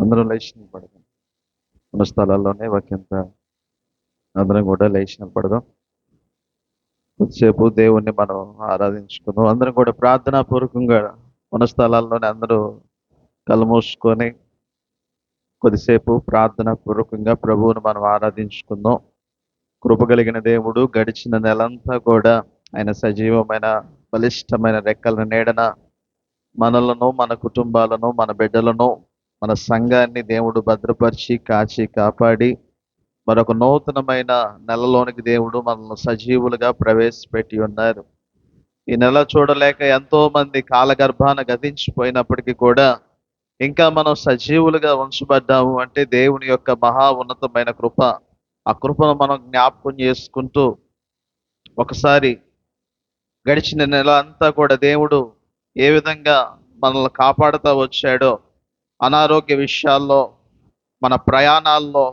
అందరం లేచి నిలబడదాం. ఉన్న స్థలాల్లోనే వాక్యంత అందరం కూడా లేచి నిలబడదాం. కొద్దిసేపు దేవుణ్ణి మనం ఆరాధించుకుందాం. అందరం కూడా ప్రార్థనాపూర్వకంగా ఉన్న స్థలాల్లోనే అందరూ కళ్ళు మూసుకొని కొద్దిసేపు ప్రార్థనాపూర్వకంగా ప్రభువుని మనం ఆరాధించుకుందాం. కృప కలిగిన దేవుడు గడిచిన నెలంతా కూడా ఆయన సజీవమైన బలిష్టమైన రెక్కల నీడన మనలను, మన కుటుంబాలను, మన బిడ్డలను, మన సంఘాన్ని దేవుడు భద్రపరిచి కాచి కాపాడి మరొక నూతనమైన నెలలోనికి దేవుడు మనల్ని సజీవులుగా ప్రవేశపెట్టి ఉన్నారు. ఈ నెల చూడలేక ఎంతో మంది కాలగర్భాన గతించిపోయినప్పటికీ కూడా ఇంకా మనం సజీవులుగా ఉంచబడ్డాము అంటే దేవుని యొక్క మహా ఉన్నతమైన కృప. ఆ కృపను మనం జ్ఞాపకం చేసుకుంటూ ఒకసారి గడిచిన నెల అంతా కూడా దేవుడు ఏ విధంగా మనల్ని కాపాడుతూ వచ్చాడో, అనారోగ్య విషయాల్లో, మన ప్రయాణాల్లో,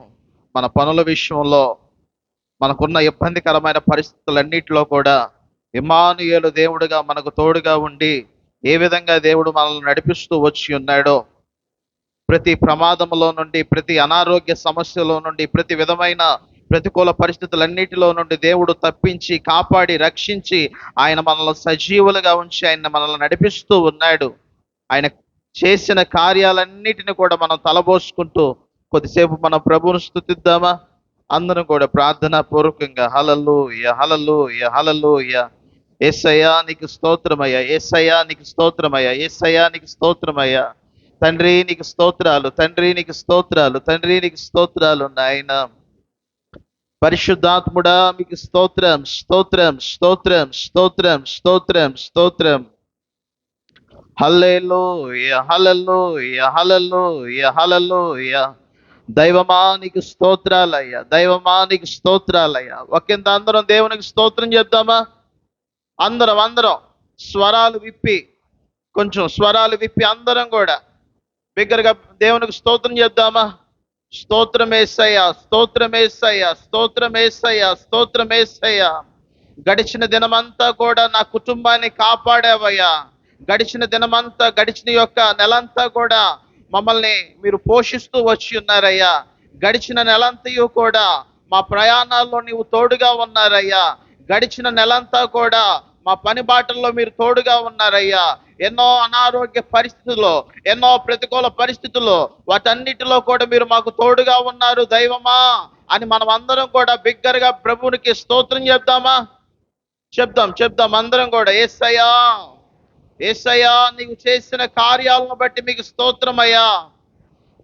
మన పనుల విషయంలో, మనకున్న ఇబ్బందికరమైన పరిస్థితులన్నిటిలో కూడా ఇమ్మానుయేలు దేవుడుగా మనకు తోడుగా ఉండి ఏ విధంగా దేవుడు మనల్ని నడిపిస్తూ వచ్చి ఉన్నాడో, ప్రతి ప్రమాదంలో నుండి, ప్రతి అనారోగ్య సమస్యలో నుండి, ప్రతి విధమైన ప్రతికూల పరిస్థితులన్నిటిలో నుండి దేవుడు తప్పించి కాపాడి రక్షించి ఆయన మనల్ని సజీవులుగా ఉంచి ఆయన మనల్ని నడిపిస్తూ ఉన్నాడు. ఆయన చేసిన కార్యాలన్నిటిని కూడా మనం తలబోసుకుంటూ కొద్దిసేపు మనం ప్రభువును స్తుతిద్దామా? అందరం కూడా ప్రార్థనా పూర్వకంగా హల్లెలూయా హల్లెలూయా హల్లెలూయా. యేసయ్యా నీకు స్తోత్రమయ్యా, యేసయ్యా నీకు స్తోత్రమయ్యా, యేసయ్యా నీకు స్తోత్రమయ్యా. తండ్రి నీకు స్తోత్రాలు, తండ్రి నీకు స్తోత్రాలు, తండ్రి నీకు స్తోత్రాలు నాయన. పరిశుద్ధాత్ముడా మీకు స్తోత్రం స్తోత్రం స్తోత్రం స్తోత్రం స్తోత్రం స్తోత్రం. హల్లెలూయా హల్లెలూయా హల్లెలూయా హల్లెలూయా. దైవమా నీకు స్తోత్రాలయ్యా, దైవమా నీకు స్తోత్రాలయ్యా. ఒకంత అందరం దేవునికి స్తోత్రం చెప్దామా? అందరం అందరం స్వరాలు విప్పి, కొంచెం స్వరాలు విప్పి అందరం కూడా బిగ్గరగా దేవునికి స్తోత్రం చేద్దామా? స్తోత్రమేసయ్యా, స్తోత్రమేసయ్యా, స్తోత్రమేసయ్యా, స్తోత్రమేసయ్యా. గడిచిన దినమంతా కూడా నా కుటుంబాన్ని కాపాడావయ్యా. గడిచిన దినమంతా, గడిచిన యొక్క నెలంతా కూడా మమ్మల్ని మీరు పోషిస్తూ వచ్చి ఉన్నారయ్యా. గడిచిన నెలంతయు కూడా మా ప్రయాణాల్లో నీవు తోడుగా ఉన్నారయ్యా. గడిచిన నెలంతా కూడా మా పని బాటల్లో మీరు తోడుగా ఉన్నారయ్యా. ఎన్నో అనారోగ్య పరిస్థితుల్లో, ఎన్నో ప్రతికూల పరిస్థితుల్లో, వాటన్నిటిలో కూడా మీరు మాకు తోడుగా ఉన్నారు దైవమా అని మనం అందరం కూడా బిగ్గరగా ప్రభువునికి స్తోత్రం చెప్దామా? చెప్దాం చెప్దాం అందరం కూడా. యేసయ్యా, యేసయ్యా నీవు చేసిన కార్యాలను బట్టి మీకు స్తోత్రమయ్యా.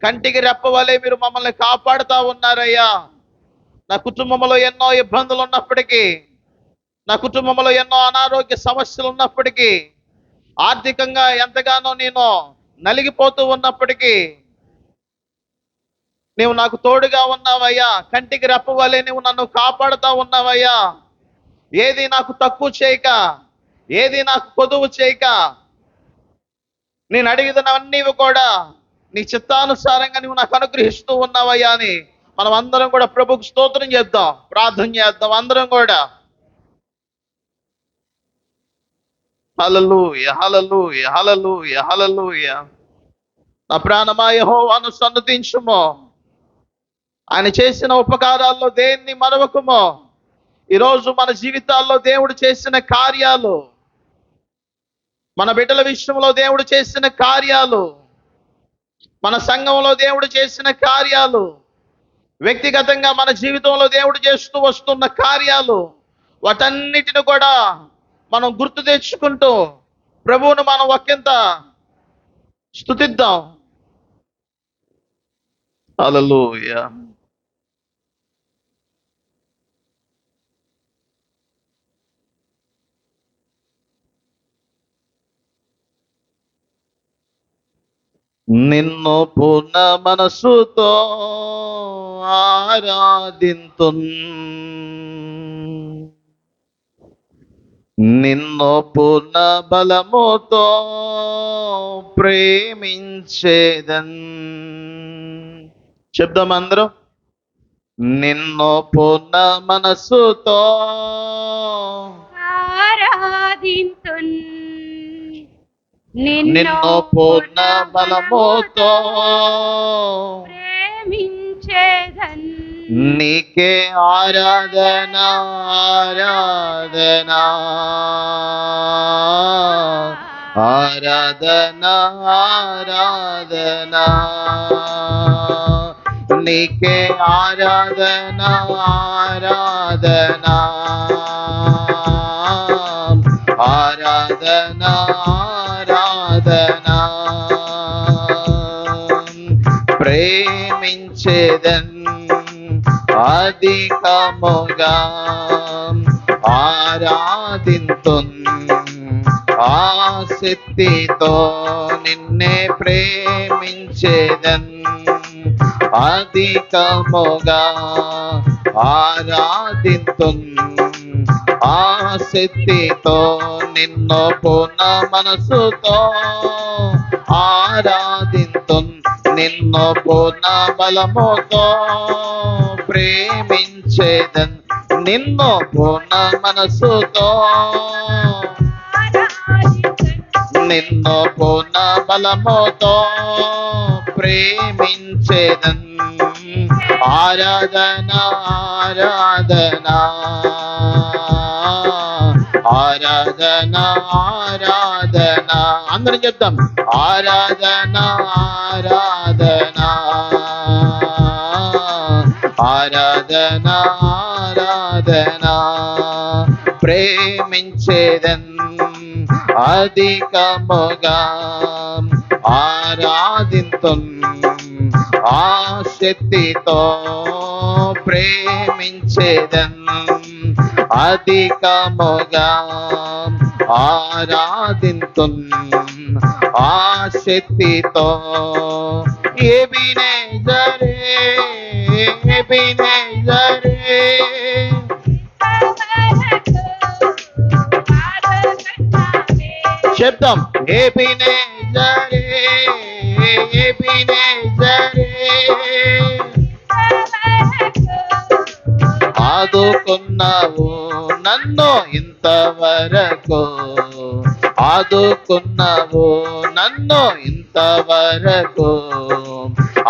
కంటికి రెప్పవలే మీరు మమ్మల్ని కాపాడుతా ఉన్నారయ్యా. నా కుటుంబంలో ఎన్నో ఇబ్బందులు ఉన్నప్పటికీ, నా కుటుంబంలో ఎన్నో అనారోగ్య సమస్యలు ఉన్నప్పటికీ, ఆర్థికంగా ఎంతగానో నేను నలిగిపోతూ ఉన్నప్పటికీ నీవు నాకు తోడుగా ఉన్నావయ్యా. కంటికి రెప్పవలే నువ్వు నన్ను కాపాడుతా ఉన్నావయ్యా. ఏది నాకు తక్కువ చేయక, ఏది నాకు కొదువు చేయక, నేను అడిగినవన్నీ కూడా నీ చిత్తానుసారంగా నువ్వు నాకు అనుగ్రహిస్తూ ఉన్నావయ్యా అని మనం అందరం కూడా ప్రభుకు స్తోత్రం చేద్దాం, ప్రార్థన చేద్దాం అందరం కూడా. హల్లెలూయా హల్లెలూయా హల్లెలూయా హల్లెలూయా. నా ప్రాణమా యెహోవాను సన్నుతించుము, ఆయన చేసిన ఉపకారాల్లో దేన్ని మరవకుము. ఈరోజు మన జీవితాల్లో దేవుడు చేసిన కార్యాలు, మన బిడ్డల విషయంలో దేవుడు చేసిన కార్యాలు, మన సంఘంలో దేవుడు చేసిన కార్యాలు, వ్యక్తిగతంగా మన జీవితంలో దేవుడు చేస్తూ వస్తున్న కార్యాలు, వాటన్నిటిని కూడా మనం గుర్తు తెచ్చుకుంటూ ప్రభువును మనం ఒకంత స్తుతిద్దాం. హల్లెలూయా. నిన్ను పూర్ణ మనసుతో ఆరాధింతున్, నిన్ను పూర్ణ బలముతో ప్రేమించేదన్. చెప్దాం అందరం. నిన్ను పూర్ణ మనసుతో ఆరాధింతున్, నిన్ను పూర్ణ బలముతో ప్రేమించేదన్. నీకే ఆరాధన ఆరాధన ఆరాధన ఆరాధన నీకే ఆరాధన ఆరాధన ఆరాధన ఆరాధన ప్రేమించేదన్ అధికముగా ఆరాధింతున్ ఆసక్తితో నిన్నే ప్రేమించేదన్ అధికముగా ఆరాధింతున్ ఆసక్తితో నిన్ను పూర్ణ మనసుతో ఆరాధింతున్ నిన్ను పూర్ణ బలముతో ప్రేమించేదన్ నిన్ను పూర్ణ మనసుతో నిన్ను పూర్ణ బలముతో ప్రేమించేదన్ ఆరాధన ఆరాధన ఆరాధన ఆరాధన అందరం చెప్తాం ఆరాధన ఆరాధన ఆరాధన ఆరాధన ప్రేమించేదన్ అధికముగా ఆరాధింతున్ ఆసక్తితో ప్రేమించేదన్ అధికముగా ఆరాధింతున్ ఆసక్తితో ఎబినేజరే ఎబినేజరే చెప్తాం ఎబినేజరే ఎబినేజరే ఆదుకున్నావు నన్ను ఇంతవరకు ఆదుకున్నావు నన్ను ఇంతవరకు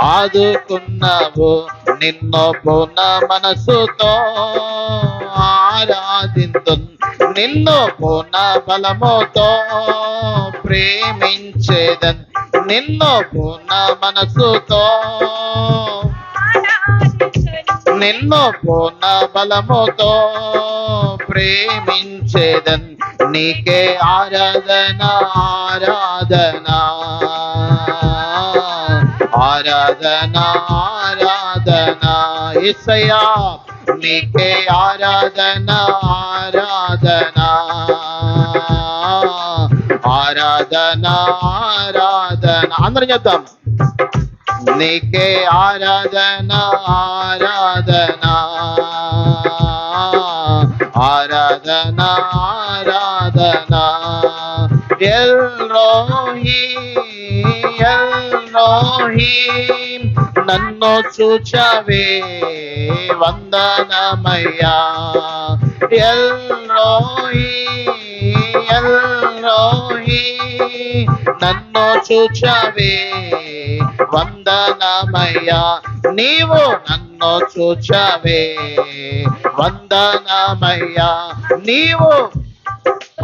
ఆదుకున్నావు నిన్ను పూర్ణ మనసుతో ఆరాధింతు నిన్ను పూర్ణ బలముతో ప్రేమించేదన్ నిన్ను పూర్ణ మనసుతో నిన్ను పూర్ణ బలముతో ప్రేమించేదన్ నీకే ఆరాధన ఆరాధన ఆరాధన ఆరాధన యేసయ్యా నీకే ఆరాధన ఆరాధన ఆరాధన ఆరాధన అందరం చెప్తాం నీకే ఆరాధన ఆరాధన ఆరాధన ఆరాధన ఎల్రోహీ ఎల్రోహీ నన్ను చూచవే వందనమయ్యా ఎల్రోహీ ఎల్రోహీ నన్ను చూచవే వందనమయ్యా నీవు నన్ను చూచవే వందనమయ్యా నీవు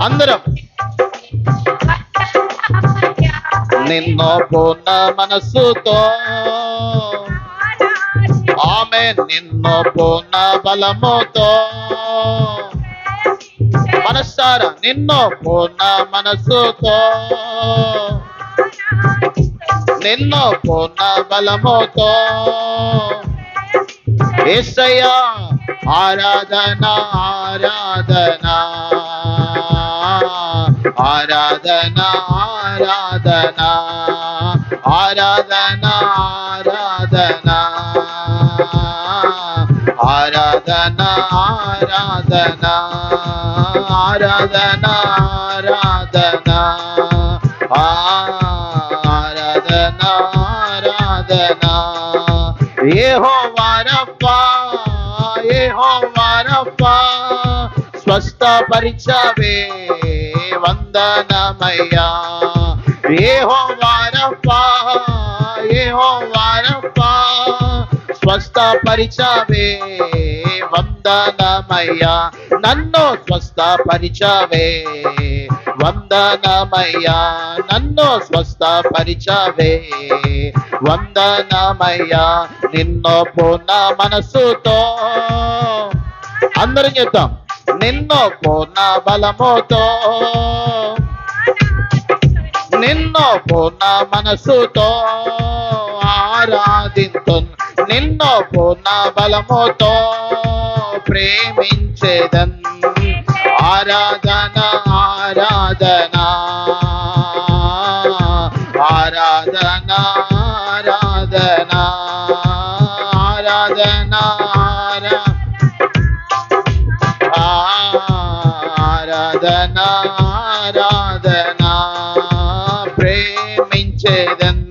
అందరం నిన్ను పూర్ణ మనస్సుతో ఆమె నిన్ను పూర్ణ బలముతో మనస్సారా నిన్ను పూర్ణ మనస్సుతో నిన్ను పూర్ణ బలముతో యేసయ్యా ఆరాధన ఆరాధన ఆరాధన ఆరాధన ఆరాధన ఆరాధన ఆరాధన ఆరాధన ఆరాధన ఆరాధన ఆరాధన ఆరాధన యెహోవా రబ్బా యెహోవా రబ్బా స్వస్థపరిచవే వందనమయ్యా యెహోవా రఫా, యెహోవా రఫా, స్వస్థపరిచావే వందనమయ్యా, నన్ను స్వస్థపరిచావే వందనమయ్యా, నన్ను స్వస్థపరిచావే వందనమయ్యా, నిన్ను పూర్ణ మనసుతో అందరం చెప్తాం, నిన్ను పూర్ణ బలముతో, నిన్ను పూర్ణ మనసుతో ఆరాధింతు, నిన్ను పూర్ణ బలముతో ప్రేమించేదన్, ఆరాధన ఆరాధన ఆరాధన ఆరాధన ఆరాధన ఆరాధన ఆరాధన ప్రేమించేదన్,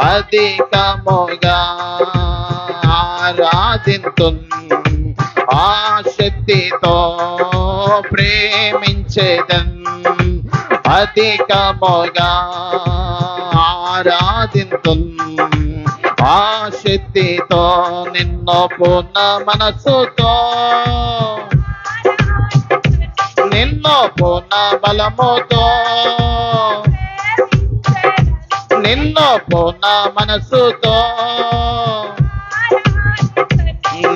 అధికముగా ఆరాధింతున్, ఆసక్తితో ప్రేమించేదన్, అధికముగా ఆరాధింతున్, ఆసక్తితో నిన్ను పూర్ణ మనసుతో, నిన్ను పూర్ణ బలముతో, నిన్ను పూర్ణ మనసుతో,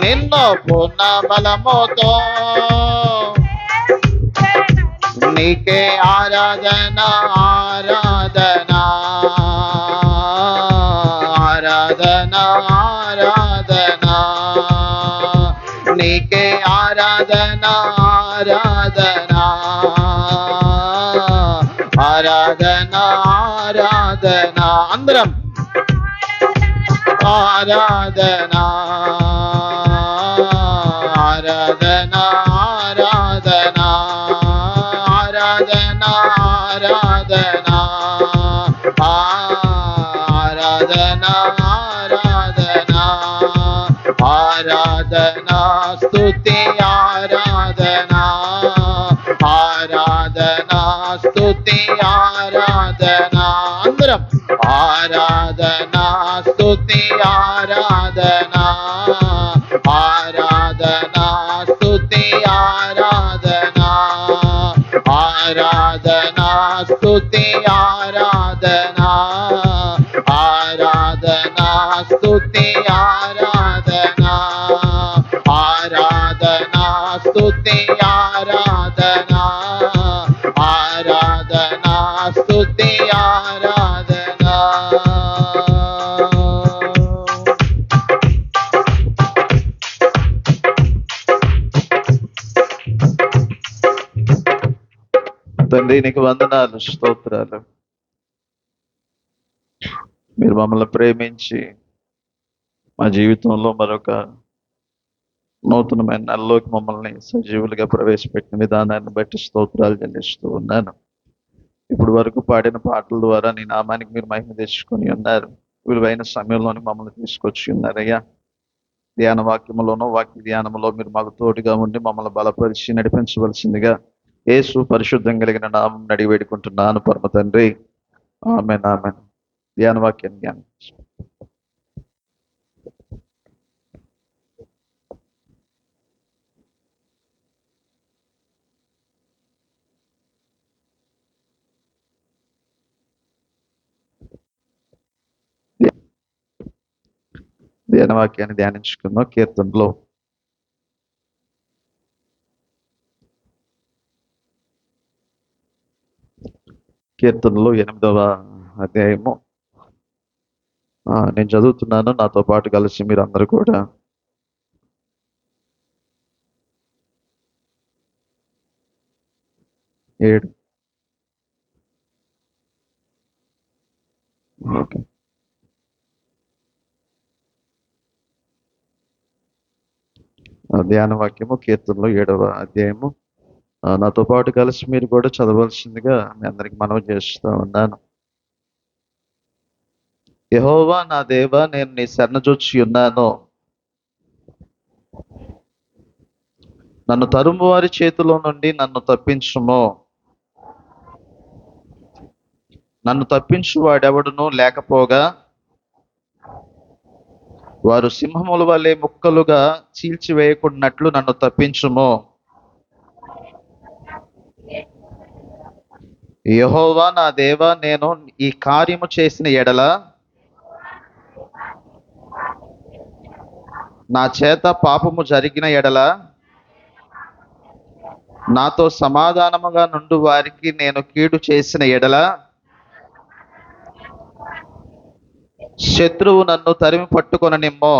నిన్ను పూర్ణ బలముతో, నీకే ఆరాధన ఆరాధన ఆరాధన ఆరాధన, నీకే ఆరాధన ఆరాధన ఆరాధన ఆరాధన, అందరం ఆరాధన ఆరాధన ఆరాధన ఆరాధన ఆరాధన ఆరాధన ఆరాధన ఆరాధన స్తుతి ఆరాధన ఆరాధన స్తుతి ఆరాధన, అందరం ఆరాధన స్తుతి ఆరాధన ఆరాధన స్తుతి ఆరాధన ఆరాధన స్తుతి ఆరాధన ఆరాధన స్తుతి ఆరాధన ఆరాధన స్తుతి ఆరాధన ఆరాధన స్తుతి ఆరాధన. తండ్రి నీకు వందనాలు, స్తోత్రాలు. మీరు మమ్మల్ని ప్రేమించి మా జీవితంలో మరొక నూతనమైన నెలలోకి మమ్మల్ని సజీవులుగా ప్రవేశపెట్టిన విధానాన్ని బట్టి స్తోత్రాలు చెల్లిస్తూ ఉన్నాను. ఇప్పుడు వరకు పాడిన పాటల ద్వారా నీ నామానికి మీరు మహిమ తెచ్చుకొని ఉన్నారు. విలువైన సమయంలోని మమ్మల్ని తీసుకొచ్చి ఉన్నారయ్యా. ధ్యాన వాక్యములోనో వాక్య ధ్యానంలో మీరు మాకు తోడుగా ఉండి మమ్మల్ని బలపరిచి నడిపించవలసిందిగా యేసు పరిశుద్ధం కలిగిన నామం నడిగి వేడుకుంటున్నాను పరమ తండ్రి, ఆమేన్ ఆమేన్. ధ్యాన వాక్యం ధ్యానం. ధ్యాన వాక్యాన్ని ధ్యానించుకుందాం. కీర్తనలో 8వ అధ్యాయము నేను చదువుతున్నాను. నాతో పాటు కలిసి మీరు అందరూ కూడా ఏడు ఓకే ధ్యాన వాక్యము కీర్తనలో 7వ అధ్యాయము నాతో పాటు కలిసి మీరు కూడా చదవలసిందిగా మీ అందరికి మనవి చేస్తూ ఉన్నాను. యెహోవా నా దేవా, నేను నీ శరణుజొచ్చి ఉన్నాను. నన్ను తరుము వారి చేతిలో నుండి నన్ను తప్పించుము. నన్ను తప్పించువాడెవడునూ లేకపోగా వారు సింహముల వలె ముక్కలుగా చీల్చివేయకున్నట్లు నన్ను తప్పించుము. యెహోవా నా దేవా, నేను ఈ కార్యము చేసిన ఎడల నా చేత పాపము జరిగిన ఎడల నాతో సమాధానముగా నుండు వారికి నేను కీడు చేసిన ఎడల శత్రువు నన్ను తరిమి పట్టుకొననిమ్మో,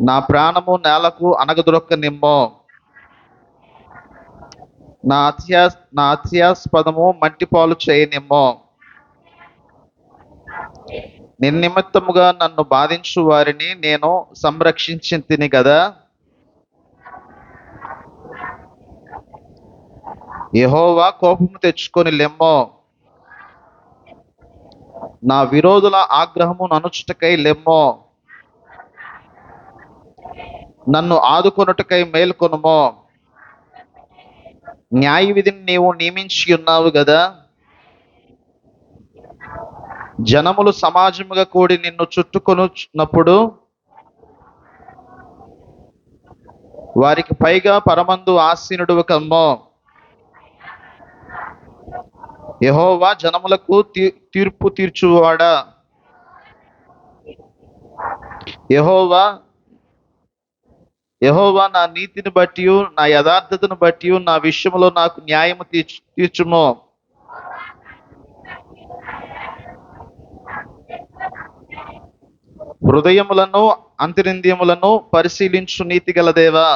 నా ప్రాణము నేలకు అనగదొరక్కనిమ్మో, నా అత్యాస్పదము మట్టిపాలు చేయనిమ్మో. నిన్నిమిత్తముగా నన్ను బాధించు వారిని నేను సంరక్షించి తిని గదా. యెహోవా కోపము తెచ్చుకొని లెమ్మో, నా విరోధుల ఆగ్రహము ననుచుటకై లెమ్మో. నన్ను ఆదుకొనుటకై మేల్కొనుమో. న్యాయ విధిని నీవు నియమించి ఉన్నావు గదా. జనములు సమాజముగా కూడి నిన్ను చుట్టుకొనున్నప్పుడు వారికి పైగా పరమందు ఆసీనుడు కమ్మో. యెహోవా జనములకు తీర్పు తీర్చువాడా. యెహోవా నా నీతిని బట్టి నా యథార్థతను బట్టి నా విషయంలో నాకు న్యాయము తీర్చుము. హృదయములను అంతరింద్రియములను పరిశీలించు నీతి గల దేవా.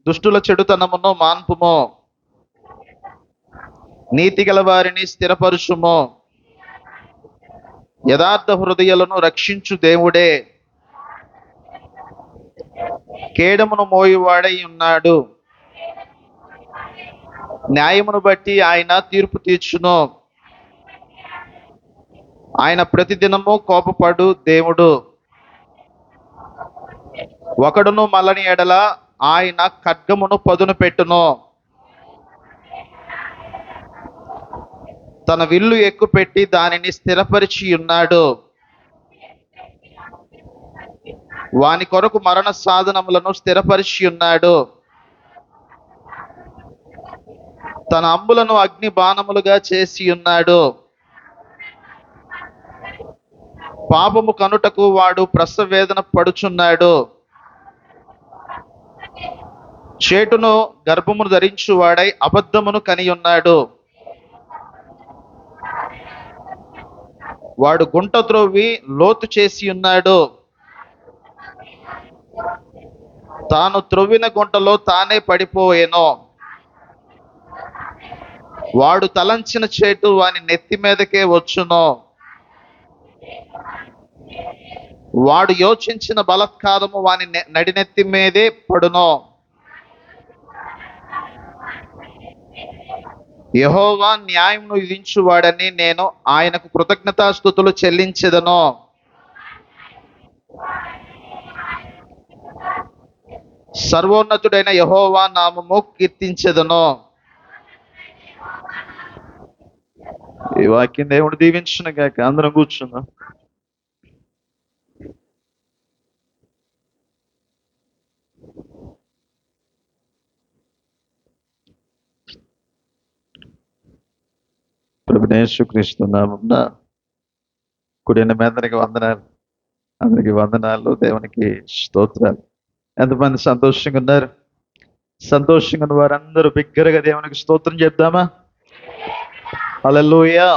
దుష్టుల చెడుతనమును మాన్పుము. నీతి గల వారిని స్థిరపరుచుము. యథార్థ హృదయాలను రక్షించు దేవుడే. కేడమును మోయువాడై ఉన్నాడు. న్యాయమును బట్టి ఆయన తీర్పు తీర్చును. ఆయన ప్రతిదినము కోపపడు దేవుడు. ఒకడును మలని ఎడల ఆయన ఖడ్గమును పదును పెట్టును. తన విల్లు ఎక్కుపెట్టి దానిని స్థిరపరిచి ఉన్నాడు. వాని కొరకు మరణ సాధనములను స్థిరపరిచి ఉన్నాడు. తన అంబులను అగ్ని బాణములుగా చేసి ఉన్నాడు. పాపము కనుటకు వాడు ప్రసవేదన పడుచున్నాడు. చేటును గర్భమును ధరించు వాడై అబద్ధమును కని ఉన్నాడు. వాడు గుంట త్రొవ్వి లోతు చేసి ఉన్నాడు. తాను త్రొవ్విన గుంటలో తానే పడిపోయేను. వాడు తలంచిన చేటు వాని నెత్తి మీదకే వచ్చును. వాడు యోచించిన బలాత్కారము వాని నడినెత్తి మీదే పడును. యెహోవా న్యాయమును విధించువాడని నేను ఆయనకు కృతజ్ఞతాస్తుతులు చెల్లించెదను. సర్వోన్నతుడైన యెహోవా నామము కీర్తించెదను. ఈ వాక్యం దేవుడు దీవించును గాక. అందరం కూర్చుందాం. ప్రభువైన యేసుక్రీస్తు నామమున కూడిన మీ అందరికి వందనాలు. అందరికి వందనాలు. దేవునికి స్తోత్రాలు. ఎంతమంది సంతోషంగా ఉన్నారు? సంతోషంగా ఉన్న వారందరూ బిగ్గరగా దేవునికి స్తోత్రం చెప్దామా? హల్లెలూయా.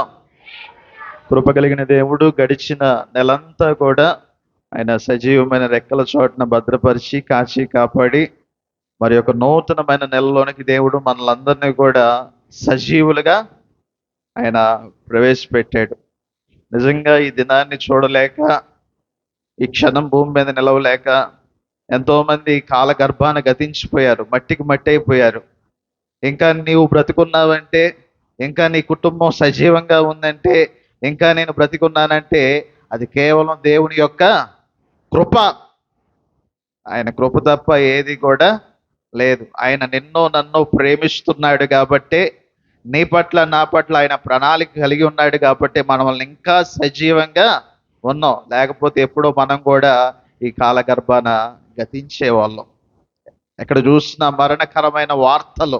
కృప కలిగిన దేవుడు గడిచిన నెలంతా కూడా ఆయన సజీవమైన రెక్కల చోటున భద్రపరిచి కాచి కాపాడి మరి ఒక నూతనమైన నెలలోనికి దేవుడు మనలందరినీ కూడా సజీవులుగా ఆయన ప్రవేశపెట్టాడు. నిజంగా ఈ దినాన్ని చూడలేక, ఈ క్షణం భూమి మీద నిలవలేక ఎంతోమంది కాల గర్భాన గతించిపోయారు, మట్టికి మట్టి అయిపోయారు. ఇంకా నీవు బ్రతికున్నావంటే, ఇంకా నీ కుటుంబం సజీవంగా ఉందంటే, ఇంకా నేను బ్రతికున్నానంటే అది కేవలం దేవుని యొక్క కృప. ఆయన కృప తప్ప ఏది కూడా లేదు. ఆయన నిన్ను నన్ను ప్రేమిస్తున్నాడు కాబట్టే, నీ పట్ల నా పట్ల ఆయన ప్రణాళిక కలిగి ఉన్నాడు కాబట్టి మనల్ని ఇంకా సజీవంగా ఉన్నాం. లేకపోతే ఎప్పుడో మనం కూడా ఈ కాలగర్భాన గతించేవాళ్ళం. ఎక్కడ చూసినా మరణకరమైన వార్తలు,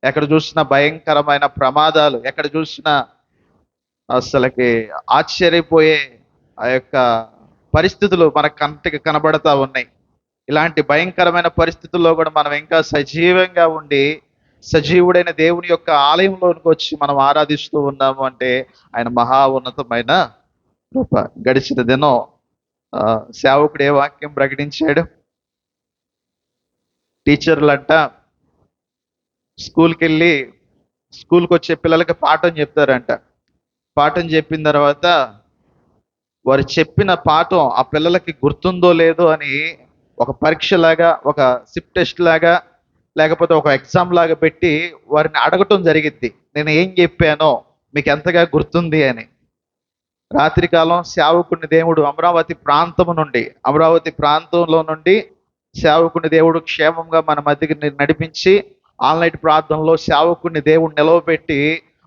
ఎక్కడ చూసినా భయంకరమైన ప్రమాదాలు, ఎక్కడ చూసినా అసలకి ఆశ్చర్యపోయే ఆ యొక్క పరిస్థితులు మన కంటికి కనబడతా ఉన్నాయి. ఇలాంటి భయంకరమైన పరిస్థితుల్లో కూడా మనం ఇంకా సజీవంగా ఉండి సజీవుడైన దేవుని యొక్క ఆలయంలోనికి వచ్చి మనం ఆరాధిస్తూ ఉన్నాము అంటే ఆయన మహా ఉన్నతమైన కృప. గడిచిన దినం సేవకుడు ఏ వాక్యం ప్రకటించాడు? టీచర్లంట స్కూల్కి వెళ్ళి స్కూల్కి వచ్చే పిల్లలకి పాఠం చెప్తారంట. పాఠం చెప్పిన తర్వాత వారు చెప్పిన పాఠం ఆ పిల్లలకి గుర్తుందో లేదో అని ఒక పరీక్ష లాగా, ఒక సిప్ టెస్ట్ లాగా, లేకపోతే ఒక ఎగ్జామ్ లాగా పెట్టి వారిని అడగటం జరిగిద్ది. నేను ఏం చెప్పానో మీకు ఎంతగా గుర్తుంది అని. రాత్రికాలం సేవకుని దేవుడు అమరావతి ప్రాంతంలో నుండి సేవకుని దేవుడు క్షేమంగా మన మధ్యకి నడిపించి ఆన్లైన్ ప్రార్థనలో సేవకుని దేవుడు నిలవబెట్టి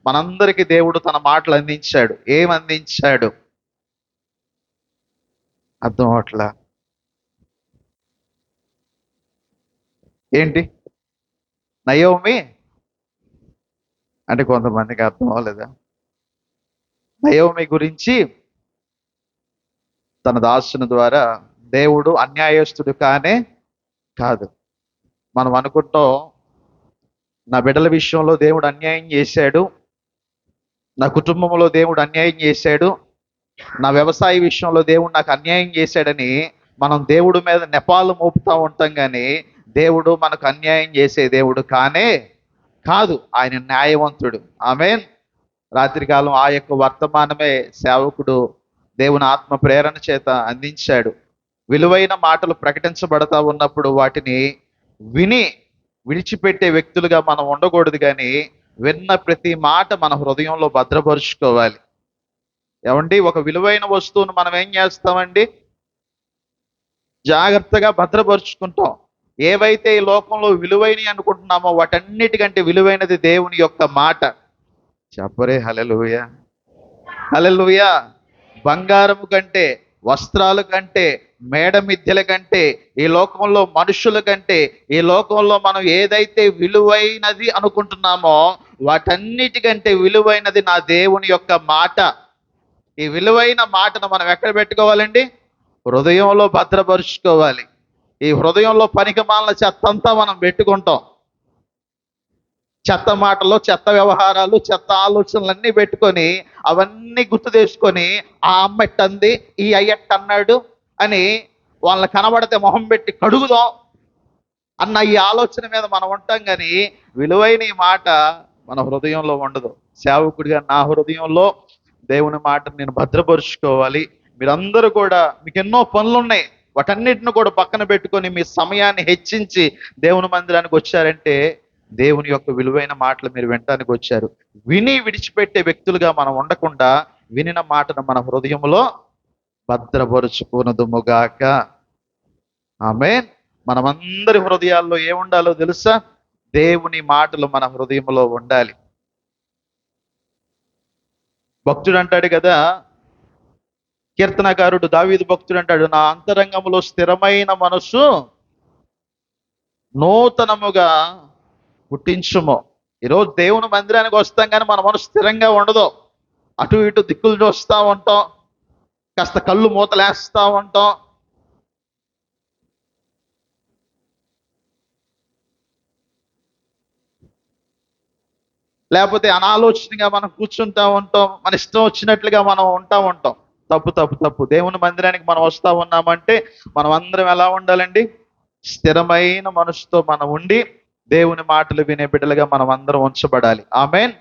మనందరికీ దేవుడు తన మాటలు అందించాడు. ఏం అందించాడు? అర్థం అవట్లా. ఏంటి? నయోమి అంటే కొంతమందికి అర్థం అవ్వలేదా? నయోమి గురించి తన దాసుని ద్వారా దేవుడు అన్యాయస్తుడు కాదు. మనం అనుకుంటాం నా బిడ్డల విషయంలో దేవుడు అన్యాయం చేశాడు, నా కుటుంబంలో దేవుడు అన్యాయం చేశాడు, నా వ్యవసాయ విషయంలో దేవుడు నాకు అన్యాయం చేశాడని మనం దేవుడి మీద నెపాలు మోపుతా ఉంటాం. కానీ దేవుడు మనకు అన్యాయం చేసే దేవుడు కాదు. ఆయన న్యాయవంతుడు. ఆమేన్. రాత్రికాలం ఆ యొక్క వర్తమానమే సేవకుడు దేవుని ఆత్మ ప్రేరణ చేత అందించాడు. విలువైన మాటలు ప్రకటించబడతా ఉన్నప్పుడు వాటిని విని విడిచిపెట్టే వ్యక్తులుగా మనం ఉండకూడదు. కానీ విన్న ప్రతి మాట మన హృదయంలో భద్రపరుచుకోవాలి. ఏమండి, ఒక విలువైన వస్తువును మనం ఏం చేస్తామండి? జాగ్రత్తగా భద్రపరుచుకుంటాం. ఏవైతే ఈ లోకంలో విలువైనవి అనుకుంటున్నామో వాటన్నిటికంటే విలువైనది దేవుని యొక్క మాట. చెప్పరే హల్లెలూయా, హల్లెలూయా. బంగారము కంటే, వస్త్రాల కంటే, మేడ మిద్దెల కంటే, ఈ లోకంలో మనుషుల కంటే, ఈ లోకంలో మనం ఏదైతే విలువైనది అనుకుంటున్నామో వాటన్నిటికంటే విలువైనది నా దేవుని యొక్క మాట. ఈ విలువైన మాటను మనం ఎక్కడ పెట్టుకోవాలండి? హృదయంలో భద్రపరుచుకోవాలి. ఈ హృదయంలో పనికిమాలిన చెత్త అంతా మనం పెట్టుకుంటాం. చెత్త మాటలు, చెత్త వ్యవహారాలు, చెత్త ఆలోచనలన్నీ పెట్టుకొని అవన్నీ గుర్తు తెచ్చుకొని ఆ అమ్మ ఎట్టంది, ఈ అయ్యట్ట అన్నాడు అని వాళ్ళని కనబడితే మొహం పెట్టి కడుగుదాం అన్న ఈ ఆలోచన మీద మనం ఉంటాం. కానీ విలువైన ఈ మాట మన హృదయంలో ఉండదు. సేవకుడిగా నా హృదయంలో దేవుని మాటను నేను భద్రపరుచుకోవాలి. మీరందరూ కూడా, మీకు ఎన్నో పనులు ఉన్నాయి, వాటన్నిటిని కూడా పక్కన పెట్టుకొని మీ సమయాన్ని హెచ్చించి దేవుని మందిరానికి వచ్చారంటే దేవుని యొక్క విలువైన మాటలు మీరు వినటానికి వచ్చారు. విని విడిచిపెట్టే వ్యక్తులుగా మనం ఉండకుండా వినిన మాటను మన హృదయంలో భద్రపరుచుకున్నదుముగాక. ఆమేన్. మనమందరి హృదయాల్లో ఏముండాలో తెలుసా? దేవుని మాటలు మన హృదయంలో ఉండాలి. భక్తుడు అంటాడు కదా, కీర్తనకారుడు దావీదు భక్తుడు అంటాడు, నా అంతరంగంలో స్థిరమైన మనసు నూతనముగా పుట్టించుము. ఈరోజు దేవుని మందిరానికి వస్తాం కానీ మన మనసు స్థిరంగా ఉండదు. అటు ఇటు దిక్కులు చూస్తూ ఉంటాం, కాస్త కళ్ళు మూతలేస్తూ ఉంటాం. లేకపోతే అనాలోచనగా మనం కూర్చుంటా ఉంటాం, మన ఇష్టం వచ్చినట్లుగా మనం ఉంటాం. తప్పు. దేవుని మందిరానికి మనం వస్తూ ఉన్నామంటే మనం అందరం ఎలా ఉండాలండి? స్థిరమైన మనసుతో మనం ఉండి దేవుని మాటలు వినే బిడ్డలుగా మనం అందరం ఉంచబడాలి. ఆమేన్.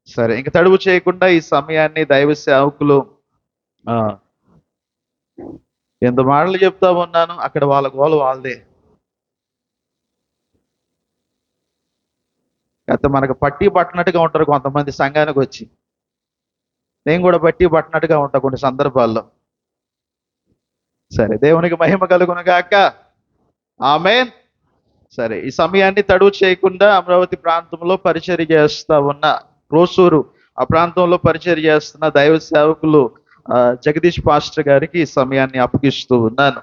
సరే, ఇంక తడువు చేయకుండా ఈ సమయాన్ని దైవ సేవకులు ఎంత మాటలు చెప్తా ఉన్నాను, అక్కడ వాళ్ళ గోల వాళ్ళదే. అయితే మనకు పట్టి పట్టినట్టుగా ఉంటారు కొంతమంది సంఘానికి వచ్చి. నేను కూడా పట్టి పట్టినట్టుగా ఉంటా కొన్ని సందర్భాల్లో. సరే, దేవునికి మహిమ కలుగును గాక. ఆమేన్. సరే, ఈ సమయాన్ని తడువు చేయకుండా అమరావతి ప్రాంతంలో పరిచర్య చేస్తా ఉన్న రోసూరు ఆ ప్రాంతంలో పరిచర్య చేస్తున్న దైవ సేవకులు జగదీష్ పాస్టర్ గారికి ఈ సమయాన్ని అప్పగిస్తూ ఉన్నాను.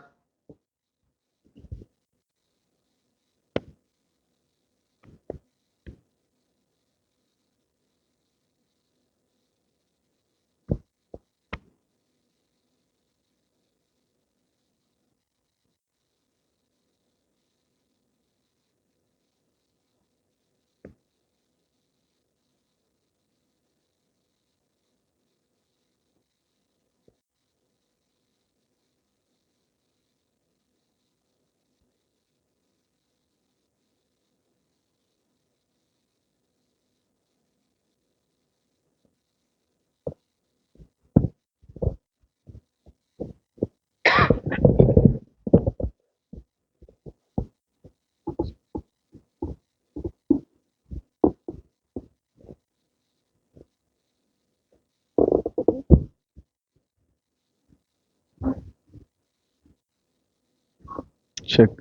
చెక్.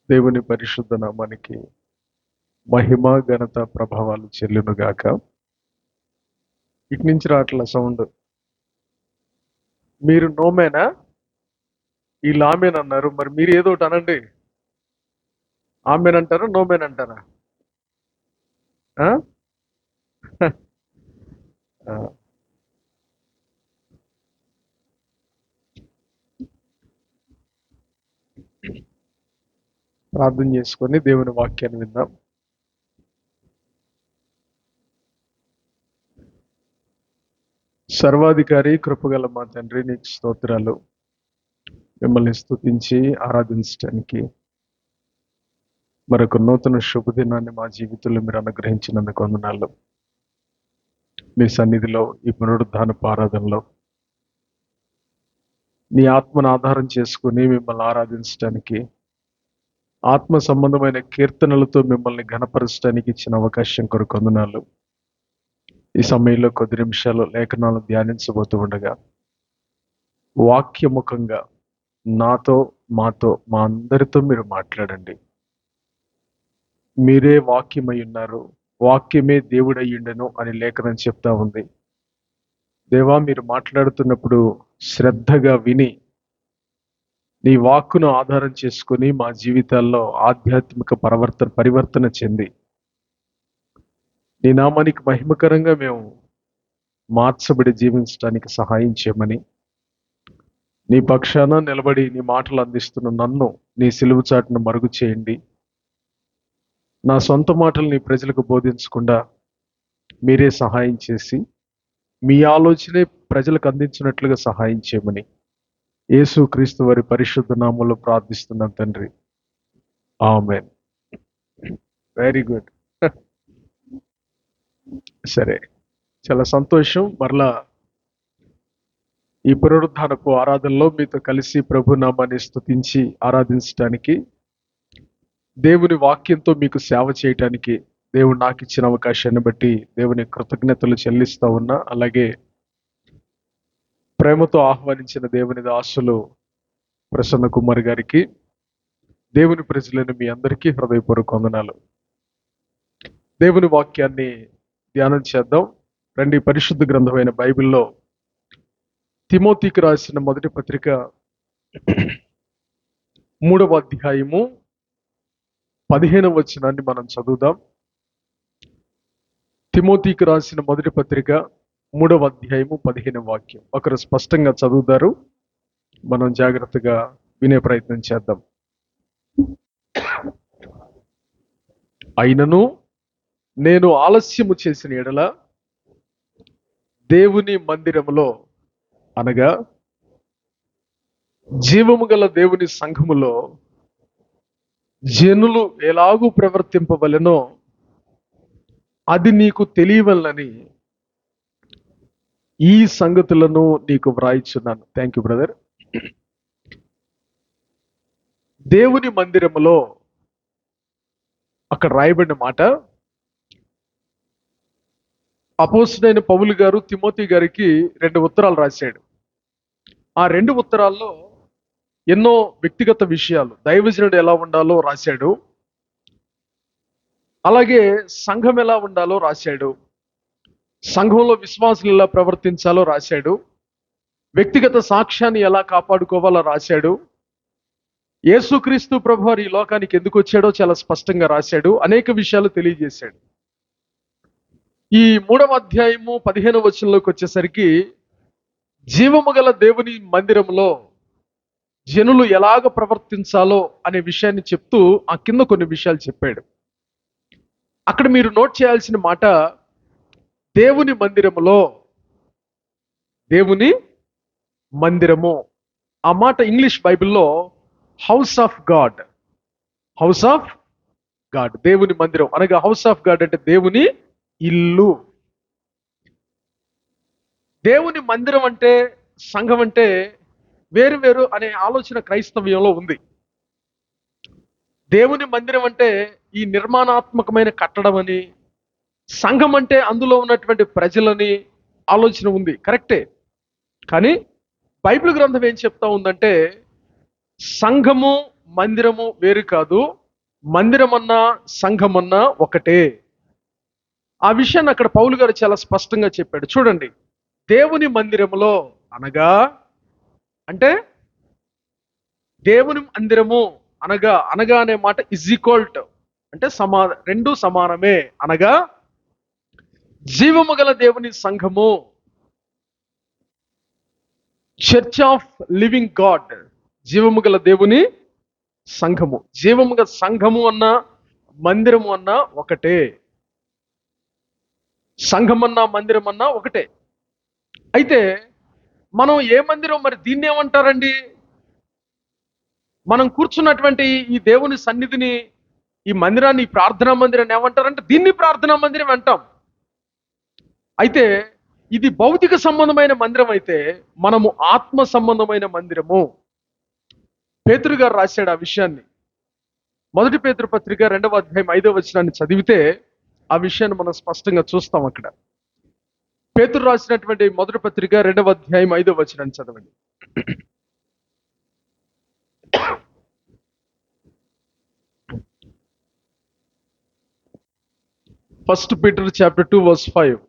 దేవుని పరిశుద్ధ నామానికి మహిమ ఘనత ప్రభావాలు చెల్లునుగాక. ఇటు నుంచి రావట్ల సౌండ్. మీరు నోమేనా, వీళ్ళు ఆమెన్ అన్నారు, మరి మీరు ఏదో ఒకటి అనండి. ఆమెన్ అంటారా, నోమేన్ అంటారా? ఆ? ఆ. ప్రార్థన చేసుకొని దేవుని వాక్యాన్ని విందాం. సర్వాధికారి కృపగల మా తండ్రి, నీకు స్తోత్రాలు. మిమ్మల్ని స్తుతించి ఆరాధించడానికి మరొక నూతన శుభదినాన్ని మా జీవితంలో మీరు అనుగ్రహించినందుకు వందనాలు. మీ సన్నిధిలో ఈ పునరుద్ధానపు ఆరాధనలో నీ ఆత్మను ఆధారం చేసుకుని మిమ్మల్ని ఆరాధించడానికి, ఆత్మ సంబంధమైన కీర్తనలతో మిమ్మల్ని ఘనపరచడానికి ఇచ్చిన అవకాశం కొరకు వందనాలు. ఈ సమయంలో కొద్ది నిమిషాలు లేఖనాలు ధ్యానించబోతూ ఉండగా వాక్యముఖంగా నాతో, మాతో, మా అందరితో మీరు మాట్లాడండి. మీరే వాక్యమై ఉన్నారు, వాక్యమే దేవుడయ్యుండెను అని లేఖనం చెప్తా ఉంది. దేవా, మీరు మాట్లాడుతున్నప్పుడు శ్రద్ధగా విని నీ వాక్కును ఆధారం చేసుకుని మా జీవితాల్లో ఆధ్యాత్మిక పరివర్తన చెంది నీ నామానికి మహిమకరంగా మేము మార్చబడి జీవించడానికి సహాయం చేయమని, నీ పక్షాన నిలబడి నీ మాటలు అందిస్తున్న నన్ను నీ సిలువ చాటును మరుగు చేయండి. నా సొంత మాటలు నీ ప్రజలకు బోధించకుండా మీరే సహాయం చేసి మీ ఆలోచనే ప్రజలకు అందించినట్లుగా సహాయం చేయమని యేసు క్రీస్తు వారి పరిశుద్ధ నామంలో ప్రార్థిస్తున్నాం తండ్రి, ఆమేన్. Very good. సరే, చాలా సంతోషం. మరలా ఈ పునరుద్ధానపు ఆరాధనలో మీతో కలిసి ప్రభు నామాన్ని స్తుతించి ఆరాధించడానికి, దేవుని వాక్యంతో మీకు సేవ చేయటానికి దేవుడు నాకు ఇచ్చిన అవకాశాన్ని బట్టి దేవుని కృతజ్ఞతలు చెల్లిస్తా ఉన్నా. అలాగే ప్రేమతో ఆహ్వానించిన దేవుని దాసులు ప్రసన్న కుమార్ గారికి, దేవుని ప్రజలైన మీ అందరికీ హృదయపూర్వక వందనాలు. దేవుని వాక్యాన్ని ధ్యానం చేద్దాం రండి. పరిశుద్ధ గ్రంథమైన బైబిల్లో తిమోతికి రాసిన మొదటి పత్రిక 3వ అధ్యాయము 15వ వచనాన్ని మనం చదువుదాం. తిమోతికి రాసిన మొదటి పత్రిక 3వ అధ్యాయము 15వ వాక్యం. ఒకరు స్పష్టంగా చదువుతారు, మనం జాగ్రత్తగా వినే ప్రయత్నం చేద్దాం. అయినను నేను ఆలస్యము చేసిన ఎడల దేవుని మందిరములో, అనగా జీవము గల దేవుని సంఘములో జనులు ఎలాగూ ప్రవర్తింపవలెనో అది నీకు తెలియవలనని ఈ సంగతులను నీకు వ్రాయిచున్నాను. Thank you brother. దేవుని మందిరములో అక్కడ రాయబడిన మాట, అపోస్తలుడైన పౌలు గారు తిమోతి గారికి 2 ఉత్తరాలు రాశాడు. ఆ 2 ఉత్తరాల్లో ఎన్నో వ్యక్తిగత విషయాలు, దైవజనుడు ఎలా ఉండాలో రాశాడు, అలాగే సంఘం ఎలా ఉండాలో రాశాడు, సంఘంలో విశ్వాసులు ఎలా ప్రవర్తించాలో రాశాడు, వ్యక్తిగత సాక్ష్యాన్ని ఎలా కాపాడుకోవాలో రాశాడు, యేసుక్రీస్తు ప్రభువారు ఈ లోకానికి ఎందుకు వచ్చాడో చాలా స్పష్టంగా రాశాడు, అనేక విషయాలు తెలియజేశాడు. ఈ 3వ అధ్యాయము 15వ వచనంలోకి వచ్చేసరికి జీవము గల దేవుని మందిరంలో జనులు ఎలాగ ప్రవర్తించాలో అనే విషయాన్ని చెప్తూ ఆ కింద కొన్ని విషయాలు చెప్పాడు. అక్కడ మీరు నోట్ చేయాల్సిన మాట, దేవుని మందిరములో, దేవుని మందిరము. ఆ మాట ఇంగ్లీష్ బైబిల్లో house of God, house of God, దేవుని మందిరం అనగా హౌస్ ఆఫ్ గాడ్ అంటే దేవుని ఇల్లు. దేవుని మందిరం అంటే, సంఘం అంటే వేరు వేరు అనే ఆలోచన క్రైస్తవ్యంలో ఉంది. దేవుని మందిరం అంటే ఈ నిర్మాణాత్మకమైన కట్టడం అని, సంఘం అంటే అందులో ఉన్నటువంటి ప్రజలని ఆలోచన ఉంది. కరెక్టే. కానీ బైబిల్ గ్రంథం ఏం చెప్తా ఉందంటే, సంఘము మందిరము వేరు కాదు, మందిరమన్నా సంఘమన్నా ఒకటే. ఆ విషయాన్ని అక్కడ పౌలు గారు చాలా స్పష్టంగా చెప్పాడు. చూడండి, దేవుని మందిరములో అనగా, అంటే దేవుని మందిరము అనగా, అనగా అనే మాట ఇజ్ ఈక్వల్ టు అంటే రెండు సమానమే. అనగా జీవము గల దేవుని సంఘము, చర్చ్ ఆఫ్ లివింగ్ గాడ్, జీవము గల దేవుని సంఘము. జీవము గల సంఘము అన్నా మందిరము అన్నా ఒకటే, సంఘం అన్నా మందిరం అన్నా ఒకటే. అయితే మనం ఏ మందిరం, మరి దీన్ని ఏమంటారండి? మనం కూర్చున్నటువంటి ఈ దేవుని సన్నిధిని, ఈ మందిరాన్ని, ఈ ప్రార్థనా మందిరాన్ని ఏమంటారంటే, దీన్ని ప్రార్థనా మందిరం అంటాం. అయితే ఇది భౌతిక సంబంధమైన మందిరం అయితే, మనము ఆత్మ సంబంధమైన మందిరము. పేతురు గారు రాశాడు ఆ విషయాన్ని. 1 పేతురు పత్రిక 2వ అధ్యాయం 5వ వచనాన్ని చదివితే ఆ విషయాన్ని మనం స్పష్టంగా చూస్తాం. అక్కడ పేతురు రాసినటువంటి 1 పత్రిక 2వ అధ్యాయం 5వ వచనాన్ని చదవండి. 1 Peter chapter 2 verse 5.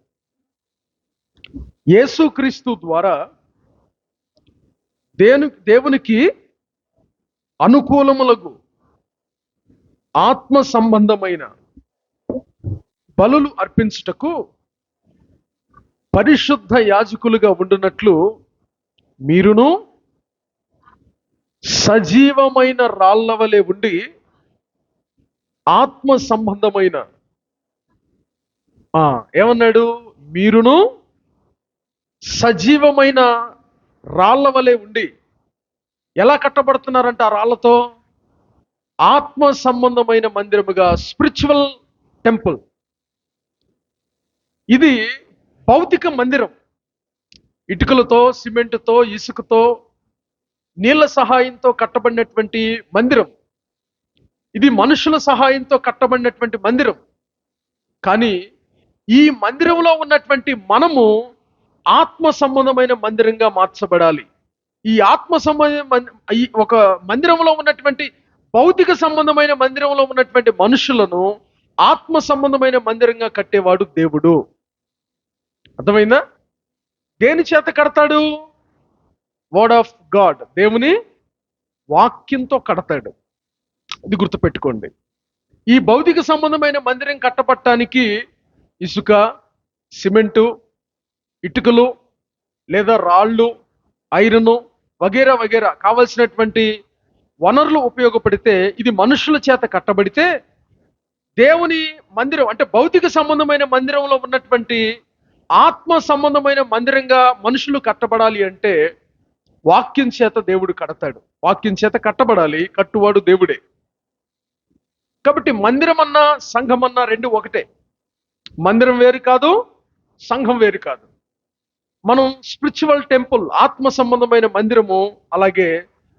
యేసుక్రీస్తు ద్వారా దేవునికి అనుకూలములకు ఆత్మ సంబంధమైన బలులు అర్పించుటకు పరిశుద్ధ యాజకులుగా ఉండునట్లు మీరును సజీవమైన రాళ్ల వలె ఉండి ఆత్మ సంబంధమైన, ఏమన్నాడు? మీరును సజీవమైన రాళ్ల వలె ఉండి. ఎలా కట్టబడుతున్నారంట ఆ రాళ్లతో? ఆత్మ సంబంధమైన మందిరముగా, స్పిరిచువల్ టెంపుల్. ఇది భౌతిక మందిరం, ఇటుకలతో, సిమెంటుతో, ఇసుకతో, నీళ్ల సహాయంతో కట్టబడినటువంటి మందిరం. ఇది మనుషుల సహాయంతో కట్టబడినటువంటి మందిరం. కానీ ఈ మందిరంలో ఉన్నటువంటి మనము ఆత్మ సంబంధమైన మందిరంగా మార్చబడాలి. ఈ ఆత్మ సంబంధ ఈ ఒక మందిరంలో ఉన్నటువంటి, భౌతిక సంబంధమైన మందిరంలో ఉన్నటువంటి మనుషులను ఆత్మ సంబంధమైన మందిరంగా కట్టేవాడు దేవుడు. అర్థమైందా? దేని చేత కడతాడు? వర్డ్ ఆఫ్ గాడ్, దేవుని వాక్యంతో కడతాడు. ఇది గుర్తుపెట్టుకోండి. ఈ భౌతిక సంబంధమైన మందిరం కట్టబడటానికి ఇసుక, సిమెంటు, ఇటుకలు లేదా రాళ్ళు, ఐరను వగేరా వగేరా కావలసినటువంటి వనరులు ఉపయోగపడితే, ఇది మనుషుల చేత కట్టబడితే, దేవుని మందిరం అంటే భౌతిక సంబంధమైన మందిరంలో ఉన్నటువంటి ఆత్మ సంబంధమైన మందిరంగా మనుషులు కట్టబడాలి అంటే వాక్యం చేత దేవుడు కడతాడు. వాక్యం చేత కట్టబడాలి, కట్టువాడు దేవుడే. కాబట్టి మందిరం అన్నా సంఘం అన్నా రెండు ఒకటే. మందిరం వేరు కాదు, సంఘం వేరు కాదు. మనం స్పిరిచువల్ టెంపుల్, ఆత్మ సంబంధమైన మందిరము, అలాగే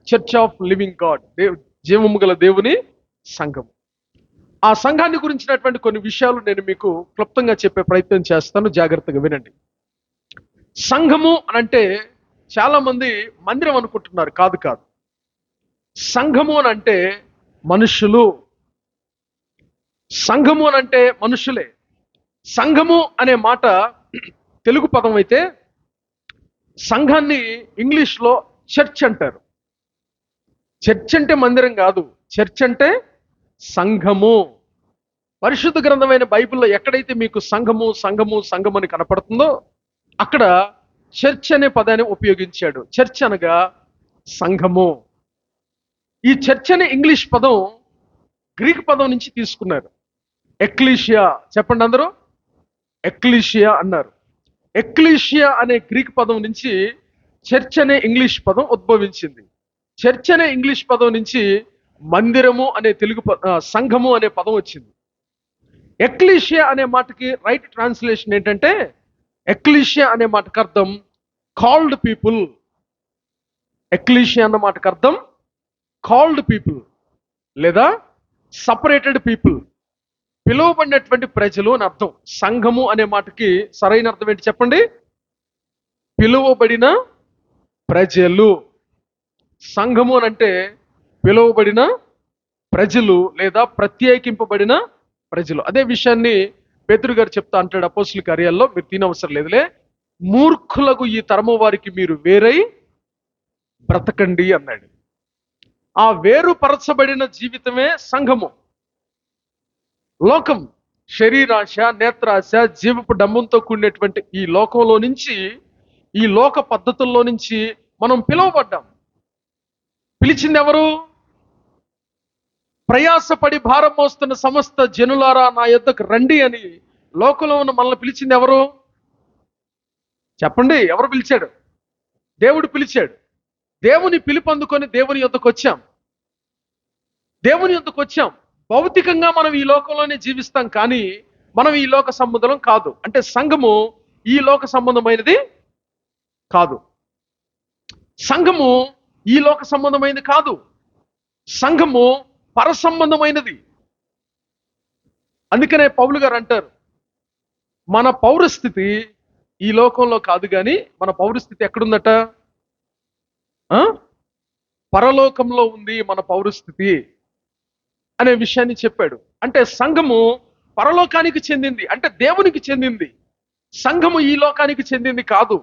చర్చ్ ఆఫ్ లివింగ్ గాడ్, జీవము గల దేవుని సంఘం. ఆ సంఘాన్ని గురించినటువంటి కొన్ని విషయాలు నేను మీకు క్లుప్తంగా చెప్పే ప్రయత్నం చేస్తాను, జాగ్రత్తగా వినండి. సంఘము అని అంటే చాలా మంది మందిరం అనుకుంటున్నారు. కాదు కాదు. సంఘము అని అంటే మనుషులు. సంఘము అని అంటే మనుషులే. సంఘము అనే మాట తెలుగు పదం అయితే సంఘాన్ని ఇంగ్లీష్లో చర్చ్ అంటారు. చర్చ్ అంటే మందిరం కాదు, చర్చ్ అంటే సంఘము. పరిశుద్ధ గ్రంథమైన బైబిల్లో ఎక్కడైతే మీకు సంఘము సంఘము సంఘము అని కనపడుతుందో అక్కడ చర్చ్ అనే పదాన్ని ఉపయోగించాడు. చర్చ్ అనగా సంఘము. ఈ చర్చ్ అనే ఇంగ్లీష్ పదం గ్రీక్ పదం నుంచి తీసుకున్నారు. ఎక్లీషియా, చెప్పండి అందరూ. ఎక్లీషియా అన్నారు. ఎక్లీషియా అనే గ్రీక్ పదం నుంచి చర్చ్ అనే ఇంగ్లీష్ పదం ఉద్భవించింది. చర్చ్ అనే ఇంగ్లీష్ పదం నుంచి మందిరము అనే సంఘము అనే పదం వచ్చింది. ఎక్లీషియా అనే మాటకి రైట్ ట్రాన్స్లేషన్ ఏంటంటే, ఎక్లీషియా అనే మాటకు అర్థం కాల్డ్ పీపుల్. ఎక్లీషియా అన్న మాటకు అర్థం కాల్డ్ పీపుల్ లేదా సపరేటెడ్ పీపుల్, పిలువబడినటువంటి ప్రజలు అని అర్థం. సంఘము అనే మాటకి సరైన అర్థం ఏంటి చెప్పండి? పిలువబడిన ప్రజలు. సంఘము అని అంటే పిలువబడిన ప్రజలు లేదా ప్రత్యేకింపబడిన ప్రజలు. అదే విషయాన్ని పేతురు గారు చెప్తా అంటాడు అపోస్తుల కార్యాల్లో, మీరు తినవసరం లేదులే, మూర్ఖులకు ఈ తరము వారికి మీరు వేరై బ్రతకండి అన్నాడు. ఆ వేరుపరచబడిన జీవితమే సంఘము. లోకం, శరీరాశ, నేత్రాశ, జీవపు డంబంతో కూడినటువంటి ఈ లోకంలో నుంచి, ఈ లోక పద్ధతుల్లో నుంచి మనం పిలువబడ్డాం. పిలిచింది ఎవరు? ప్రయాసపడి భారం మోస్తున్న సమస్త జనులారా నా యొద్దకు రండి అని లోకంలో ఉన్న మనల్ని పిలిచింది ఎవరు? చెప్పండి, ఎవరు పిలిచాడు? దేవుడు పిలిచాడు. దేవుని పిలుపొందుకొని దేవుని యొద్దకు వచ్చాం. దేవుని యొద్దకు వచ్చాం. భౌతికంగా మనం ఈ లోకంలోనే జీవిస్తాం, కానీ మనం ఈ లోక సంబంధం కాదు. అంటే సంఘము ఈ లోక సంబంధమైనది కాదు. సంఘము ఈ లోక సంబంధమైనది కాదు. సంఘము పర సంబంధమైనది. అందుకనే పౌలు గారు అంటారు, మన పౌరస్థితి ఈ లోకంలో కాదు, కానీ మన పౌరస్థితి ఎక్కడుందట? పరలోకంలో ఉంది మన పౌరస్థితి అనే విషయాన్ని చెప్పాడు. అంటే సంఘము పరలోకానికి చెందింది, అంటే దేవునికి చెందింది. సంఘము ఈ లోకానికి చెందింది కాదు.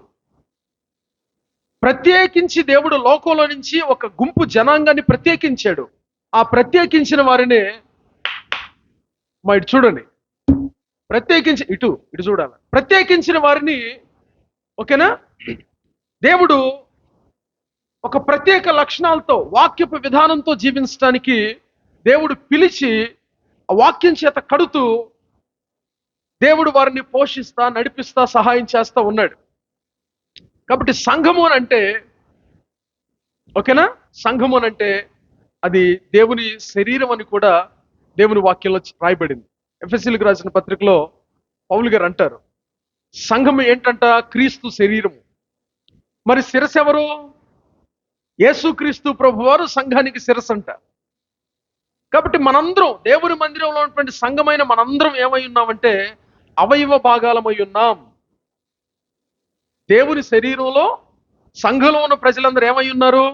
ప్రత్యేకించి దేవుడు లోకంలో నుంచి ఒక గుంపు జనాంగాన్ని ప్రత్యేకించాడు. ఆ ప్రత్యేకించిన వారినే ఇటు చూడండి, ప్రత్యేకించి ఇటు చూడాలి. ప్రత్యేకించిన వారిని, ఓకేనా, దేవుడు ఒక ప్రత్యేక లక్షణాలతో, వాక్యపు విధానంతో జీవించడానికి దేవుడు పిలిచి ఆ వాక్యం చేత కడుతూ దేవుడు వారిని పోషిస్తా, నడిపిస్తా, సహాయం చేస్తా ఉన్నాడు. కాబట్టి సంఘము అని అంటే, ఓకేనా, సంఘము అని అంటే అది దేవుని శరీరం అని కూడా దేవుని వాక్యంలో రాయబడింది. ఎఫెసీయులకు రాసిన పత్రికలో పౌలు గారు అంటారు, సంఘము ఏంటంట? క్రీస్తు శరీరము. మరి శిరస్సు ఎవరు? యేసుక్రీస్తు ప్రభువారు సంఘానికి శిరస్సు అంట. కాబట్టి మనందరం దేవుని మందిరంలో ఉన్నటువంటి సంఘమైన మనందరం ఏమై ఉన్నామంటే అవయవ భాగాలమై ఉన్నాం. దేవుని శరీరంలో సంఘంలో ఉన్న ప్రజలందరూ ఏమై ఉన్నారు?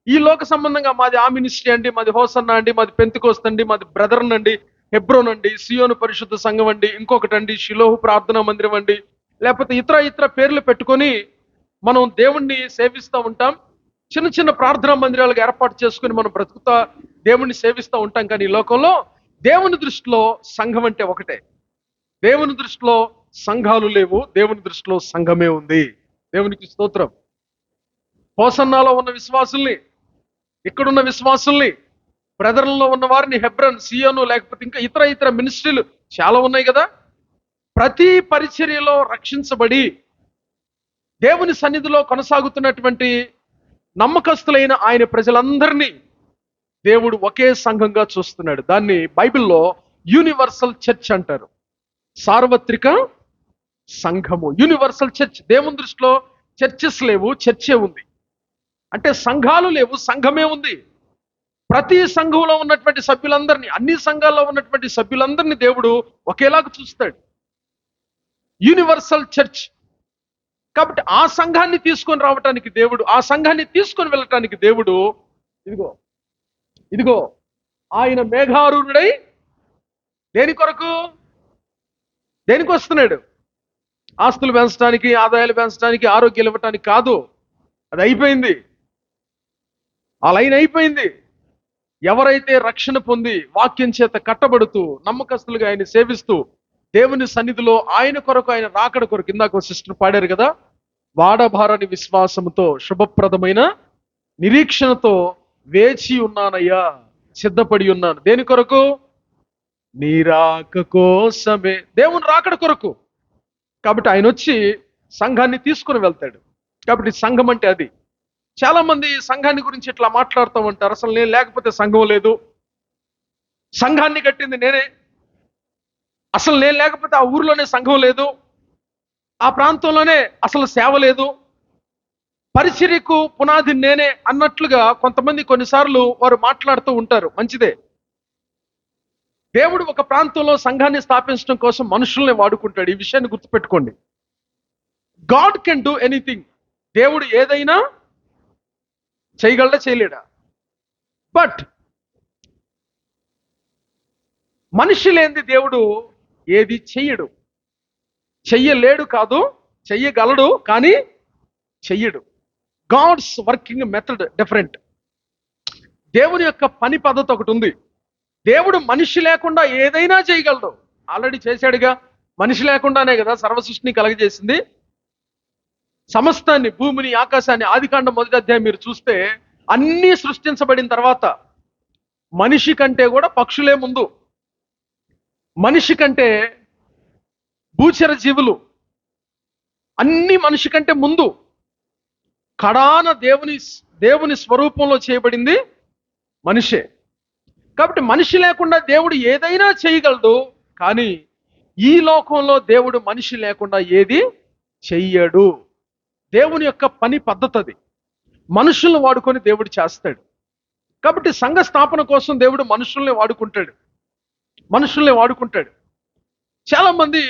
ఈ లోక సంబంధంగా మాది ఆ మినిస్ట్రీ అండి, మాది హోసన్న అండి, మాది పెంతెకోస్తు అండి, మాది బ్రదర్న్ అండి, హెబ్రోన్ అండి, సియోను పరిశుద్ధ సంఘం అండి, ఇంకొకటి అండి షిలోహు ప్రార్థనా మందిరం అండి, లేకపోతే ఇతర పేర్లు పెట్టుకొని మనం దేవుణ్ణి సేవిస్తూ ఉంటాం. చిన్న చిన్న ప్రార్థనా మందిరాలకు ఏర్పాటు చేసుకుని మనం బ్రతుకుతా దేవుణ్ణి సేవిస్తూ ఉంటాం. కానీ ఈ లోకంలో దేవుని దృష్టిలో సంఘం అంటే ఒకటే. దేవుని దృష్టిలో సంఘాలు లేవు, దేవుని దృష్టిలో సంఘమే ఉంది. దేవునికి స్తోత్రం. హోసన్నాలో ఉన్న విశ్వాసుల్ని, ఇక్కడున్న విశ్వాసుల్ని, బ్రదర్లలో ఉన్న వారిని హెబ్రోన్, సియోను, లేకపోతే ఇంకా ఇతర మినిస్ట్రీలు చాలా ఉన్నాయి కదా. ప్రతి పరిచర్యలో రక్షించబడి దేవుని సన్నిధిలో కొనసాగుతున్నటువంటి నమ్మకస్తులైన ఆయన ప్రజలందరినీ దేవుడు ఒకే సంఘంగా చూస్తున్నాడు. దాన్ని బైబిల్లో యూనివర్సల్ చర్చ్ అంటారు. సార్వత్రిక సంఘము, యూనివర్సల్ చర్చ్. దేవుని దృష్టిలో చర్చెస్ లేవు, చర్చే ఉంది. అంటే సంఘాలు లేవు, సంఘమే ఉంది. ప్రతి సంఘంలో ఉన్నటువంటి సభ్యులందరినీ, అన్ని సంఘాల్లో ఉన్నటువంటి సభ్యులందరినీ దేవుడు ఒకేలాగా చూస్తాడు. Universal church. కాబట్టి ఆ సంఘాన్ని తీసుకొని రావటానికి దేవుడు, ఆ సంఘాన్ని తీసుకొని వెళ్ళటానికి దేవుడు ఇదిగో ఇదిగో ఆయన మేఘారూఢుడై దేని కొరకు, దేనికి వస్తున్నాడు? ఆస్తులు పెంచడానికి, ఆదాయాలు పెంచడానికి, ఆరోగ్యాలు ఇవ్వటానికి కాదు. అది అయిపోయింది. ఆ లైన్ అయిపోయింది. ఎవరైతే రక్షణ పొంది వాక్యం చేత కట్టబడుతూ నమ్మకస్తులుగా ఆయన సేవిస్తూ దేవుని సన్నిధిలో ఆయన కొరకు, ఆయన రాకడ కొరకు, ఇందాక సిస్టర్ పాడారు కదా, వాడబారని విశ్వాసముతో శుభప్రదమైన నిరీక్షణతో వేచి ఉన్నానయ్యా, సిద్ధపడి ఉన్నాను. దేని కొరకు? నీ రాక కోసమే, దేవుని రాకడ కొరకు. కాబట్టి ఆయన వచ్చి సంఘాన్ని తీసుకుని వెళ్తాడు. కాబట్టి సంఘం అంటే అది. చాలా మంది సంఘాన్ని గురించి ఇట్లా మాట్లాడుతూ ఉంటారు. అసలు నేను లేకపోతే సంఘం లేదు, సంఘాన్ని కట్టింది నేనే, అసలు నేను లేకపోతే ఆ ఊరిలోనే సంఘం లేదు, ఆ ప్రాంతంలోనే అసలు సేవ లేదు, పరిచర్యకు పునాది నేనే అన్నట్లుగా కొంతమంది కొన్నిసార్లు వారు మాట్లాడుతూ ఉంటారు. మంచిదే. దేవుడు ఒక ప్రాంతంలో సంఘాన్ని స్థాపించడం కోసం మనుషుల్ని వాడుకుంటాడు. ఈ విషయాన్ని గుర్తుపెట్టుకోండి. God can do anything. దేవుడు ఏదైనా చేయగలడా, చేయలేడా? బట్ మనిషి లేనిది దేవుడు ఏది చెయ్యడు. చెయ్యలేడు కాదు, చెయ్యగలడు కానీ చెయ్యడు. God's working method different. దేవుని యొక్క పని పద్ధతి ఒకటి ఉంది. దేవుడు మనిషి లేకుండా ఏదైనా చేయగలడు. ఆల్రెడీ చేశాడుగా. మనిషి లేకుండానే కదా సర్వ సృష్టిని కలగజేసింది. సమస్తాన్ని, భూమిని, ఆకాశాన్ని, ఆదికాండం 1వ అధ్యాయం మీరు చూస్తే అన్నీ సృష్టించబడిన తర్వాత మనిషి కంటే కూడా పక్షులే ముందు, మనిషి కంటే భూచర జీవులు అన్ని మనిషి కంటే ముందు. కడాన దేవుని స్వరూపంలో చేయబడింది మనిషే. కాబట్టి మనిషి లేకుండా దేవుడు ఏదైనా చేయగలడు. కానీ ఈ లోకంలో దేవుడు మనిషి లేకుండా ఏది చెయ్యడు. దేవుని యొక్క పని పద్ధతి అది. మనుషుల్ని వాడుకొని దేవుడు చేస్తాడు. కాబట్టి సంఘ స్థాపన కోసం దేవుడు మనుషుల్ని వాడుకుంటాడు. చాలా మంది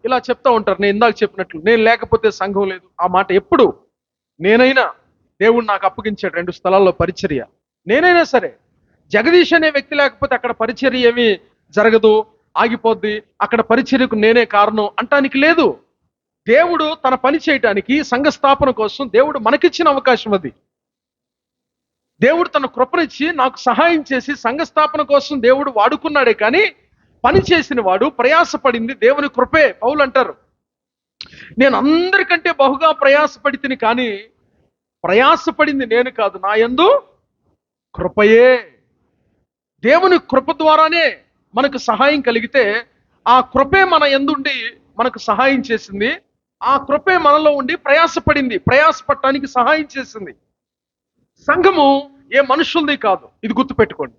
ఇలా చెప్తా ఉంటారు, నేను ఇందాక చెప్పినట్లు, నేను లేకపోతే సంఘం లేదు. ఆ మాట ఎప్పుడు? నేనైనా దేవుడు నాకు అప్పగించాడు 2 స్థలాల్లో పరిచర్య. నేనైనా సరే, జగదీష్ అనే వ్యక్తి లేకపోతే అక్కడ పరిచర్య ఏమీ జరగదు, ఆగిపోద్ది, అక్కడ పరిచర్యకు నేనే కారణం అంటానికి లేదు. దేవుడు తన పని చేయటానికి, సంఘ స్థాపన కోసం దేవుడు మనకిచ్చిన అవకాశం అది. దేవుడు తన కృపనిచ్చి నాకు సహాయం చేసి సంఘ స్థాపన కోసం దేవుడు వాడుకున్నాడే కానీ పని చేసిన వాడు, ప్రయాసపడింది దేవుని కృపే. పౌలు అంటారు, నేను అందరికంటే బహుగా ప్రయాసపడి తిని, కానీ ప్రయాసపడింది నేను కాదు, నా యందు కృపయే. దేవుని కృప ద్వారానే మనకు సహాయం కలిగితే ఆ కృపే మన యందుండి మనకు సహాయం చేసింది. ఆ కృపే మనలో ఉండి ప్రయాసపడటానికి సహాయం చేసింది. సంఘము ఏ మనుషులది కాదు, ఇది గుర్తుపెట్టుకోండి.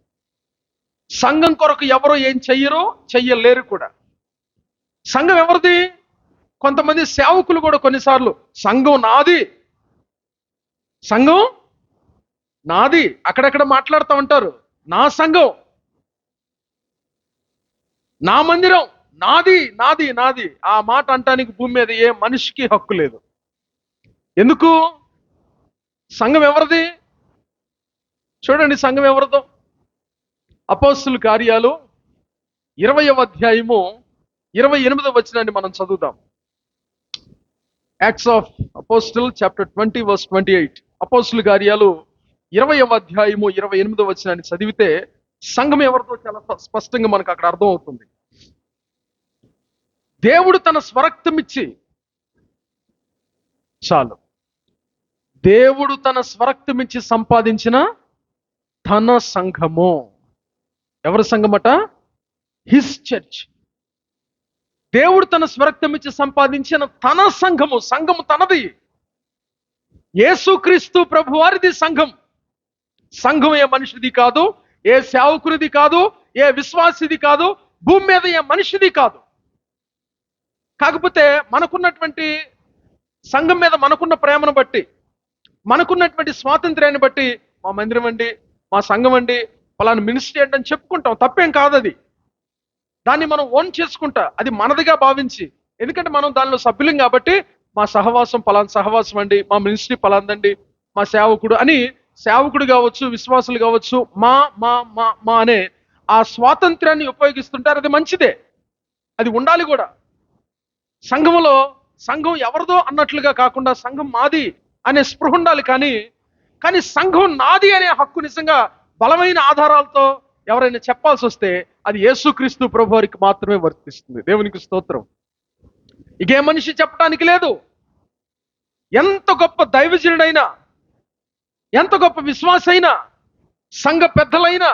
సంఘం కొరకు ఎవరో ఏం చెయ్యరో, చెయ్యలేరు కూడా. సంఘం ఎవరిది? కొంతమంది సేవకులు కూడా కొన్నిసార్లు సంఘం నాది అక్కడక్కడ మాట్లాడుతూ ఉంటారు. నా సంఘం, నా మందిరం, నాది. ఆ మాట అంటానికి భూమి మీద ఏ మనిషికి హక్కు లేదు. ఎందుకు? సంఘం ఎవరిది? చూడండి, సంఘం ఎవరిదో. అపోస్తుల కార్యాలు 20వ అధ్యాయము 28వ వచనాన్ని మనం చదువుదాం. Acts of apostle chapter 20 verse 28. అపోస్తుల కార్యాలు 20వ అధ్యాయము 28వ వచనాన్ని చదివితే సంఘం ఎవరితో చాలా స్పష్టంగా మనకు అక్కడ అర్థం అవుతుంది. దేవుడు తన స్వరక్తమిచ్చి, చాలు, దేవుడు తన స్వరక్తమిచ్చి సంపాదించిన తన సంఘము. ఎవరి సంఘమట? His church. దేవుడు తన స్వరక్తమిచ్చి సంపాదించిన తన సంఘము. సంఘము తనది. యేసుక్రీస్తు ప్రభు వారిది సంఘం. సంఘం ఏ మనిషిది కాదు, ఏ సేవకునిది కాదు, ఏ విశ్వాసిది కాదు, భూమి మీద ఏ మనిషిది కాదు. కాకపోతే మనకున్నటువంటి సంఘం మీద మనకున్న ప్రేమను బట్టి, మనకున్నటువంటి స్వాతంత్ర్యాన్ని బట్టి మా మందిరం అండి, మా సంఘం అండి, పలానా మినిస్ట్రీ ఏంటని చెప్పుకుంటాం, తప్పేం కాదు అది. దాన్ని మనం ఓన్ చేసుకుంటా, అది మనదిగా భావించి, ఎందుకంటే మనం దానిలో సభ్యులం కాబట్టి మా సహవాసం పలానా సహవాసం అండి, మా మినిస్ట్రీ పలాందండి, మా సేవకుడు అని, సేవకుడు కావచ్చు, విశ్వాసులు కావచ్చు, మా మా మా మా అనే ఆ స్వాతంత్ర్యాన్ని ఉపయోగిస్తుంటారు. అది మంచిదే, అది ఉండాలి కూడా. సంఘంలో సంఘం ఎవరిదో అన్నట్లుగా కాకుండా సంఘం మాది అనే స్పృహ ఉండాలి. కానీ సంఘం నాది అనే హక్కు నిజంగా బలమైన ఆధారాలతో ఎవరైనా చెప్పాల్సి వస్తే అది యేసుక్రీస్తు ప్రభువారికి మాత్రమే వర్తిస్తుంది. దేవునికి స్తోత్రం. ఇకే మనిషి చెప్పడానికి లేదు. ఎంత గొప్ప దైవజనుడైనా, ఎంత గొప్ప విశ్వాసైనా, సంఘ పెద్దలైనా,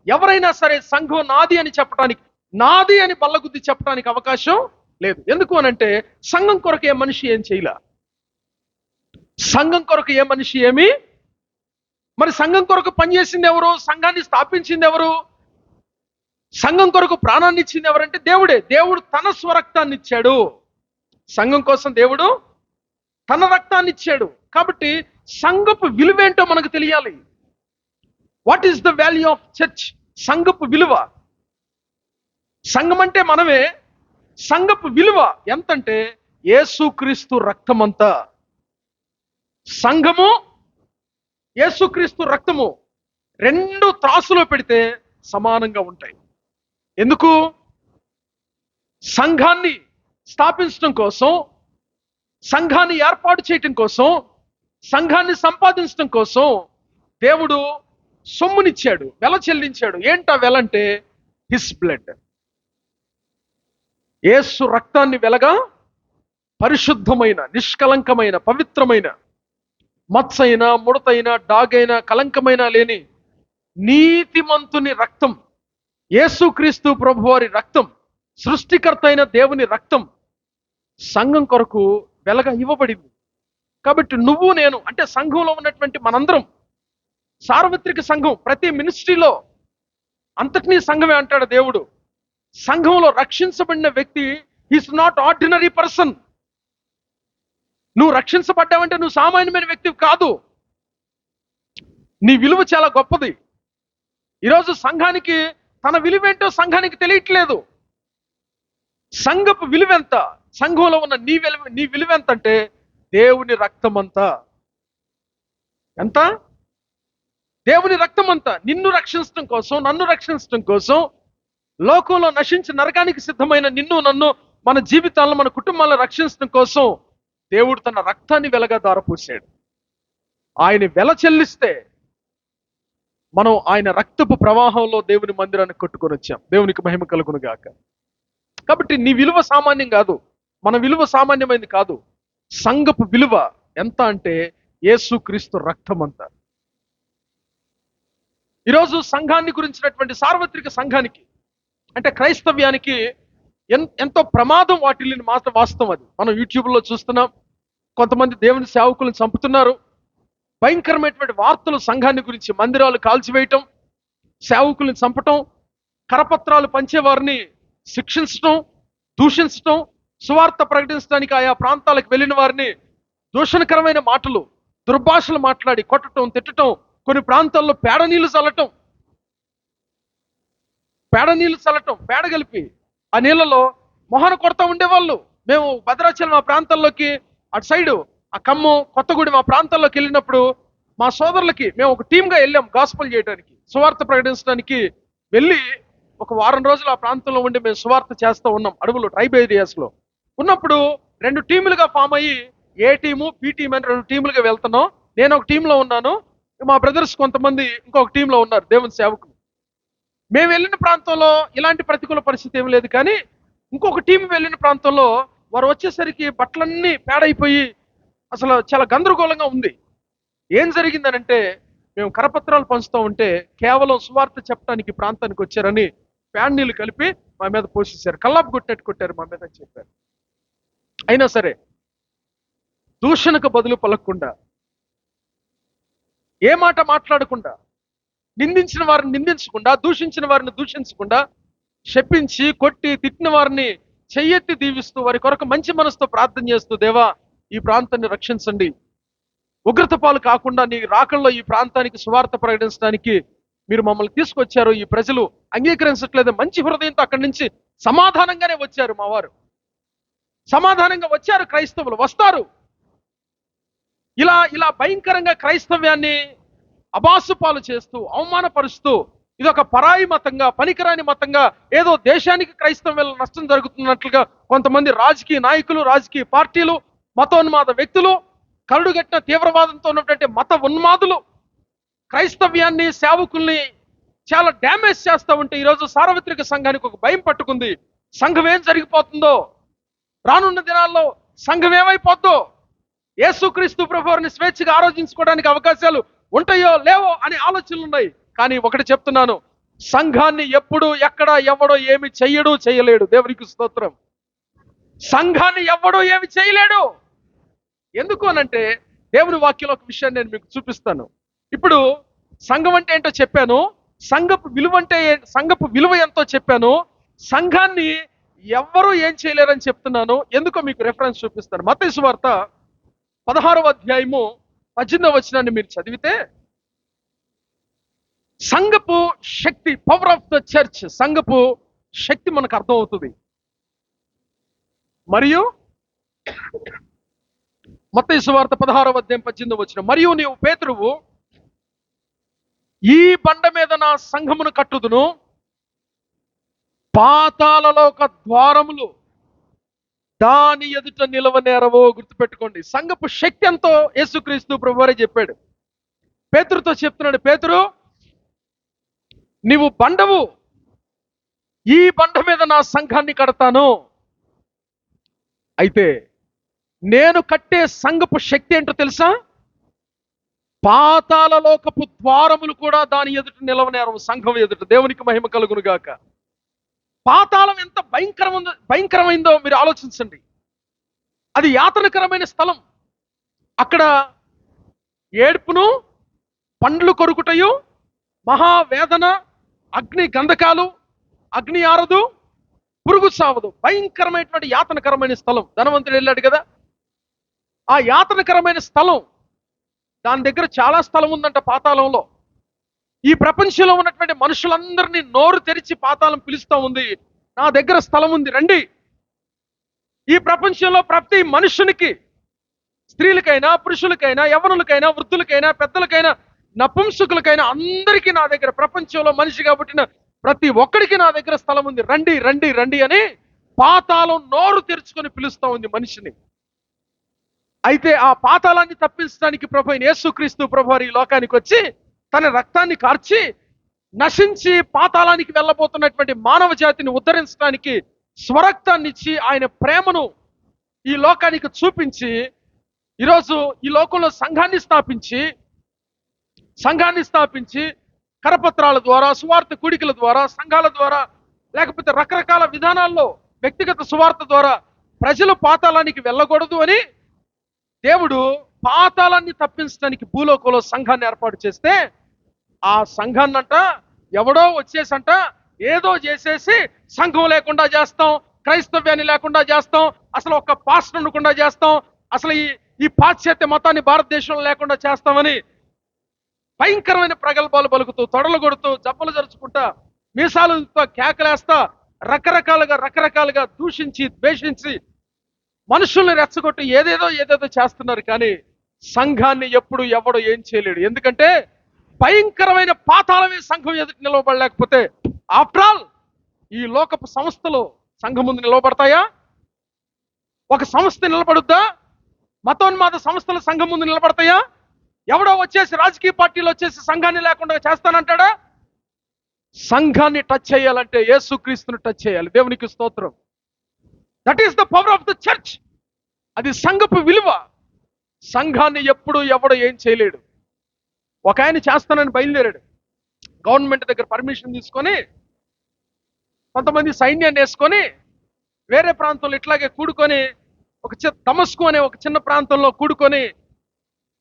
ఎవరైనా సరే సంఘం నాది అని చెప్పడానికి, నాది అని బల్లగుద్ది చెప్పడానికి అవకాశం లేదు. ఎందుకు అనంటే సంఘం కొరకు ఏ మనిషి ఏం చేయలే. సంఘం కొరకు ఏ మనిషి ఏమి, మరి సంఘం కొరకు పనిచేసింది ఎవరు? సంఘాన్ని స్థాపించింది ఎవరు? సంఘం కొరకు ప్రాణాన్ని ఇచ్చింది ఎవరంటే దేవుడే. దేవుడు తన స్వరక్తాన్ని ఇచ్చాడు. సంఘం కోసం దేవుడు తన రక్తాన్ని ఇచ్చాడు. కాబట్టి సంఘపు విలువేంటో మనకు తెలియాలి. What is the value of church? సంఘపు విలువ. సంఘం అంటే మనమే. సంఘపు విలువ ఎంతంటే యేసుక్రీస్తు రక్తమంతా. సంఘము యేసుక్రీస్తు రక్తము రెండు త్రాసులో పెడితే సమానంగా ఉంటాయి. ఎందుకు? సంఘాన్ని స్థాపించడం కోసం, సంఘాన్ని ఏర్పాటు చేయటం కోసం, సంఘాన్ని సంపాదించడం కోసం దేవుడు సొమ్మునిచ్చాడు, వెల చెల్లించాడు. ఏంటా వెల అంటే హిస్ బ్లడ్. యేసు రక్తాన్ని వెలగా పరిశుద్ధమైన, నిష్కలంకమైన, పవిత్రమైన, మత్సైన, ముడతైన, డాగైన, కలంకమైన లేని నీతిమంతుని రక్తం, యేసుక్రీస్తు ప్రభువారి రక్తం, సృష్టికర్త అయిన దేవుని రక్తం సంఘం కొరకు వెలగా ఇవ్వబడింది. కాబట్టి నువ్వు నేను అంటే సంఘంలో ఉన్నటువంటి మనందరం, సార్వత్రిక సంఘం, ప్రతి మినిస్ట్రీలో అంతటినీ సంఘమే అంటాడు దేవుడు. సంఘంలో రక్షించబడిన వ్యక్తి ఈస్ నాట్ ఆర్డినరీ పర్సన్. నువ్వు రక్షించబడ్డావంటే నువ్వు సామాన్యమైన వ్యక్తివి కాదు. నీ విలువ చాలా గొప్పది. ఈరోజు సంఘానికి తన విలువేంటో సంఘానికి తెలియట్లేదు. సంఘపు విలువెంత? సంఘంలో ఉన్న నీ విలువెంత అంటే దేవుని రక్తం అంతా. ఎంత? దేవుని రక్తం అంతా. నిన్ను రక్షించడం కోసం, నన్ను రక్షించడం కోసం, లోకంలో నశించి నరకానికి సిద్ధమైన నిన్ను నన్ను, మన జీవితాలను, మన కుటుంబాలను రక్షించడం కోసం దేవుడు తన రక్తాన్ని వెలగా దారపోసాడు. ఆయన వెల చెల్లిస్తే మనం ఆయన రక్తపు ప్రవాహంలో దేవుని మందిరాన్ని కొట్టుకొని వచ్చాం. దేవునికి మహిమ కలుగును గాక. కాబట్టి నీ విలువ సామాన్యం కాదు, మన విలువ సామాన్యమైనది కాదు. సంఘపు విలువ ఎంత అంటే యేసుక్రీస్తు రక్తం అంత. ఈరోజు సంఘాన్ని గురించినటువంటి, సార్వత్రిక సంఘానికి అంటే క్రైస్తవ్యానికి ఎంతో ప్రమాదం వాటిల్లిన మాట వాస్తవం. అది మనం యూట్యూబ్లో చూస్తున్నాం. కొంతమంది దేవుని సేవకులను చంపుతున్నారు. భయంకరమైనటువంటి వార్తలు సంఘాన్ని గురించి, మందిరాలు కాల్చివేయటం, సేవకులను చంపటం, కరపత్రాలు పంచేవారిని శిక్షించటం, దూషించటం, సువార్త ప్రకటించడానికి ఆయా ప్రాంతాలకు వెళ్ళిన వారిని దూషణకరమైన మాటలు, దుర్భాషలు మాట్లాడి కొట్టటం, తిట్టటం, కొన్ని ప్రాంతాల్లో పేడ నీళ్లు చల్లటం, పేడ కలిపి ఆ నీళ్ళలో మొహన కొడతా ఉండేవాళ్ళు. మేము భద్రాచలం ఆ ప్రాంతాల్లోకి, అటు సైడు ఆ ఖమ్మం, కొత్తగూడెం ఆ ప్రాంతాల్లోకి వెళ్ళినప్పుడు మా సోదరులకి మేము ఒక టీమ్గా వెళ్ళాం గాస్పల్ చేయడానికి, సువార్త ప్రకటించడానికి వెళ్ళి ఒక వారం రోజులు ఆ ప్రాంతంలో ఉండి మేము సువార్త చేస్తూ ఉన్నాం. అడవులు, ట్రైబ్ ఏరియాస్లో ఉన్నప్పుడు 2 టీములుగా ఫామ్ అయ్యి, ఏ టీము, బి టీమ్ అని 2 టీములుగా వెళ్తున్నాం. నేను ఒక టీంలో ఉన్నాను, మా బ్రదర్స్ కొంతమంది ఇంకొక టీంలో ఉన్నారు, దేవుని సేవకులు. మేము వెళ్ళిన ప్రాంతంలో ఇలాంటి ప్రతికూల పరిస్థితి ఏమి లేదు. కానీ ఇంకొక టీం వెళ్ళిన ప్రాంతంలో వారు వచ్చేసరికి బట్టలన్నీ పేడైపోయి అసలు చాలా గందరగోళంగా ఉంది. ఏం జరిగిందనంటే, మేము కరపత్రాలు పంచుతూ ఉంటే కేవలం సువార్త చెప్పడానికి ప్రాంతానికి వచ్చారని పేడ నీళ్ళు కలిపి మా మీద పోసేశారు. కల్లాపు కొట్టినట్టు కొట్టారు మా మీద అని చెప్పారు. అయినా సరే దూషణకు బదులు పలకకుండా, ఏ మాట మాట్లాడకుండా, నిందించిన వారిని నిందించకుండా, దూషించిన వారిని దూషించకుండా, శపించి కొట్టి తిట్టిన వారిని చెయ్యెత్తి దీవిస్తూ, వారి కొరకు మంచి మనసుతో ప్రార్థన చేస్తూ, దేవా ఈ ప్రాంతాన్ని రక్షించండి, ఉగ్రత పాలు కాకుండా నీ రాకల్లో ఈ ప్రాంతానికి సువార్త ప్రకటించడానికి మీరు మమ్మల్ని తీసుకొచ్చారు, ఈ ప్రజలు అంగీకరించట్లేదు, మంచి హృదయంతో అక్కడి నుంచి సమాధానంగానే వచ్చారు మా వారు. సమాధానంగా వచ్చారు క్రైస్తవులు, వస్తారు. ఇలా ఇలా భయంకరంగా క్రైస్తవ్యాన్ని అబాసుపాలు చేస్తూ, అవమానపరుస్తూ, ఇదొక పరాయి మతంగా, పనికిరాని మతంగా, ఏదో దేశానికి క్రైస్తవ్యం నష్టం జరుగుతున్నట్లుగా కొంతమంది రాజకీయ నాయకులు, రాజకీయ పార్టీలు, మతోన్మాద వ్యక్తులు, కరుడుగట్టిన తీవ్రవాదంతో ఉన్నటువంటి మత ఉన్మాదులు క్రైస్తవ్యాన్ని, సేవకుల్ని చాలా డ్యామేజ్ చేస్తూ ఉంటే ఈరోజు సార్వత్రిక సంఘానికి ఒక భయం పట్టుకుంది. సంఘం ఏం జరిగిపోతుందో, రానున్న దినాల్లో సంఘం ఏమైపోద్దో, యేసుక్రీస్తు ప్రభువుని స్వేచ్ఛగా ఆరాధించుకోవడానికి అవకాశాలు ఉంటాయో లేవో అనే ఆలోచనలు ఉన్నాయి. కానీ ఒకటి చెప్తున్నాను, సంఘాన్ని ఎప్పుడు ఎక్కడ ఎవడో ఏమి చెయ్యడు, చేయలేడు. దేవునికి స్తోత్రం. సంఘాన్ని ఎవడో ఏమి చేయలేడు. ఎందుకు అనంటే దేవుని వాక్యంలో ఒక విషయాన్ని నేను మీకు చూపిస్తాను. ఇప్పుడు సంఘం అంటే ఏంటో చెప్పాను, సంఘపు విలువ అంటే సంఘపు విలువ ఎంతో చెప్పాను, సంఘాన్ని ఎవ్వరూ ఏం చేయలేరని చెప్తున్నాను. ఎందుకో మీకు రెఫరెన్స్ చూపిస్తాను. మత్తయి సువార్త 16వ అధ్యాయము 18వ వచనాన్ని మీరు చదివితే, సంఘపు శక్తి, పవర్ ఆఫ్ ద చర్చ్, సంఘపు శక్తి మనకు అర్థం అవుతుంది. మరియు మత్తయి సువార్త 16వ అధ్యాయం 18వ వచనం, మరియు నీవు పేతురువు, ఈ బండ మీద నా సంఘమును కట్టుదును, పాతాళలోక ద్వారములు దాని ఎదుట నిలవనేరవో. గుర్తుపెట్టుకోండి, సంఘపు శక్తి ఎంతో యేసుక్రీస్తు ప్రభువారే చెప్పాడు. పేతురుతో చెప్తున్నాడు, పేతురు నీవు బండవు, ఈ బండ మీద నా సంఘాన్ని కడతాను. అయితే నేను కట్టే సంఘపు శక్తి ఏంటో తెలుసా? పాతాళలోకపు ద్వారములు కూడా దాని ఎదుట నిలవనేరవు, సంఘం ఎదుట. దేవునికి మహిమ కలుగును గాక. పాతాళం ఎంత భయంకరమైందో మీరు ఆలోచించండి. అది యాతనకరమైన స్థలం. అక్కడ ఏడ్పును, పండ్లు కొరుకుటయు, మహావేదన, అగ్ని గంధకాలు, అగ్ని ఆరదు, పురుగు సావదు. భయంకరమైనటువంటి యాతనకరమైన స్థలం. ధనవంతుడు వెళ్ళాడు కదా, ఆ యాతనకరమైన స్థలం, దాని దగ్గర చాలా స్థలం ఉందంట పాతాళంలో. ఈ ప్రపంచంలో ఉన్నటువంటి మనుషులందరినీ నోరు తెరిచి పాతాళం పిలుస్తూ ఉంది, నా దగ్గర స్థలం ఉంది, రండి. ఈ ప్రపంచంలో ప్రతి మనుషునికి, స్త్రీలకైనా, పురుషులకైనా, యవనులకైనా, వృద్ధులకైనా, పెద్దలకైనా, నపుంసకులకైనా అందరికీ నా దగ్గర, ప్రపంచంలో మనిషిగా పుట్టిన ప్రతి ఒక్కడికి నా దగ్గర స్థలం ఉంది, రండి రండి రండి అని పాతాళం నోరు తెరుచుకొని పిలుస్తూ ఉంది మనిషిని. అయితే ఆ పాతాళాన్ని తప్పించడానికి ప్రభు అయిన యేసుక్రీస్తు ప్రభువారు ఈ లోకానికి వచ్చి తన రక్తాన్ని కార్చి నశించి పాతాళానికి వెళ్ళబోతున్నటువంటి మానవ జాతిని ఉద్ధరించడానికి స్వరక్తాన్ని ఇచ్చి ఆయన ప్రేమను ఈ లోకానికి చూపించి ఈరోజు ఈ లోకంలో సంఘాన్ని స్థాపించి కరపత్రాల ద్వారా, సువార్త కూడికల ద్వారా, సంఘాల ద్వారా, లేకపోతే రకరకాల విధానాల్లో వ్యక్తిగత సువార్త ద్వారా ప్రజలు పాతాళానికి వెళ్ళకూడదు అని దేవుడు పాతాళాన్ని తప్పించడానికి భూలోకంలో సంఘాన్ని ఏర్పాటు చేస్తే, ఆ సంఘాన్నంట ఎవడో వచ్చేసంట ఏదో చేసేసి సంఘం లేకుండా చేస్తాం, క్రైస్తవ్యాన్ని లేకుండా చేస్తాం, అసలు ఒక్క పాస్టర్ ఉండకుండా చేస్తాం, అసలు ఈ పాశ్చాత్య మతాన్ని భారతదేశంలో లేకుండా చేస్తామని భయంకరమైన ప్రగల్భాలు పలుకుతూ, తొడలు కొడుతూ, జబ్బలు జరుచుకుంటా, మీసాలతో కేకలేస్తా, రకరకాలుగా దూషించి, ద్వేషించి, మనుషుల్ని రెచ్చగొట్టి ఏదేదో చేస్తున్నారు. కానీ సంఘాన్ని ఎప్పుడు ఎవడో ఏం చేయలేడు. ఎందుకంటే భయంకరమైన పాతాళమే సంఘం ఎదుటి నిలవబడలేకపోతే, ఆఫ్టర్ ఆల్ ఈ లోకపు సంస్థలు సంఘం ముందు నిలవబడతాయా? ఒక సంస్థ నిలబడుద్దా? మతోన్మాద సంస్థలు సంఘం ముందు నిలబడతాయా? ఎవడో వచ్చేసి రాజకీయ పార్టీలు వచ్చేసి సంఘాన్ని లేకుండా చేస్తానంటాడా? సంఘాన్ని టచ్ చేయాలంటే యేసుక్రీస్తుని టచ్ చేయాలి. దేవునికి స్తోత్రం. That is the power of the church. అది సంఘపు విలువ. సంఘాన్ని ఎప్పుడు ఎవడో ఏం చేయలేడు. ఒక ఆయన చేస్తానని బయలుదేరాడు, గవర్నమెంట్ దగ్గర పర్మిషన్ తీసుకొని కొంతమంది సైన్యాన్ని వేసుకొని వేరే ప్రాంతంలో ఇట్లాగే కూడుకొని, దమస్కు అనే ఒక చిన్న ప్రాంతంలో కూడుకొని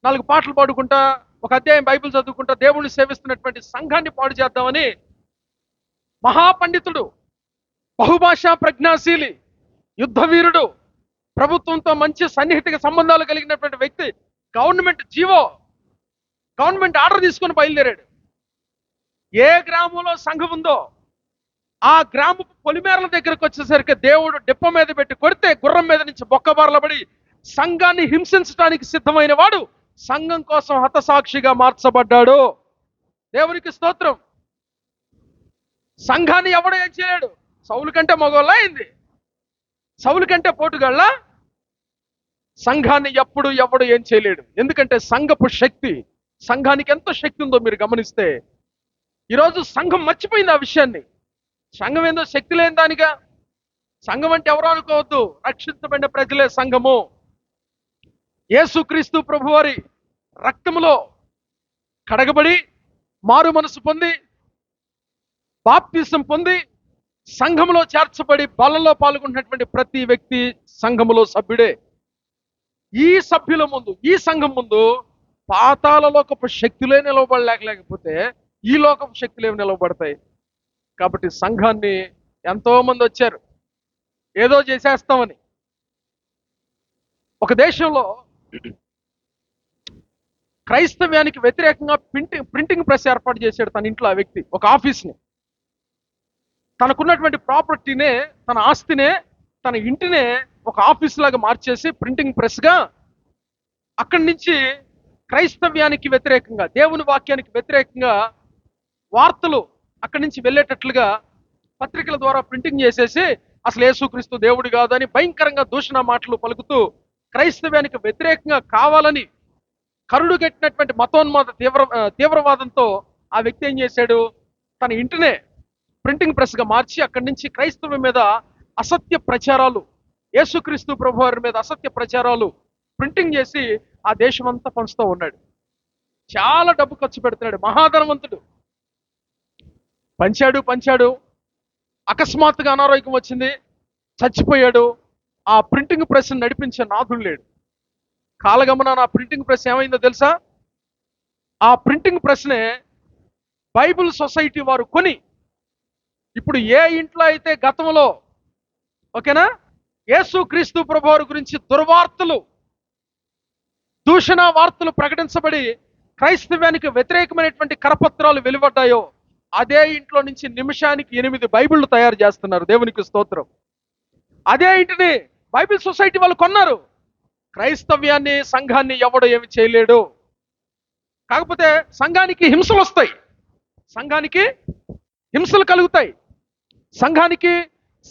4 పాటలు పాడుకుంటా, ఒక అధ్యాయం బైబిల్ చదువుకుంటా దేవుణ్ణి సేవిస్తున్నటువంటి సంఘాన్ని పాడు చేద్దామని మహాపండితుడు, బహుభాషా ప్రజ్ఞాశీలి, యుద్ధవీరుడు, ప్రభుత్వంతో మంచి సన్నిహిత సంబంధాలు కలిగినటువంటి వ్యక్తి, గవర్నమెంట్ ఆర్డర్ తీసుకొని బయలుదేరాడు. ఏ గ్రామంలో సంఘం ఉందో ఆ గ్రామపు పొలిమేరల దగ్గరకు వచ్చేసరికి దేవుడు డిప్ప మీద పెట్టి కొడితే గుర్రం మీద నుంచి బొక్కబారలబడి సంఘాన్ని హింసించడానికి సిద్ధమైన వాడు సంఘం కోసం హతసాక్షిగా మార్చబడ్డాడు. దేవునికి స్తోత్రం. సంఘాన్ని ఎవడు ఏం చేయలేడు. సౌలు కంటే మగోళ్ళ అయింది, సౌలు కంటే పోటుగాళ్ళ. సంఘాన్ని ఎప్పుడు ఎవడు ఏం చేయలేడు. ఎందుకంటే సంఘపు శక్తి, సంఘానికి ఎంత శక్తి ఉందో మీరు గమనిస్తే ఈరోజు సంఘం మర్చిపోయింది ఆ విషయాన్ని. సంఘం ఏందో శక్తి లేని దానిగా. సంఘం అంటే ఎవరు అనుకోవద్దు, రక్షించబడిన ప్రజలే సంఘము. యేసుక్రీస్తు ప్రభువారి రక్తములో కడగబడి మారు మనసు పొంది బాప్తిసం పొంది సంఘములో చేర్చబడి బలలో పాల్గొంటున్నటువంటి ప్రతి వ్యక్తి సంఘములో సభ్యుడే. ఈ సభ్యుల ముందు, ఈ సంఘం ముందు పాతాల లోకపు శక్తులే నిలవబడలేకపోతే ఈ లోకపు శక్తులు ఏమి నిలవబడతాయి? కాబట్టి సంఘాన్ని ఎంతో మంది వచ్చారు ఏదో చేసేస్తామని. ఒక దేశంలో క్రైస్తవ్యానికి వ్యతిరేకంగా ప్రింటింగ్ ప్రెస్ ఏర్పాటు చేశాడు తన ఇంట్లో ఆ వ్యక్తి. ఒక ఆఫీస్ని, తనకున్నటువంటి ప్రాపర్టీనే, తన ఆస్తినే, తన ఇంటినే ఒక ఆఫీస్ లాగా మార్చేసి ప్రింటింగ్ ప్రెస్గా అక్కడి నుంచి క్రైస్తవ్యానికి వ్యతిరేకంగా, దేవుని వాక్యానికి వ్యతిరేకంగా వార్తలు అక్కడి నుంచి వెళ్ళేటట్లుగా పత్రికల ద్వారా ప్రింటింగ్ చేసేసి అసలు యేసుక్రీస్తు దేవుడు కాదని భయంకరంగా దూషణ మాటలు పలుకుతూ క్రైస్తవ్యానికి వ్యతిరేకంగా కావాలని కరుడు కట్టినటువంటి మతోన్మాద తీవ్రవాదంతో ఆ వ్యక్తి ఏం చేశాడు, తన ఇంటినే ప్రింటింగ్ ప్రెస్గా మార్చి అక్కడి నుంచి క్రైస్తవం మీద అసత్య ప్రచారాలు, యేసుక్రీస్తు ప్రభువారి మీద అసత్య ప్రచారాలు ప్రింటింగ్ చేసి ఆ దేశమంతా పంచుతూ ఉన్నాడు. చాలా డబ్బు ఖర్చు పెడుతున్నాడు, మహాధనవంతుడు. పంచాడు అకస్మాత్తుగా అనారోగ్యం వచ్చింది, చచ్చిపోయాడు. ఆ ప్రింటింగ్ ప్రెస్ నడిపించే నాథుడు లేడు. కాలగమన ఆ ప్రింటింగ్ ప్రెస్ ఏమైందో తెలుసా? ఆ ప్రింటింగ్ ప్రెస్నే బైబిల్ సొసైటీ వారు కొని ఇప్పుడు ఏ ఇంట్లో అయితే గతంలో, ఓకేనా, యేసుక్రీస్తు ప్రభువారి గురించి దుర్వార్తలు, దూషణ వార్తలు ప్రకటించబడి క్రైస్తవ్యానికి వ్యతిరేకమైనటువంటి కరపత్రాలు వెలువడ్డాయో అదే ఇంట్లో నుంచి నిమిషానికి 8 బైబిళ్ళు తయారు చేస్తున్నారు. దేవునికి స్తోత్రం. అదే ఇంటిని బైబిల్ సొసైటీ వాళ్ళు కొన్నారు. క్రైస్తవ్యాన్ని, సంఘాన్ని ఎవడు ఏమి చేయలేడు. కాకపోతే సంఘానికి హింసలు వస్తాయి, సంఘానికి హింసలు కలుగుతాయి, సంఘానికి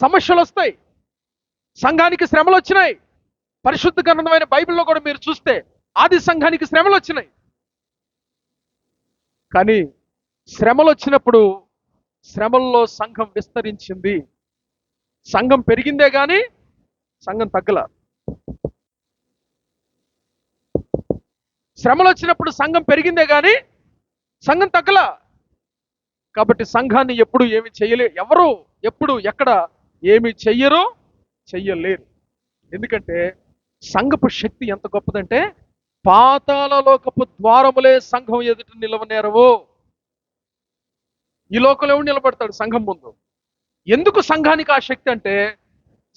సమస్యలు వస్తాయి, సంఘానికి శ్రమలు వచ్చినాయి. పరిశుద్ధ గ్రంథమైన బైబిల్లో కూడా మీరు చూస్తే ఆది సంఘానికి శ్రమలు వచ్చినాయి. కానీ శ్రమలు వచ్చినప్పుడు శ్రమల్లో సంఘం విస్తరించింది. సంఘం పెరిగిందే కానీ సంఘం తగ్గల. శ్రమలు వచ్చినప్పుడు సంఘం పెరిగిందే కానీ సంఘం తగ్గల. కాబట్టి సంఘాన్ని ఎప్పుడు ఏమి ఎవరు ఎప్పుడు ఎక్కడ ఏమి చెయ్యలేరు. ఎందుకంటే సంఘపు శక్తి ఎంత గొప్పదంటే పాతాళలోకపు ద్వారములే సంఘం ఎదుట నిలవనేరవు. ఈ లోకంలో ఎవడు నిలబడతాడు సంఘం ముందు? ఎందుకు సంఘానికి ఆ శక్తి అంటే,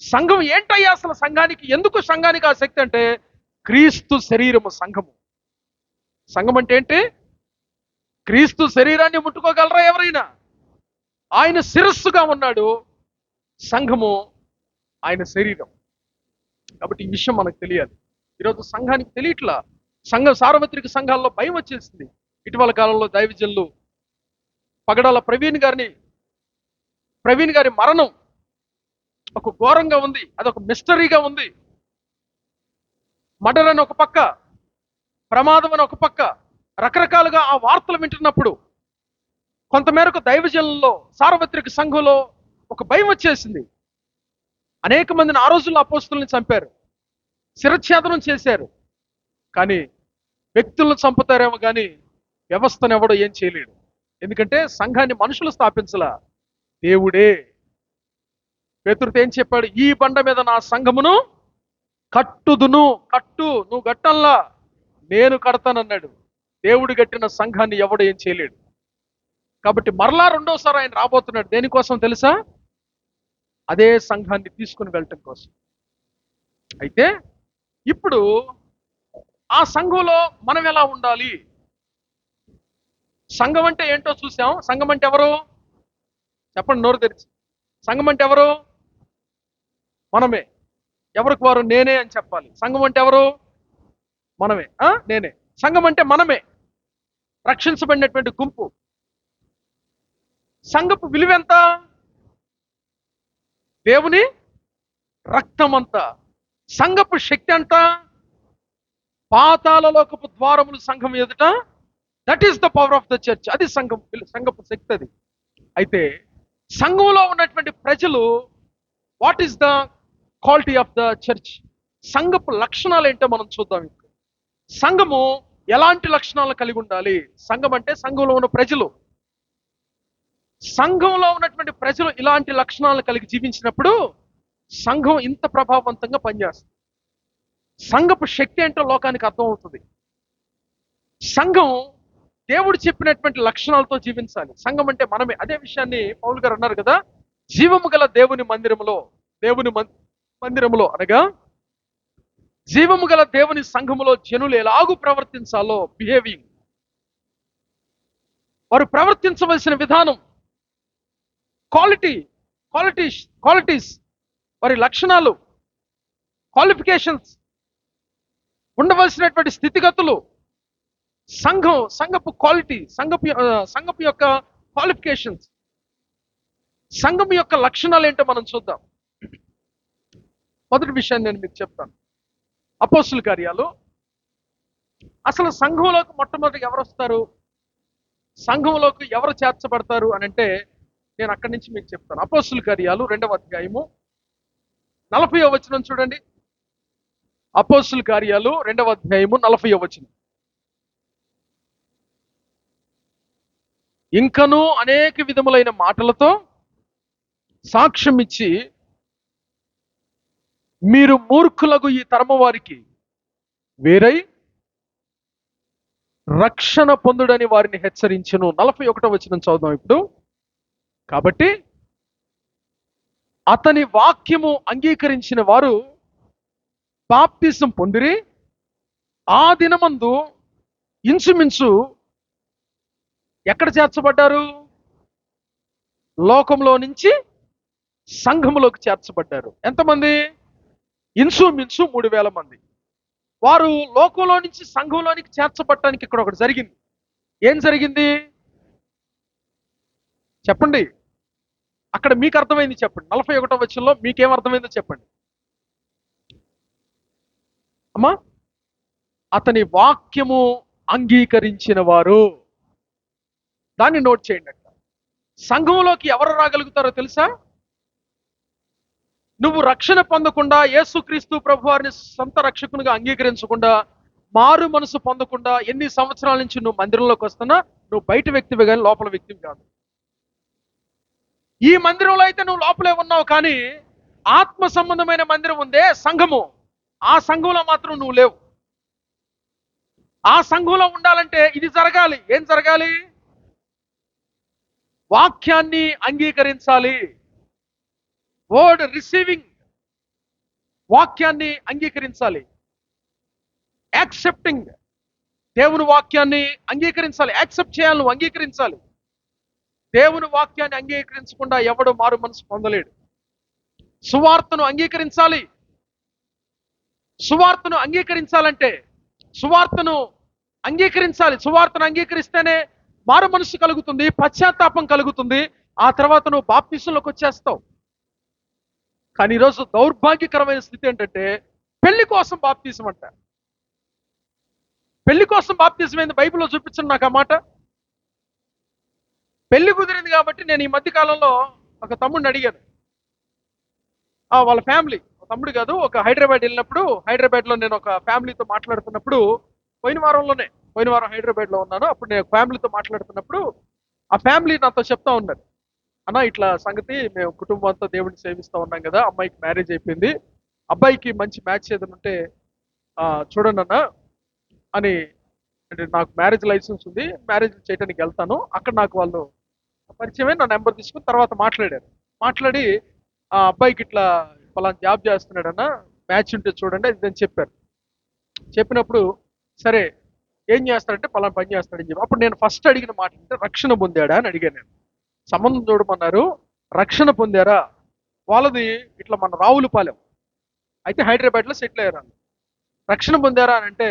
సంఘం ఏంటయ్యా అసలు సంఘానికి, ఎందుకు సంఘానికి ఆ శక్తి అంటే క్రీస్తు శరీరము సంఘము. సంఘం అంటే ఏంటి? క్రీస్తు శరీరాన్ని ముట్టుకోగలరా ఎవరైనా? ఆయన శిరస్సుగా ఉన్నాడు, సంఘము ఆయన శరీరం. కాబట్టి ఈ విషయం మనకు తెలియాలి. ఈరోజు సంఘానికి తెలియట్లా. సార్వత్రిక సంఘాల్లో భయం వచ్చేసింది. ఇటీవల కాలంలో దైవజనులు పగడాల ప్రవీణ్ గారి మరణం ఒక ఘోరంగా ఉంది, అదొక మిస్టరీగా ఉంది. మర్డర్ అని ఒక పక్క, ప్రమాదం అని ఒక పక్క, రకరకాలుగా ఆ వార్తలు వింటున్నప్పుడు కొంతమేరకు దైవజనుల్లో, సార్వత్రిక సంఘంలో ఒక భయం వచ్చేసింది. అనేక మందిని ఆ రోజుల్లో అపోస్తుల్ని చంపారు, శిరచ్ఛేదనం చేశారు. కానీ వ్యక్తులను చంపుతారేమో కానీ వ్యవస్థను ఎవడో ఏం చేయలేడు. ఎందుకంటే సంఘాన్ని మనుషులు స్థాపించలా, దేవుడే. పేతురుతో ఏం చెప్పాడు? ఈ బండ మీద నా సంఘమును కట్టుదును. నువ్వు గట్టంలా, నేను కడతానన్నాడు. దేవుడు కట్టిన సంఘాన్ని ఎవడు ఏం చేయలేడు. కాబట్టి మరలా రెండోసారి ఆయన రాబోతున్నాడు. దేనికోసం తెలుసా? అదే సంఘాన్ని తీసుకుని వెళ్ళటం కోసం. అయితే ఇప్పుడు ఆ సంఘంలో మనం ఎలా ఉండాలి? సంఘం అంటే ఏంటో చూసాం. సంఘం అంటే ఎవరు? చెప్పండి నోరు తెరిచి. సంఘం అంటే ఎవరు? మనమే. ఎవరికి వారు నేనే అని చెప్పాలి. సంఘం అంటే ఎవరు? మనమే. నేనే. సంఘం అంటే మనమే, రక్షించబడినటువంటి గుంపు. సంఘపు విలువ ఎంత? దేవుని రక్తం అంతా. సంఘపు శక్తి అంత? పాతాళలోకపు ద్వారములు సంఘం ఎదుట. That is the power of the church. అది సంఘపు శక్తి అది. అయితే సంఘంలో ఉన్నటువంటి ప్రజలు, what is the quality of the church? సంఘపు లక్షణాలు ఏంటో మనం చూద్దాం. ఇప్పుడు సంఘము ఎలాంటి లక్షణాలు కలిగి ఉండాలి? సంఘం అంటే సంఘంలో ఉన్న ప్రజలు. సంఘంలో ఉన్నటువంటి ప్రజలు ఇలాంటి లక్షణాలు కలిగి జీవించినప్పుడు సంఘం ఇంత ప్రభావవంతంగా పనిచేస్తుంది. సంఘపు శక్తి ఏంటో లోకానికి అర్థమవుతుంది. సంఘం దేవుడు చెప్పినటువంటి లక్షణాలతో జీవించాలి. సంఘం అంటే మనమే. అదే విషయాన్ని పౌలు గారు అన్నారు కదా, జీవము గల దేవుని మందిరములో అనగా జీవము గల దేవుని సంఘములో జనులు ఎలాగూ ప్రవర్తించాలో, బిహేవింగ్, వారు ప్రవర్తించవలసిన విధానం, క్వాలిటీస్, వారి లక్షణాలు, క్వాలిఫికేషన్స్, ఉండవలసినటువంటి స్థితిగతులు, సంఘపు క్వాలిటీ, సంఘపు యొక్క క్వాలిఫికేషన్స్, సంఘం యొక్క లక్షణాలు ఏంటో మనం చూద్దాం. మొదటి విషయాన్ని నేను మీకు చెప్తాను. అపోస్తుల కార్యాలు. అసలు సంఘంలోకి మొట్టమొదటి ఎవరు వస్తారు? సంఘంలోకి ఎవరు చేర్చబడతారు అని అంటే నేను అక్కడి నుంచి మీకు చెప్తాను. అపోస్తుల కార్యాలు 2వ అధ్యాయము 40వ వచనం చూడండి. అపోస్తుల కార్యాలు 2వ అధ్యాయము 40వ వచనం. ఇంకనూ అనేక విధములైన మాటలతో సాక్ష్యం ఇచ్చి, మీరు మూర్ఖులకు ఈ తరము వారికి వేరై రక్షణ పొందుడని వారిని హెచ్చరించెను. 41వ వచనం చదువుదాం ఇప్పుడు. కాబట్టి అతని వాక్యము అంగీకరించిన వారు బాప్తిసం పొందిరి. ఆ దినమందు ఇంచుమించు ఎక్కడ చేర్చబడ్డారు? లోకంలో నుంచి సంఘములోకి చేర్చబడ్డారు. ఎంతమంది? ఇంచుమించు 3000 మంది. వారు లోకంలో నుంచి సంఘంలోనికి చేర్చబడటానికి ఇక్కడ ఒకటి జరిగింది. ఏం జరిగింది చెప్పండి. అక్కడ మీకు అర్థమైంది చెప్పండి. 41వ వచనంలో మీకేం అర్థమైందో చెప్పండి అమ్మా. అతని వాక్యము అంగీకరించిన వారు. దాన్ని నోట్ చేయండి. అక్కడ సంఘంలోకి ఎవరు రాగలుగుతారో తెలుసా? నువ్వు రక్షణ పొందకుండా, యేసుక్రీస్తు ప్రభువారిని సొంత రక్షకునిగా అంగీకరించకుండా, మారు మనసు పొందకుండా ఎన్ని సంవత్సరాల నుంచి నువ్వు మందిరంలోకి వస్తున్నా, నువ్వు బయట వ్యక్తివి కానీ లోపల వ్యక్తివి కాదు. ఈ మందిరంలో అయితే నువ్వు లోపలే ఉన్నావు, కానీ ఆత్మ సంబంధమైన మందిరం ఉందే, సంఘము. ఆ సంఘంలో మాత్రం నువ్వు లేవు. ఆ సంఘంలో ఉండాలంటే ఇది జరగాలి. ఏం జరగాలి? వాక్యాన్ని అంగీకరించాలి. వర్డ్ రిసీవింగ్, వాక్యాన్ని అంగీకరించాలి. యాక్సెప్టింగ్, దేవుని వాక్యాన్ని అంగీకరించాలి. యాక్సెప్ట్ చేయాలి, నువ్వు అంగీకరించాలి. దేవుని వాక్యాన్ని అంగీకరించకుండా ఎవడు మారు మనసు పొందలేడు. సువార్తను అంగీకరించాలి. సువార్తను అంగీకరించాలంటే సువార్తను అంగీకరిస్తేనే మారు మనసు కలుగుతుంది, పశ్చాత్తాపం కలుగుతుంది. ఆ తర్వాత నువ్వు బాప్తిసంలోకి వచ్చేస్తావు. కానీ ఈరోజు దౌర్భాగ్యకరమైన స్థితి ఏంటంటే, పెళ్లి కోసం బాప్తిసం అంట. పెళ్లి కోసం బాప్తిసం ఏంది? బైబిల్లో చూపించండి నాకు ఆ మాట. పెళ్లి కుదిరింది కాబట్టి నేను ఈ మధ్య కాలంలో ఒక తమ్ముడిని అడిగాను. వాళ్ళ ఫ్యామిలీ, తమ్ముడు కాదు, ఒక హైదరాబాద్ వెళ్ళినప్పుడు, హైదరాబాద్లో నేను ఒక ఫ్యామిలీతో మాట్లాడుతున్నప్పుడు, పోయిన వారం హైదరాబాద్లో ఉన్నాను. అప్పుడు నేను ఫ్యామిలీతో మాట్లాడుతున్నప్పుడు ఆ ఫ్యామిలీ నాతో చెప్తా ఉన్నారు, అన్న ఇట్లా సంగతి, మేము కుటుంబంతో దేవుడిని సేవిస్తూ ఉన్నాం కదా, అమ్మాయికి మ్యారేజ్ అయిపోయింది, అబ్బాయికి మంచి మ్యాచ్ ఏదైనా ఉంటే చూడండి అన్న అని. అంటే నాకు మ్యారేజ్ లైసెన్స్ ఉంది, మ్యారేజ్ చేయడానికి వెళ్తాను, అక్కడ నాకు వాళ్ళు పరిచయమే, నా నెంబర్ తీసుకుని తర్వాత మాట్లాడి ఆ అబ్బాయికి ఇట్లా పలానా జాబ్ చేస్తున్నాడన్న, మ్యాచ్ ఉంటే చూడండి ఇదని చెప్పారు. చెప్పినప్పుడు సరే ఏం చేస్తాడంటే పలానా పని చేస్తాడని చెప్పి. అప్పుడు నేను ఫస్ట్ అడిగిన మాట అంటే రక్షణ పొందాడా అని అడిగాను నేను. సంబంధం చూడమన్నారు, రక్షణ పొందారా? వాళ్ళది ఇట్లా మన రావులపాలెం, అయితే హైదరాబాద్లో సెటిల్ అయ్యారు. రక్షణ పొందారా అని అంటే,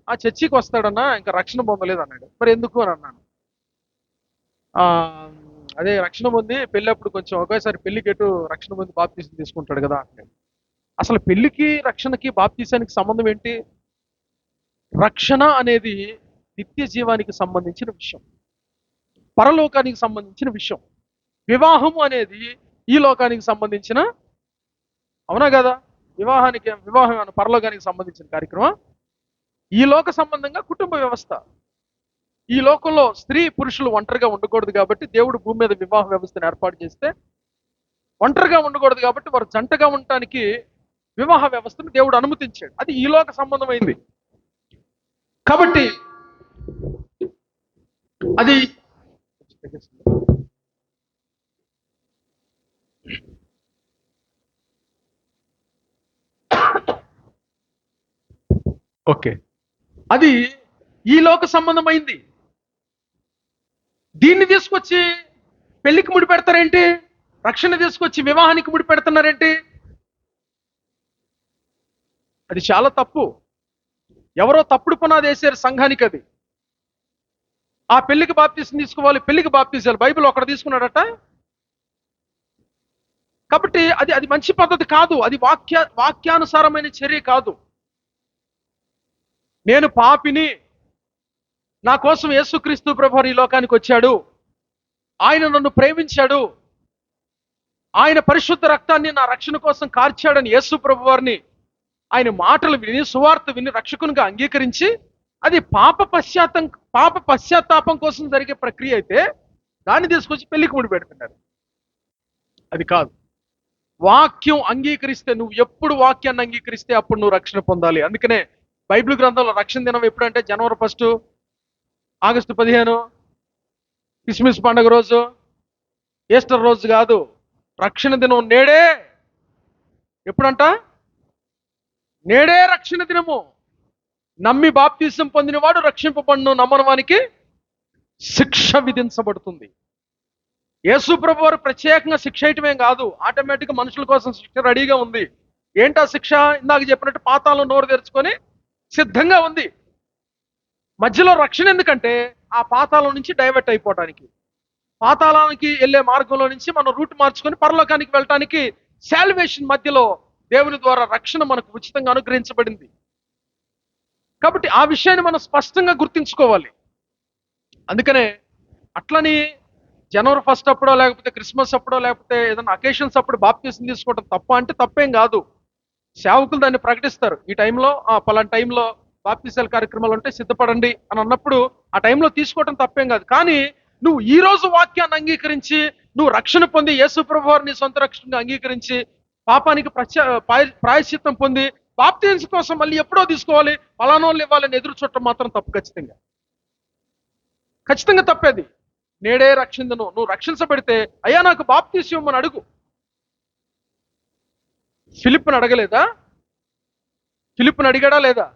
ఆ చర్చికి వస్తాడన్నా, ఇంకా రక్షణ పొందలేదు అన్నాడు. మరి ఎందుకు అని అన్నాను. ఆ, అదే రక్షణ పొంది పెళ్ళప్పుడు కొంచెం ఒకేసారి పెళ్లికి ఎటు రక్షణ పొంది బాప్తీసం తీసుకుంటాడు కదా అన్నాడు. అసలు పెళ్లికి రక్షణకి బాప్తీసానికి సంబంధం ఏంటి? రక్షణ అనేది నిత్య జీవానికి సంబంధించిన విషయం, పరలోకానికి సంబంధించిన విషయం. వివాహం అనేది ఈ లోకానికి సంబంధించిన, అవునా కదా? వివాహం అనే పరలోకానికి సంబంధించిన కార్యక్రమం. ఈ లోక సంబంధంగా కుటుంబ వ్యవస్థ. ఈ లోకంలో స్త్రీ పురుషులు ఒంటరిగా ఉండకూడదు కాబట్టి దేవుడు భూమి మీద వివాహ వ్యవస్థను ఏర్పాటు చేస్తే, ఒంటరిగా ఉండకూడదు కాబట్టి వారు జంటగా ఉండటానికి వివాహ వ్యవస్థను దేవుడు అనుమతించాడు. అది ఈ లోక సంబంధమైంది కాబట్టి అది ఓకే, అది ఈ లోక సంబంధమైంది. దీన్ని తీసుకొచ్చి పెళ్లికి ముడి పెడతారేంటి? రక్షణ తీసుకొచ్చి వివాహానికి ముడి పెడుతున్నారేంటి? అది చాలా తప్పు. ఎవరో తప్పుడు పునాది వేసారు సంఘానికి. అది ఆ పెళ్లికి బాప్తీసం తీసుకోవాలి, పెళ్లికి బాప్తీసాలు బైబిల్ ఒకటి తీసుకున్నాడట. కాబట్టి అది అది మంచి పద్ధతి కాదు. అది వాక్యానుసారమైన చర్య కాదు. నేను పాపిని, నా కోసం యేసుక్రీస్తు ప్రభువారు ఈ లోకానికి వచ్చాడు, ఆయన నన్ను ప్రేమించాడు, ఆయన పరిశుద్ధ రక్తాన్ని నా రక్షణ కోసం కార్చాడని యేసు ప్రభువారిని ఆయన మాటలు విని, సువార్త విని రక్షకునిగా అంగీకరించి, అది పాప పశ్చాత్తాపం కోసం జరిగే ప్రక్రియ అయితే దాన్ని తీసుకొచ్చి పెళ్లికి ముడి పెడుతున్నారు. అది కాదు. వాక్యం అంగీకరిస్తే, నువ్వు ఎప్పుడు వాక్యాన్ని అంగీకరిస్తే అప్పుడు నువ్వు రక్షణ పొందాలి. అందుకనే బైబిల్ గ్రంథంలో రక్షణ దినం ఎప్పుడంటే జనవరి 1, ఆగస్టు 15, క్రిస్మస్ పండుగ రోజు, ఈస్టర్ రోజు కాదు. రక్షణ దినం నేడే. ఎప్పుడంట? నేడే రక్షణ దినము. నమ్మి బాప్తీసం పొందినవాడు రక్షింపబడును, నమ్మని వానికి శిక్ష విధించబడుతుంది. యేసు ప్రభు వారు ప్రత్యేకంగా శిక్ష వేయటమేం కాదు, ఆటోమేటిక్గా మనుషుల కోసం శిక్ష రెడీగా ఉంది. ఏంటా శిక్ష? ఇందాక చెప్పినట్టు పాతాళం నోరు తెరుచుకొని సిద్ధంగా ఉంది. మధ్యలో రక్షణ ఎందుకంటే ఆ పాతాళం నుంచి డైవర్ట్ అయిపోవటానికి, పాతాళానికి వెళ్ళే మార్గంలో నుంచి మనం రూట్ మార్చుకొని పరలోకానికి వెళ్ళటానికి సాల్వేషన్ మధ్యలో దేవుని ద్వారా రక్షణ మనకు ఉచితంగా అనుగ్రహించబడింది. కాబట్టి ఆ విషయాన్ని మనం స్పష్టంగా గుర్తించుకోవాలి. అందుకనే అట్లని జనవరి 1 అప్పుడో, లేకపోతే క్రిస్మస్ అప్పుడో, లేకపోతే ఏదైనా అకేషన్స్ అప్పుడు బాప్తీసం తీసుకోవడం తప్ప అంటే తప్పేం కాదు. సేవకులు దాన్ని ప్రకటిస్తారు. ఈ టైంలో పలానా టైంలో బాప్తీసాల కార్యక్రమాలు ఉంటే సిద్ధపడండి అని అన్నప్పుడు ఆ టైంలో తీసుకోవడం తప్పేం కాదు. కానీ నువ్వు ఈ రోజు వాక్యాన్ని అంగీకరించి, నువ్వు రక్షణ పొంది యేసు ప్రభువు వారిని సొంత రక్షణగా అంగీకరించి, పాపానికి ప్రాయశ్చిత్తం పొంది బాప్తీసం కోసం మళ్ళీ ఎప్పుడో తీసుకోవాలి, పలానోళ్ళు ఇవ్వాలని ఎదురు చూడటం మాత్రం తప్పు. ఖచ్చితంగా తప్పేది. నేడే రక్షించను. నువ్వు రక్షించబడితే అయ్యా నాకు బాప్తీసం ఇవ్వమని అడుగు. ఫిలిప్ని అడగలేదా? ఫిలిప్ని అడిగాడా లేదా?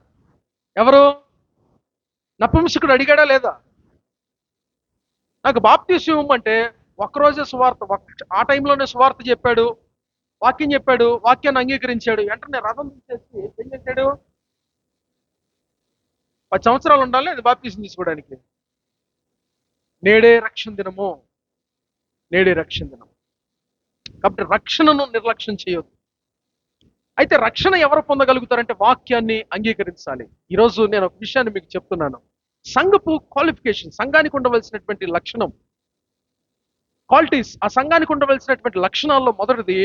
ఎవరు? నపుంసకుడు అడిగాడా లేదా? నాకు బాప్తీసం ఇవ్వమంటే ఒక్కరోజే ఆ టైంలోనే సువార్త చెప్పాడు, వాక్యం చెప్పాడు, వాక్యాన్ని అంగీకరించాడు. వెంటనే రథం తీసేసి ఏం చేశాడు? 10 సంవత్సరాలు ఉండాలి అది బాప్తీసం తీసుకోవడానికి. నేడే రక్షణ దినము, నేడే రక్షణ దినం. కాబట్టి రక్షణను నిర్లక్ష్యం చేయొద్దు. అయితే రక్షణ ఎవరు పొందగలుగుతారంటే వాక్యాన్ని అంగీకరించాలి. ఈరోజు నేను ఒక విషయాన్ని మీకు చెప్తున్నాను. సంఘపు క్వాలిఫికేషన్, సంఘానికి ఉండవలసినటువంటి లక్షణం, క్వాలిటీస్, ఆ సంఘానికి ఉండవలసినటువంటి లక్షణాల్లో మొదటిది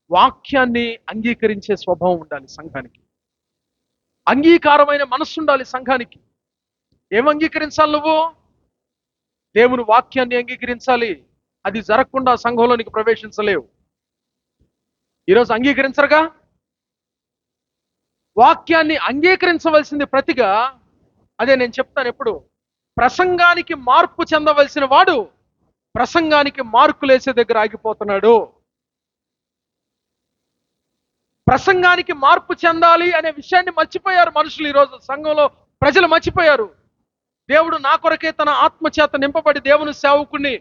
వాక్యాన్ని అంగీకరించే స్వభావం ఉండాలి సంఘానికి. అంగీకారమైన మనస్సు ఉండాలి సంఘానికి. ఏం అంగీకరించాలి నువ్వు? దేవుని వాక్యాన్ని అంగీకరించాలి. అది జరగకుండా సంఘంలోనికి ప్రవేశించలేవు. ఈరోజు అంగీకరించరుగా. వాక్యాన్ని అంగీకరించవలసింది ప్రతిగా. అదే నేను చెప్తాను ఎప్పుడు, ప్రసంగానికి మార్పు చెందవలసిన వాడు ప్రసంగానికి మార్కులేసే దగ్గర ఆగిపోతున్నాడు. ప్రసంగానికి మార్పు చెందాలి అనే విషయాన్ని మర్చిపోయారు మనుషులు. ఈరోజు సంఘంలో ప్రజలు మర్చిపోయారు. దేవుడు నా కొరకే తన ఆత్మచేత నింపబడి దేవుని సేవకుణ్ణి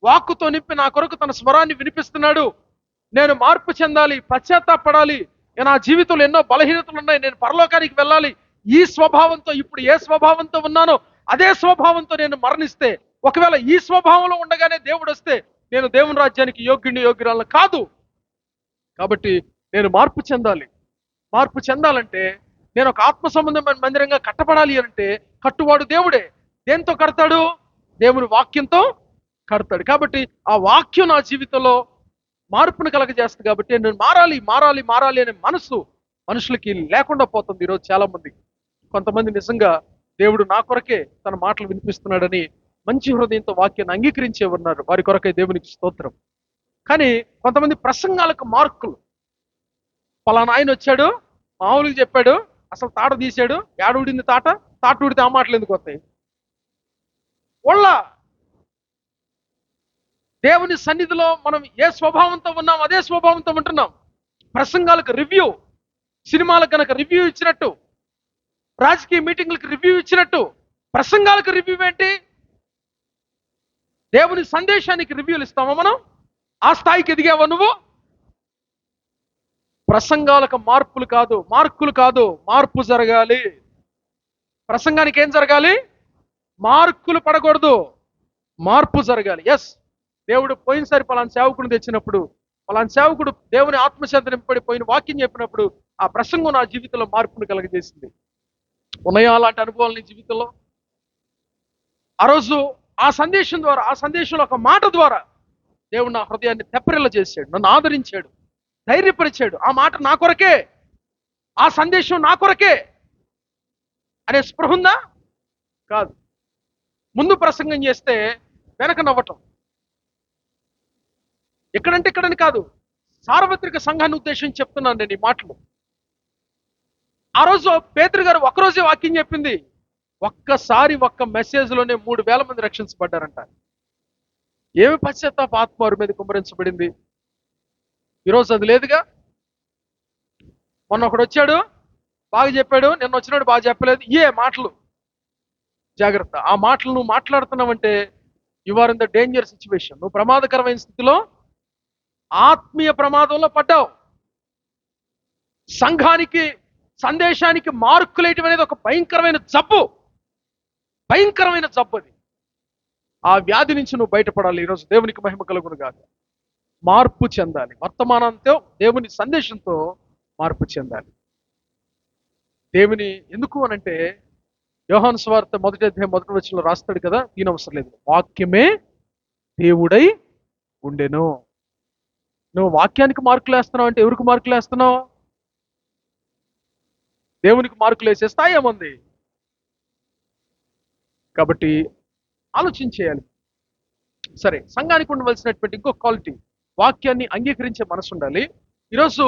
వాక్కుతో నింపి నా కొరకు తన స్వరాన్ని వినిపిస్తున్నాడు. నేను మార్పు చెందాలి, పశ్చాత్తాపడాలి, నా జీవితంలో ఎన్నో బలహీనతలు ఉన్నాయి, నేను పరలోకానికి వెళ్ళాలి. ఈ స్వభావంతో, ఇప్పుడు ఏ స్వభావంతో ఉన్నానో అదే స్వభావంతో నేను మరణిస్తే, ఒకవేళ ఈ స్వభావంలో ఉండగానే దేవుడు వస్తే నేను దేవుని రాజ్యానికి యోగ్యురాలను కాదు. కాబట్టి నేను మార్పు చెందాలి. మార్పు చెందాలంటే నేను ఒక ఆత్మ సంబంధమైన మందిరంగా కట్టబడాలి అంటే కట్టువాడు దేవుడే. దేంతో కడతాడు? దేవుని వాక్యంతో కడతాడు. కాబట్టి ఆ వాక్యం నా జీవితంలో మార్పును కలగజేస్తుంది. కాబట్టి నేను మారాలి అనే మనసు మనుషులకి లేకుండా పోతుంది ఈరోజు చాలా మందికి. కొంతమంది నిజంగా దేవుడు నా కొరకే తన మాటలు వినిపిస్తున్నాడని మంచి హృదయంతో వాక్యాన్ని అంగీకరించే ఉన్నారు. వారి కొరకే దేవునికి స్తోత్రం. కానీ కొంతమంది ప్రసంగాలకు మార్కులు, పలానా ఆయన వచ్చాడు, మామూలుగా చెప్పాడు, అసలు తాట తీశాడు, ఏడుడింది తాట ఊడితే ఆ మాటలు ఎందుకు వస్తాయి? వాళ్ళ దేవుని సన్నిధిలో మనం ఏ స్వభావంతో ఉన్నాం అదే స్వభావంతో ఉంటున్నాం. ప్రసంగాలకు రివ్యూ, సినిమాలకు కనుక రివ్యూ ఇచ్చినట్టు, రాజకీయ మీటింగ్లకు రివ్యూ ఇచ్చినట్టు ప్రసంగాలకు రివ్యూ ఏంటి? దేవుని సందేశానికి రివ్యూలు ఇస్తామా మనం? ఆ స్థాయికి ఎదిగావా నువ్వు? ప్రసంగాలకు మార్కులు కాదు, మార్పు జరగాలి. ప్రసంగానికి ఏం జరగాలి? మార్కులు పడకూడదు, మార్పు జరగాలి. ఎస్, దేవుడు పోయినసారి పలానా సేవకుని తెచ్చినప్పుడు, పలానా సేవకుడు దేవుని ఆత్మశాంతి నింపడి పోయిన వాక్యం చెప్పినప్పుడు ఆ ప్రసంగం నా జీవితంలో మార్పును కలగజేసింది. ఉన్నాయా అలాంటి అనుభవాలు నీ జీవితంలో? ఆ రోజు ఆ సందేశం ద్వారా, ఆ సందేశంలో ఒక మాట ద్వారా దేవుడు నా హృదయాన్ని తెప్పరిల్ల చేశాడు, నన్ను ఆదరించాడు, ధైర్యపరిచాడు. ఆ మాట నా కొరకే, ఆ సందేశం నా కొరకే అనే స్పృహ ఉందా? కాదు. ముందు ప్రసంగం చేస్తే వెనక నవ్వటం. ఎక్కడంటే ఇక్కడని కాదు, సార్వత్రిక సంఘాన్ని ఉద్దేశించి చెప్తున్నాను నేను ఈ మాటలు. ఆ రోజు పేతురు గారు ఒక్కరోజే వాక్యం చెప్పింది, ఒక్కసారి ఒక్క మెసేజ్లోనే 3,000 మంది రక్షించబడ్డారంట. ఏమి పశ్చాత్తాప ఆత్మ వారి మీద కుమ్మరించబడింది. ఈరోజు అది లేదుగా. మొన్న ఒకడు వచ్చాడు, బాగా చెప్పాడు, నిన్న వచ్చినాడు బాగా చెప్పలేదు. మాటలు జాగ్రత్త. ఆ మాటలు నువ్వు మాట్లాడుతున్నావంటే you are in the danger situation. నువ్వు ప్రమాదకరమైన స్థితిలో, ఆత్మీయ ప్రమాదంలో పడ్డావు. సంఘానికి, సందేశానికి మార్కులేయటం అనేది ఒక భయంకరమైన జబ్బు అది. ఆ వ్యాధి నుంచి నువ్వు బయటపడాలి. ఈరోజు దేవునికి మహిమ కలుగును గాక. మార్పు చెందాలి. వర్తమానంతో, దేవుని సందేశంతో మార్పు చెందాలి. దేవుని ఎందుకు అనంటే యోహాను సువార్త 1వ అధ్యాయం 1వ వచనంలో రాస్తాడు కదా, దీనవసరం లేదు, వాక్యమే దేవుడై ఉండెను. నువ్వు వాక్యానికి మార్కులు వేస్తున్నావు అంటే ఎవరికి మార్కులు వేస్తున్నావు? దేవునికి మార్కులు వేసే స్థాయి ఏముంది? కాబట్టి ఆలోచించేయాలి. సరే, సంఘానికి ఉండవలసినటువంటి ఇంకో క్వాలిటీ, వాక్యాన్ని అంగీకరించే మనసు ఉండాలి. ఈరోజు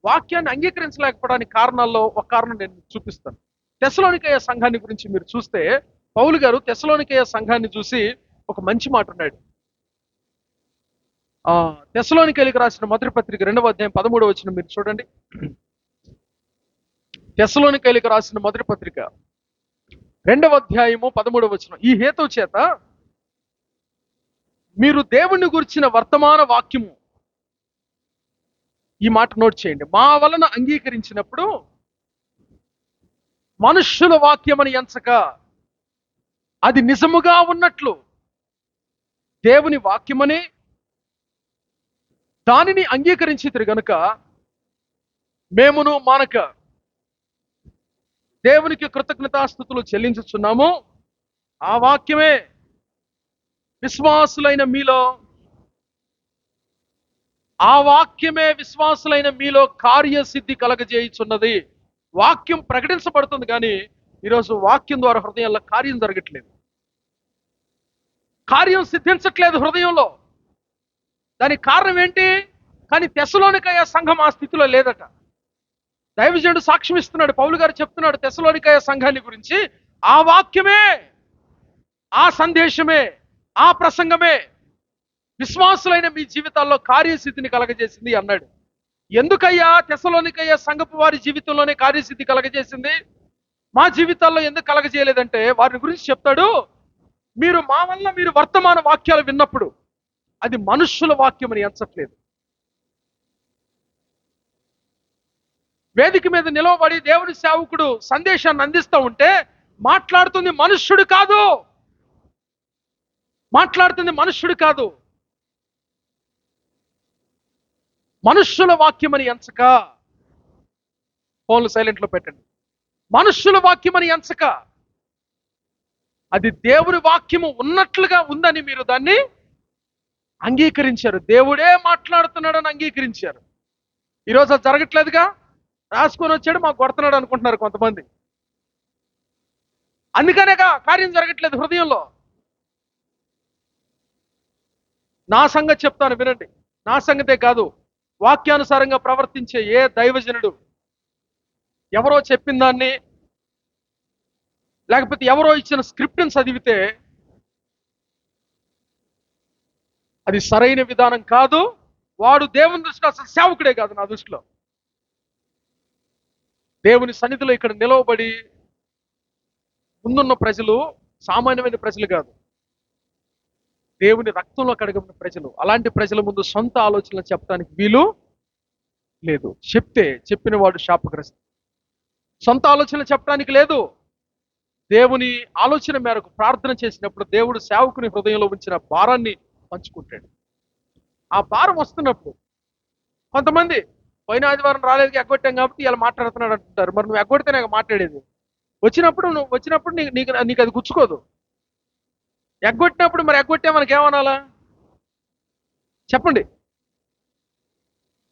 వాక్యాన్ని అంగీకరించలేకపోవడానికి కారణాల్లో ఒక కారణం నేను చూపిస్తాను. తెస్సలోనికయ సంఘాన్ని గురించి మీరు చూస్తే, పౌలు గారు తెస్సలోనికయ సంఘాన్ని చూసి ఒక మంచి మాట ఉన్నాడు. తెస్సలోనికయలకు రాసిన మొదటి పత్రిక 2వ అధ్యాయం 13వ వచనం మీరు చూడండి. తెస్సలోనికయలకు రాసిన మొదటి పత్రిక 2వ అధ్యాయము 13వ వచనం. ఈ హేతువు చేత మీరు దేవుణ్ణి గురించిన వర్తమాన వాక్యము, ఈ మాట నోట్ చేయండి, మా వలన అంగీకరించినప్పుడు మనుష్యుల వాక్యమని ఎంచక అది నిజముగా ఉన్నట్లు దేవుని వాక్యమని దానిని అంగీకరించితిరి గనుక మేమును మానక దేవునికి కృతజ్ఞతాస్తుతులు చెల్లించుచున్నాము. ఆ వాక్యమే విశ్వాసులైన మీలో కార్యసిద్ధి కలగజేయుచున్నది. వాక్యం ప్రకటించబడుతుంది కానీ ఈరోజు వాక్యం ద్వారా హృదయంలో కార్యం జరగట్లేదు, కార్యం సిద్ధించట్లేదు హృదయంలో. దానికి కారణం ఏంటి? కానీ తెస్సలోనికయ సంఘం ఆ స్థితిలో లేదట. దైవజనుడు సాక్ష్యం ఇస్తున్నాడు, పౌలు గారు చెప్తున్నాడు తెస్సలోనికయ సంఘాన్ని గురించి, ఆ వాక్యమే, ఆ సందేశమే, ఆ ప్రసంగమే విశ్వాసులైన మీ జీవితాల్లో కార్యసిద్ధిని కలగజేసింది అన్నాడు. ఎందుకయ్యా తెస్సలోనికయ సంఘపు వారి జీవితంలోనే కార్యసిద్ధి కలగజేసింది? మా జీవితాల్లో ఎందుకు కలగజేయలేదంటే వారిని గురించి చెప్తాడు, మీరు మా వల్ల మీరు వర్తమాన వాక్యాలు విన్నప్పుడు అది మనుష్యుల వాక్యం అని ఎంచట్లేదు. వేదిక మీద నిలవబడి దేవుని సేవకుడు సందేశాన్ని అందిస్తూ ఉంటే మాట్లాడుతుంది మనుష్యుడు కాదు, మాట్లాడుతుంది మనుష్యుడు కాదు, మనుష్యుల వాక్యం అని ఎంచక. ఫోన్లు సైలెంట్లో పెట్టండి. మనుష్యుల వాక్యం అని ఎంచక అది దేవుని వాక్యము ఉన్నట్లుగా ఉందని మీరు దాన్ని అంగీకరించారు. దేవుడే మాట్లాడుతున్నాడని అంగీకరించారు. ఈరోజు అది జరగట్లేదుగా. రాసుకొని వచ్చాడు మాకు కొడుతున్నాడు అనుకుంటున్నారు కొంతమంది. అందుకనేగా కార్యం జరగట్లేదు హృదయంలో. నా సంగతి చెప్తాను వినండి. నా సంగతే కాదు, వాక్యానుసారంగా ప్రవర్తించే ఏ దైవజనుడు ఎవరో చెప్పిన దాన్ని లేకపోతే ఎవరో ఇచ్చిన స్క్రిప్ట్ని చదివితే అది సరైన విధానం కాదు. వాడు దేవుని దృష్టిలో అసలు సేవకుడే కాదు. నా దృష్టిలో దేవుని సన్నిధిలో ఇక్కడ నిలవబడి ముందున్న ప్రజలు సామాన్యమైన ప్రజలు కాదు, దేవుని రక్తంలో కడగబడిన ప్రజలు. అలాంటి ప్రజల ముందు సొంత ఆలోచనలు చెప్పడానికి వీలు లేదు. చెప్తే చెప్పిన వాడు శాపగ్రస్త. సొంత ఆలోచనలు చెప్పడానికి లేదు. దేవుని ఆలోచన మేరకు ప్రార్థన చేసినప్పుడు దేవుడు సేవకుని హృదయంలో ఉంచిన భారాన్ని పంచుకుంటాడు. ఆ భారం వస్తున్నప్పుడు కొంతమంది పోయిన ఆదివారం రాలేదు ఎగ్గొట్టాం కాబట్టి ఇలా మాట్లాడుతున్నాడు అంటుంటారు. మరి నువ్వు ఎగ్గొడితే నాకు మాట్లాడేది. వచ్చినప్పుడు నీకు అది గుచ్చుకోదు. ఎగ్గొట్టినప్పుడు మరి ఎగ్గొట్టే మనకి ఏమనాలా చెప్పండి.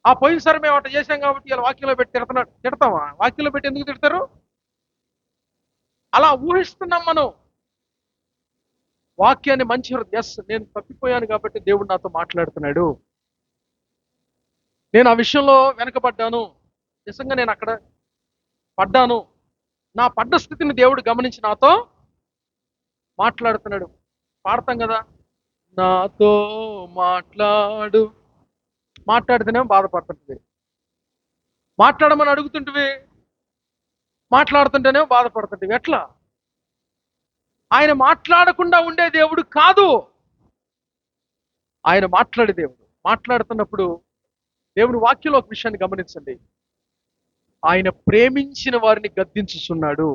ఆ పోయినసారి మేము అట్లా చేశాం కాబట్టి ఇలా వాక్యంలో పెట్టి తిడతామా? వాక్యంలో పెట్టి ఎందుకు తిడతారు? అలా ఊహిస్తున్నాం మనం. వాక్యాన్ని మంచి ఎస్ నేను తప్పిపోయాను కాబట్టి దేవుడు నాతో మాట్లాడుతున్నాడు. నేను ఆ విషయంలో వెనకబడ్డాను, నిజంగా నేను అక్కడ పడ్డాను, నా పడ్డ స్థితిని దేవుడు గమనించి నాతో మాట్లాడుతున్నాడు. పాడతాం కదా, నాతో మాట్లాడితేనేమో బాధపడుతుంటుంది, మాట్లాడమని అడుగుతుంటివి మాట్లాడుతుంటేనేమో బాధపడుతుంటివి. ఎట్లా? ఆయన మాట్లాడకుండా ఉండే దేవుడు కాదు, ఆయన మాట్లాడే దేవుడు. మాట్లాడుతున్నప్పుడు దేవుని వాక్యంలో ఒక విషయాన్ని గమనించండి. ఆయన ప్రేమించిన వారిని గద్దించుచున్నాడు.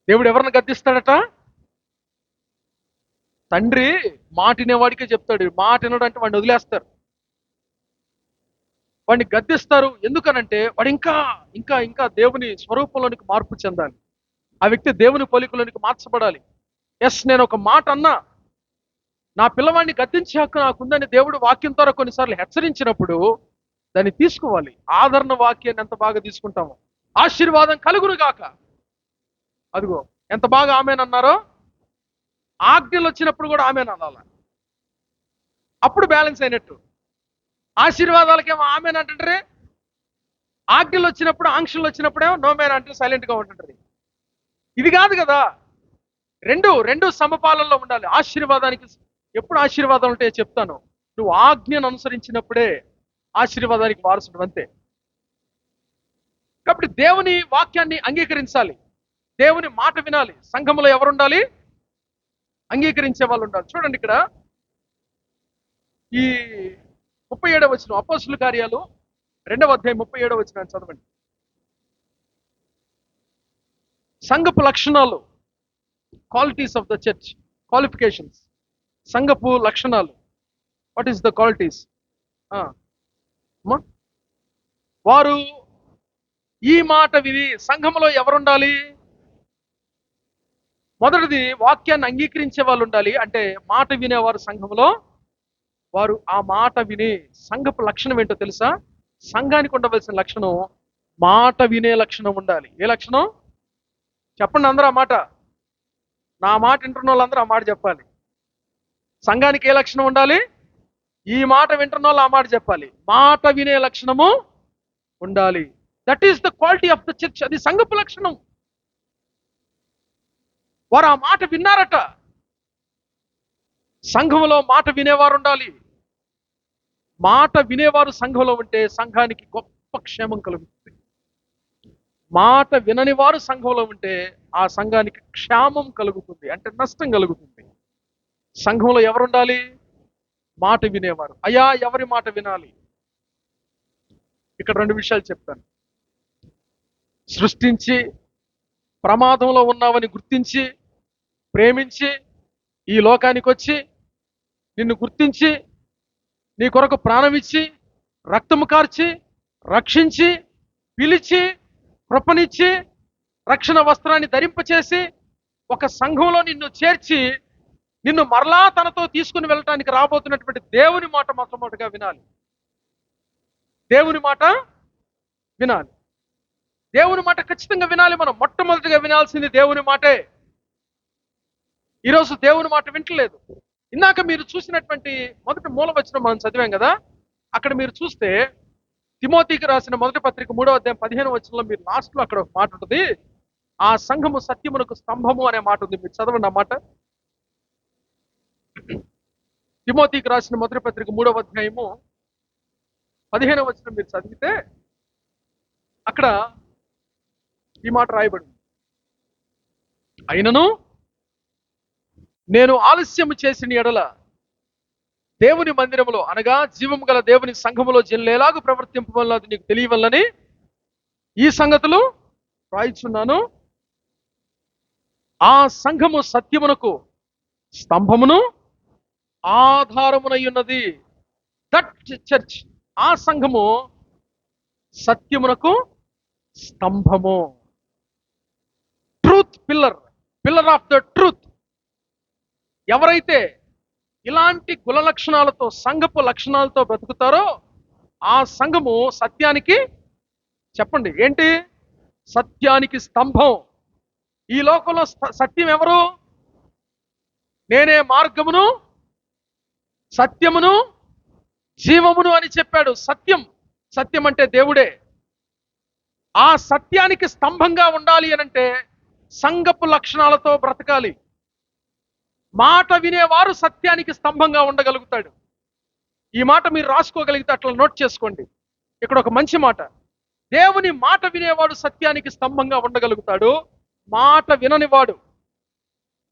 దేవుడు ఎవరిని గద్దిస్తాడట? తండ్రి మాట వినేవాడికే చెప్తాడు. మాట వినడంటే వాడిని వదిలేస్తారు, వాడిని గద్దిస్తారు. ఎందుకనంటే వాడు ఇంకా ఇంకా ఇంకా దేవుని స్వరూపంలోనికి మార్పు చెందాలి. ఆ వ్యక్తి దేవుని పోలికలోనికి మార్చబడాలి. ఎస్ నేను ఒక మాట అన్నా, నా పిల్లవాడిని గద్దించే హక్కు నాకుందని దేవుడు వాక్యం ద్వారా కొన్నిసార్లు హెచ్చరించినప్పుడు దాన్ని తీసుకోవాలి. ఆదరణ వాక్యాన్ని ఎంత బాగా తీసుకుంటామో. ఆశీర్వాదం కలుగును గాక. అదిగో ఎంత బాగా ఆమెనన్నారో. ఆజ్ఞలు వచ్చినప్పుడు కూడా ఆమెననాల, అప్పుడు బ్యాలెన్స్ అయినట్టు. ఆశీర్వాదాలకేమో ఆమెనంటారే, ఆజ్ఞలు వచ్చినప్పుడు ఆంక్షలు వచ్చినప్పుడేమో నో మేన్ అంటే సైలెంట్గా ఉంటుంటారు. ఇది కాదు కదా. రెండు సమపాలనలో ఉండాలి. ఆశీర్వాదానికి ఎప్పుడు ఆశీర్వాదం ఉంటే చెప్తాను, నువ్వు ఆజ్ఞను అనుసరించినప్పుడే ఆశీర్వాదానికి వారసుడు, అంతే. కాబట్టి దేవుని వాక్యాన్ని అంగీకరించాలి, దేవుని మాట వినాలి. సంఘంలో ఎవరు ఉండాలి? అంగీకరించే వాళ్ళు ఉండాలి. చూడండి ఇక్కడ ఈ 37వ వచనం, అపోస్తుల కార్యాలు 2వ అధ్యాయం 37వ వచనం చదవండి. సంఘపు లక్షణాలు, qualities of the church, qualifications. సంఘపు లక్షణాలు. What is the qualities? వారు ఈ మాట విని, సంఘంలో ఎవరుండాలి? మొదటిది వాక్యాన్ని అంగీకరించే వాళ్ళు ఉండాలి. అంటే మాట వినేవారు సంఘంలో, వారు ఆ మాట విని. సంఘపు లక్షణం ఏంటో తెలుసా? సంఘానికి ఉండవలసిన లక్షణం మాట వినే లక్షణం ఉండాలి. ఏ లక్షణం చెప్పండి అందరూ ఆ మాట. నా మాట వింటున్న వాళ్ళందరూ ఆ మాట చెప్పాలి. సంఘానికి ఏ లక్షణం ఉండాలి? ఈ మాట వింటున్న వాళ్ళు ఆ మాట చెప్పాలి. మాట వినే లక్షణము ఉండాలి. That is the quality of the church. అది సంఘపు లక్షణం. వారు ఆ మాట విన్నారట. సంఘంలో మాట వినేవారు ఉండాలి. మాట వినేవారు సంఘంలో ఉంటే సంఘానికి గొప్ప క్షేమం కలుగుతుంది. మాట వినని వారు సంఘంలో ఉంటే ఆ సంఘానికి క్షామం కలుగుతుంది, అంటే నష్టం కలుగుతుంది. సంఘంలో ఎవరు ఉండాలి? మాట వినేవారు. అయ్యా, ఎవరి మాట వినాలి? ఇక్కడ రెండు విషయాలు చెప్తాను. సృష్టించి ప్రమాదంలో ఉన్నావని గుర్తించి ప్రేమించి ఈ లోకానికి వచ్చి నిన్ను గుర్తించి నీ కొరకు ప్రాణం ఇచ్చి రక్తము కార్చి రక్షించి పిలిచి కృపనిచ్చి రక్షణ వస్త్రాన్ని ధరింపచేసి ఒక సంఘంలో నిన్ను చేర్చి నిన్ను మరలా తనతో తీసుకుని వెళ్ళటానికి రాబోతున్నటువంటి దేవుని మాట మొట్టమొదటిగా వినాలి. దేవుని మాట వినాలి. దేవుని మాట ఖచ్చితంగా వినాలి. మనం మొట్టమొదటిగా వినాల్సింది దేవుని మాటే. ఈరోజు దేవుని మాట వింటలేదు. ఇందాక మీరు చూసినటువంటి మొదటి మూలవచనం మనం చదివాం కదా, అక్కడ మీరు చూస్తే తిమోతికి రాసిన మొదటి పత్రిక 3వ అధ్యాయం 15వ వచనంలో మీరు లాస్ట్లో అక్కడ ఒక మాట ఉంటుంది, ఆ సంఘము సత్యమునకు స్తంభము అనే మాట ఉంది. మీరు చదవండి ఆ మాట. తిమోతికి రాసిన మొదటి పత్రిక 3వ అధ్యాయము 15వ వచనం మీరు చదివితే అక్కడ ఈ మాట రాయబడింది. అయినను నేను ఆలస్యము చేసిన ఎడల దేవుని మందిరములో అనగా జీవము గల దేవుని సంఘములో జల్లేలాగు ప్రవర్తింపవలనది నీకు తెలియవల్లని ఈ సంగతులు రాయిచున్నాను. ఆ సంఘము సత్యమునకు స్తంభమును ఆధారమునై ఉన్నది. దట్ చర్చ్, ఆ సంఘము సత్యమునకు స్తంభము. Truth pillar, pillar of the truth. ఎవరైతే ఇలాంటి కుల లక్షణాలతో సంఘపు లక్షణాలతో బ్రతుకుతారో ఆ సంఘము సత్యానికి, చెప్పండి ఏంటి? సత్యానికి స్తంభం. ఈ లోకంలో సత్యం ఎవరు? నేనే మార్గమును సత్యమును జీవమును అని చెప్పాడు. సత్యం, సత్యం అంటే దేవుడే. ఆ సత్యానికి స్తంభంగా ఉండాలి అనంటే సంఘపు లక్షణాలతో బ్రతకాలి. మాట వినేవారు సత్యానికి స్తంభంగా ఉండగలుగుతాడు. ఈ మాట మీరు రాసుకోగలిగితే అట్లా నోట్ చేసుకోండి. ఇక్కడ ఒక మంచి మాట, దేవుని మాట వినేవాడు సత్యానికి స్తంభంగా ఉండగలుగుతాడు. మాట విననివాడు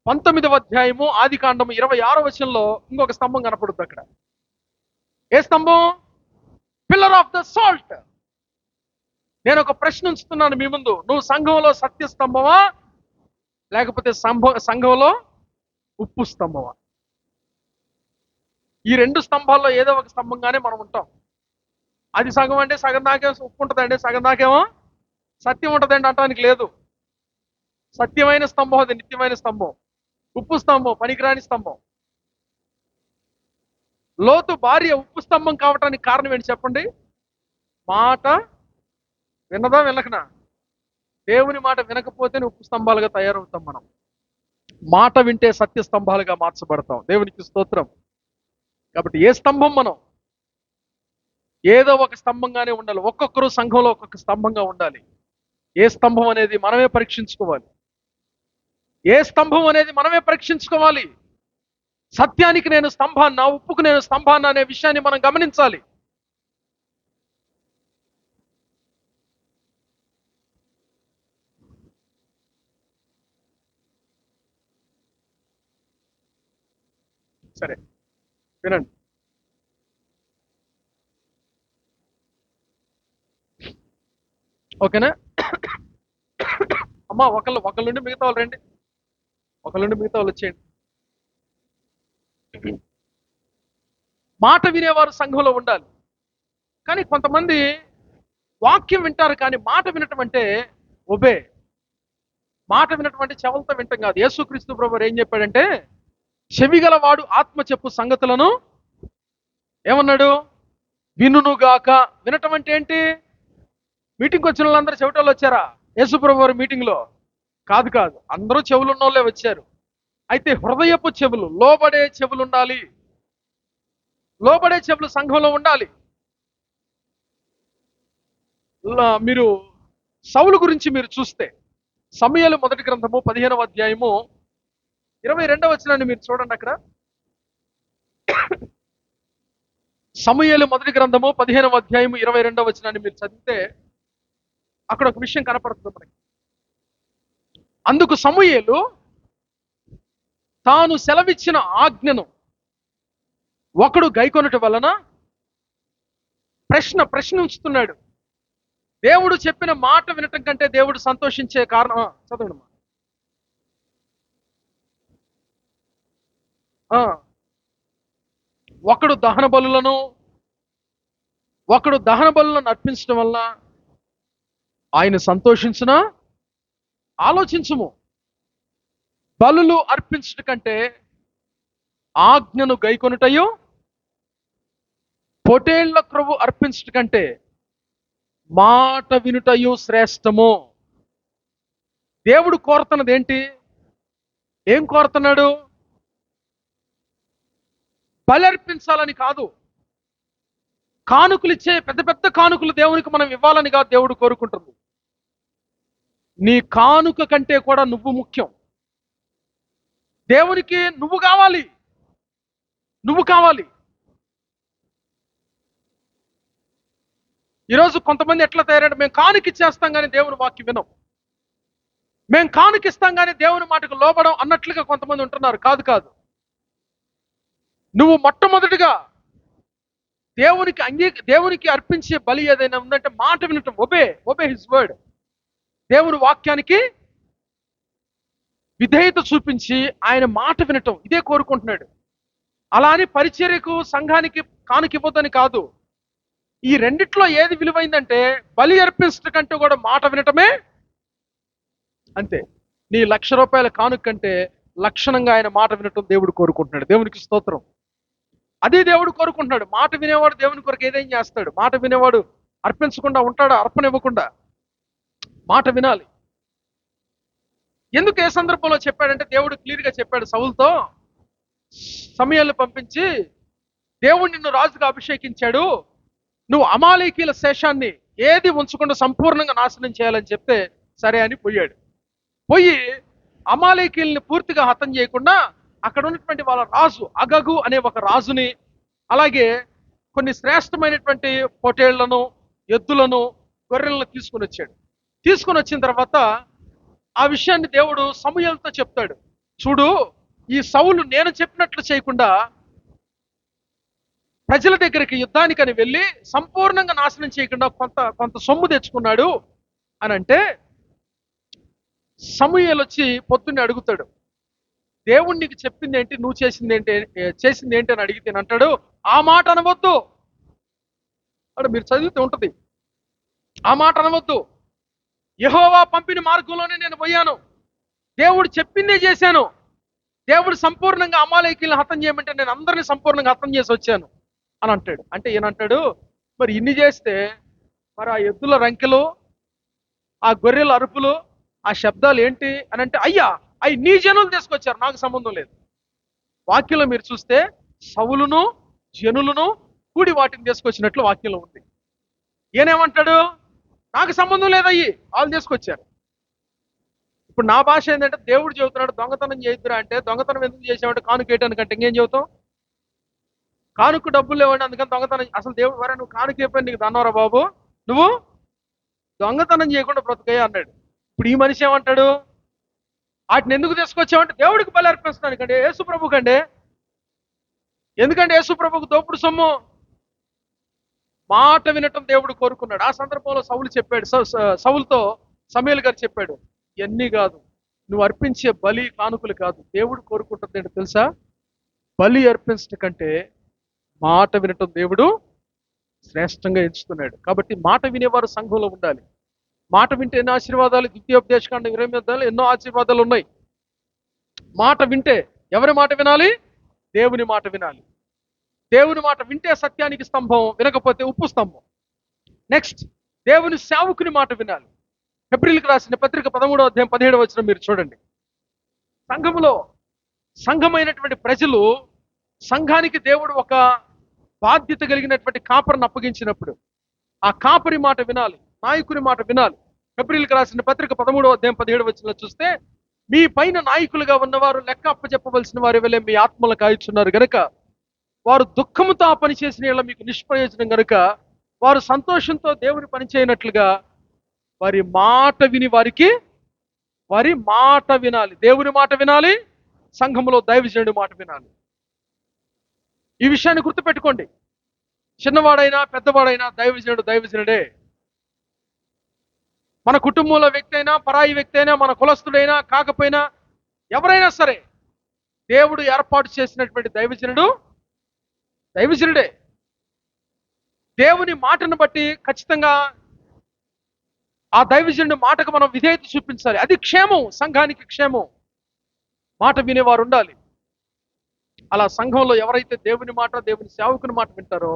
19వ అధ్యాయము ఆదికాండము 26వ వచనంలో ఇంకొక స్తంభం కనపడుతుంది. అక్కడ ఏ స్తంభం? Pillar of the salt. నేను ఒక ప్రశ్న ఉంచుతున్నాను మీ ముందు. నువ్వు సంఘంలో సత్య స్తంభమా లేకపోతే సంఘంలో ఉప్పు స్తంభమా? ఈ రెండు స్తంభాల్లో ఏదో ఒక స్తంభంగానే మనం ఉంటాం. అది సగం అంటే సగం దాకేమో ఉప్పు ఉంటుందండి, సగం దాకేమో సత్యం ఉంటుందండి అంటానికి లేదు. సత్యమైన స్తంభం అది నిత్యమైన స్తంభం. ఉప్పు స్తంభం పనికిరాని స్తంభం. లోతు భార్య ఉప్పు స్తంభం కావటానికి కారణం ఏంటి చెప్పండి? మాట విన్నదా వినకనా? దేవుని మాట వినకపోతేనే ఉప్పు స్తంభాలుగా తయారవుతాం మనం. మాట వింటే సత్య స్తంభాలుగా మార్చబడతాం. దేవునికి స్తోత్రం. కాబట్టి ఏ స్తంభం? మనం ఏదో ఒక స్తంభంగానే ఉండాలి. ఒక్కొక్కరు సంఘంలో ఒక్కొక్క స్తంభంగా ఉండాలి. ఏ స్తంభం అనేది మనమే పరీక్షించుకోవాలి. ఏ స్తంభం అనేది మనమే పరీక్షించుకోవాలి. సత్యానికి నేను స్తంభాన్న, ఉప్పుకు నేను స్తంభాన్న అనే విషయాన్ని మనం గమనించాలి. సరే వినండి. ఓకేనా? అమ్మా ఒకళ్ళ నుండి మిగతా వాళ్ళు రండి. ఒకళ్ళ నుండి మిగతా వాళ్ళు వచ్చేయండి. మాట వినేవారు సంఘంలో ఉండాలి. కానీ కొంతమంది వాక్యం వింటారు కానీ మాట వినటం అంటే ఒబే. మాట వినటం అంటే చెవులతో వింటాం కాదు. యేసుక్రీస్తు ప్రభువు ఏం చెప్పాడంటే, చెవిగలవాడు ఆత్మ చెప్పు సంగతులను ఏమన్నాడు? వినుగాక. వినటం అంటే ఏంటి? మీటింగ్కి వచ్చిన వాళ్ళందరూ చెవిటోళ్ళు వచ్చారా యేసు ప్రభు వారి మీటింగ్లో? కాదు కాదు, అందరూ చెవులు ఉన్నోళ్ళే వచ్చారు. అయితే హృదయపు చెవులు, లోబడే చెవులు ఉండాలి. లోబడే చెవులు సంఘంలో ఉండాలి. మీరు సౌలు గురించి మీరు చూస్తే సమూయేలు మొదటి గ్రంథము 15వ అధ్యాయము 22వ వచనాన్ని మీరు చూడండి. అక్కడ సమూయేలు మొదటి గ్రంథము 15వ అధ్యాయము 22వ వచనాన్ని మీరు చదివితే అక్కడ ఒక విషయం కనపడుతుంది మనకి. అందుకు సమూయేలు తాను సెలవిచ్చిన ఆజ్ఞను ఒకడు గైకొనట వలన ప్రశ్న ఉంచుతున్నాడు. దేవుడు చెప్పిన మాట వినటం కంటే దేవుడు సంతోషించే కారణం చదవండి. ఒకడు దహన బలులను అర్పించడం వల్ల ఆయన సంతోషించునా? ఆలోచించుము. బలులు అర్పించడం కంటే ఆజ్ఞను గైకొనుటయు, పొటేళ్ల క్రొవ్వు అర్పించడం కంటే మాట వినుటయు శ్రేష్టము. దేవుడు కోరుతున్నది ఏంటి? ఏం కోరుతున్నాడు? బలి అర్పించాలని కాదు, కానుకలు ఇచ్చే పెద్ద పెద్ద కానుకలు దేవునికి మనం ఇవ్వాలని కాదు దేవుడు కోరుకుంటుంది. నీ కానుక కంటే కూడా నువ్వు ముఖ్యం. దేవునికి నువ్వు కావాలి. ఈరోజు కొంతమంది ఎట్లా తయారంటే, మేము కానుకిచ్చేస్తాం కానీ దేవుని వాక్యం వినం, మేము కానుకిస్తాం కానీ దేవుని మాటకు లోబడం అన్నట్లుగా కొంతమంది ఉంటున్నారు. కాదు, నువ్వు మొట్టమొదటిగా దేవునికి అర్పించే బలి ఏదైనా ఉందంటే మాట వినటం. Obey his word. దేవుని వాక్యానికి విధేయత చూపించి ఆయన మాట వినటం, ఇదే కోరుకుంటున్నాడు. అలా అని పరిచర్యకు, సంఘానికి కానుక ఇవ్వదని కాదు. ఈ రెండిట్లో ఏది విలువైందంటే బలి అర్పించడం కంటే కూడా మాట వినటమే. అంతే. నీ ₹1,00,000 కానుక కంటే లక్షణంగా ఆయన మాట వినటం దేవుడు కోరుకుంటున్నాడు. దేవునికి స్తోత్రం. అదే దేవుడు కోరుకుంటున్నాడు. మాట వినేవాడు దేవుని కొరకు ఏదైనా చేస్తాడు. మాట వినేవాడు అర్పించకుండా ఉంటాడా? అర్పణ ఇవ్వకుండా. మాట వినాలి. ఎందుకు ఏ సందర్భంలో చెప్పాడంటే, దేవుడు క్లియర్గా చెప్పాడు సౌలుతో, సమూయేలును పంపించి, దేవుడు నిన్ను రాజుగా అభిషేకించాడు, నువ్వు అమాలేకీల శేషాన్ని ఏది ఉంచకుండా సంపూర్ణంగా నాశనం చేయాలని చెప్తే సరే అని పోయి అమాలేకీల్ని పూర్తిగా హతం చేయకుండా అక్కడ ఉన్నటువంటి వాళ్ళ రాజు అగగు అనే ఒక రాజుని, అలాగే కొన్ని శ్రేష్టమైనటువంటి పొటేళ్లను, ఎద్దులను, గొర్రెలను తీసుకొని వచ్చిన తర్వాత ఆ విషయాన్ని దేవుడు సమూయేలుతో చెప్తాడు. చూడు, ఈ సౌలు నేను చెప్పినట్లు చేయకుండా ప్రజల దగ్గరికి యుద్ధానికని వెళ్ళి సంపూర్ణంగా నాశనం చేయకుండా కొంత సొమ్ము తెచ్చుకున్నాడు అని అంటే, సమూయేలు వచ్చి పొద్దున్నే అడుగుతాడు, దేవుడు నీకు చెప్పింది ఏంటి, నువ్వు చేసింది ఏంటి అని అడిగితే అంటాడు, ఆ మాట అనవద్దు. అంటే మీరు చదివితే ఉంటది, ఆ మాట అనవద్దు. యెహోవా పంపిన మార్గంలోనే నేను పోయాను, దేవుడు చెప్పిందే చేశాను. దేవుడు సంపూర్ణంగా అమాలేకీలను హతం చేయమంటే నేను అందరినీ సంపూర్ణంగా హతం చేసి వచ్చాను అని అంటాడు. అంటే ఈయనంటాడు, మరి ఇన్ని చేస్తే మరి ఆ ఎద్దుల రంకెలు, ఆ గొర్రెల అరుపులు, ఆ శబ్దాలు ఏంటి అని అంటే, అవి నీ జనులు తీసుకొచ్చారు, నాకు సంబంధం లేదు. వాక్యంలో మీరు చూస్తే సౌలును జనులను కూడి వాటిని తీసుకొచ్చినట్లు వాక్యంలో ఉంది. ఈయనేమంటాడు, నాకు సంబంధం లేదయ్యి, వాళ్ళు తీసుకొచ్చారు. ఇప్పుడు నా భాష ఏంటంటే, దేవుడు చెబుతున్నాడు దొంగతనం చేయొద్దురా అంటే, దొంగతనం ఎందుకు చేసామంటే కానుక వేయటానికంటే ఇంకేం చెబుతాం? కానుక డబ్బులు లేవండి అందుకని దొంగతనం. అసలు దేవుడు వరే నువ్వు కానుక అయిపోయి నీకు దన్నవరా బాబు, నువ్వు దొంగతనం చేయకుండా బ్రతుకయ్యా అన్నాడు. ఇప్పుడు ఈ మనిషి ఏమంటాడు, వాటిని ఎందుకు తీసుకొచ్చామంటే దేవుడికి బలి అర్పిస్తానికండి, యేసుప్రభు కండి. ఎందుకంటే యేసుప్రభుకు దోపుడు సొమ్ము. మాట వినటం దేవుడు కోరుకున్నాడు. ఆ సందర్భంలో సౌలుతో సమూయేలు గారు చెప్పాడు, ఇవన్నీ కాదు, నువ్వు అర్పించే బలి కానుకలు కాదు, దేవుడు కోరుకుంటుంది ఏంటో తెలుసా? బలి అర్పించడం కంటే మాట వినటం దేవుడు శ్రేష్టంగా ఎంచుతున్నాడు. కాబట్టి మాట వినేవారు సంఘంలో ఉండాలి. మాట వింటే ఎన్నో ఆశీర్వాదాలు, ద్వితీయోపదేశకాండం 28 ఎన్నో ఆశీర్వాదాలు ఉన్నాయి. మాట వింటే ఎవరి మాట వినాలి? దేవుని మాట వినాలి. దేవుని మాట వింటే సత్యానికి స్తంభం, వినకపోతే ఉప్పు స్తంభం. నెక్స్ట్, దేవుని సేవకుని మాట వినాలి. హెబ్రీయులకు రాసిన పత్రిక 13వ అధ్యాయం 17వ వచనం మీరు చూడండి. సంఘమైనటువంటి ప్రజలు, సంఘానికి దేవుడు ఒక బాధ్యత కలిగినటువంటి కాపరిని అప్పగించినప్పుడు ఆ కాపరి మాట వినాలి, నాయకుని మాట వినాలి. హెబ్రీయులకు రాసిన పత్రిక 13వ అధ్యాయం 17వ వచనంలో చూస్తే, మీ పైన నాయకులుగా ఉన్నవారు లెక్క అప్పచెప్పవలసిన వారి వలె మీ ఆత్మలు కాయుచున్నారు గనుక, వారు దుఃఖముతో ఆ పని చేసిన యెడల మీకు నిష్ప్రయోజనం గనుక, వారు సంతోషంతో దేవుని పని చేయనట్లుగా వారి మాట విని వారి మాట వినాలి. దేవుని మాట వినాలి, సంఘములో దైవజనుడి మాట వినాలి. ఈ విషయాన్ని గుర్తుపెట్టుకోండి. చిన్నవాడైనా పెద్దవాడైనా దైవజనుడే. మన కుటుంబంలో వ్యక్తి అయినా, పరాయి వ్యక్తి అయినా, మన కులస్తుడైనా కాకపోయినా, ఎవరైనా సరే దేవుడు ఏర్పాటు చేసినటువంటి దైవజనుడే. దేవుని మాటను బట్టి ఖచ్చితంగా ఆ దైవజనుడి మాటకు మనం విధేయత చూపించాలి. అది క్షేమం, సంఘానికి క్షేమం. మాట వినేవారు ఉండాలి. అలా సంఘంలో ఎవరైతే దేవుని మాట, దేవుని సేవకుని మాట వింటారో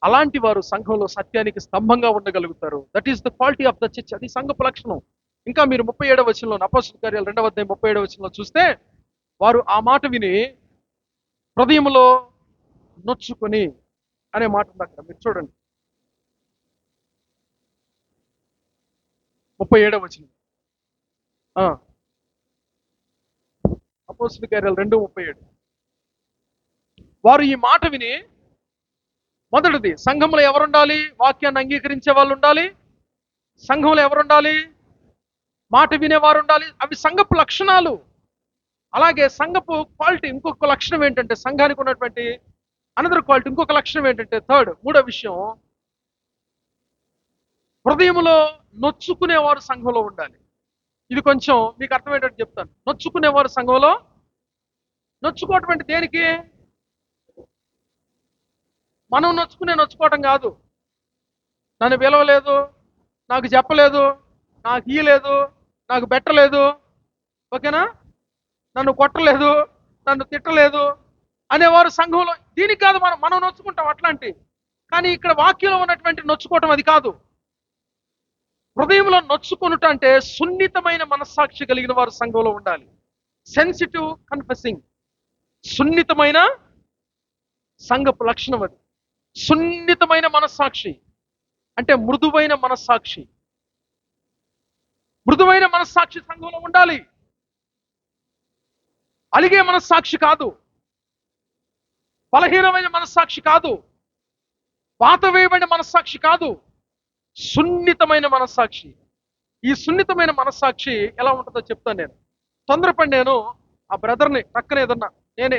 అలాంటి వారు సంఘంలో సత్యానికి స్తంభంగా ఉండగలుగుతారు. That is the quality of the church. అది సంఘపు లక్షణం. ఇంకా మీరు 37వ వచనంలో, అపోస్తలుల కార్యాలు 2వ అధ్యాయం 37వ వచనంలో చూస్తే, వారు ఆ మాట విని హృదయంలో నొచ్చుకొని అనే మాట ఉంది అక్కడ. మీరు చూడండి 37వ వచనం. అపోస్తలుల కార్యాలు 2:37. వారు ఈ మాట విని, మొదటిది సంఘంలో ఎవరుండాలి? వాక్యాన్ని అంగీకరించే వాళ్ళు ఉండాలి. సంఘంలో ఎవరుండాలి? మాట వినేవారు ఉండాలి. అవి సంఘపు లక్షణాలు. అలాగే సంఘపు క్వాలిటీ ఇంకొక లక్షణం ఏంటంటే, సంఘానికి ఉన్నటువంటి అనదర్ క్వాలిటీ ఇంకొక లక్షణం ఏంటంటే, మూడో విషయం, హృదయంలో నొచ్చుకునేవారు సంఘంలో ఉండాలి. ఇది కొంచెం మీకు అర్థమయ్యేటట్టు చెప్తాను. నొచ్చుకునేవారు సంఘంలో, నొచ్చుకోవటం అంటే దేనికి? మనం నొచ్చుకోవటం కాదు. నన్ను పిలవలేదు, నాకు చెప్పలేదు, నాకు ఇయ్యలేదు, నాకు పెట్టలేదు, ఓకేనా, నన్ను కొట్టలేదు, నన్ను తిట్టలేదు అనేవారు సంఘంలో. దీనికి కాదు మనం నొచ్చుకుంటాం అట్లాంటి. కానీ ఇక్కడ వాక్యంలో ఉన్నటువంటి నొచ్చుకోవటం అది కాదు. హృదయంలో నొచ్చుకొనుట అంటే సున్నితమైన మనస్సాక్షి కలిగిన వారు సంఘంలో ఉండాలి. సెన్సిటివ్ కన్ఫెసింగ్, సున్నితమైన సంఘపు లక్షణం అది. సున్నితమైన మనస్సాక్షి అంటే మృదువైన మనస్సాక్షి. మృదువైన మనస్సాక్షి సంఘంలో ఉండాలి. అలిగే మనస్సాక్షి కాదు, బలహీనమైన మనస్సాక్షి కాదు, పాతవేయబడిన మనస్సాక్షి కాదు, సున్నితమైన మనస్సాక్షి. ఈ సున్నితమైన మనస్సాక్షి ఎలా ఉంటుందో చెప్తాను నేను. తొందరపడి నేను ఆ బ్రదర్ని పక్కన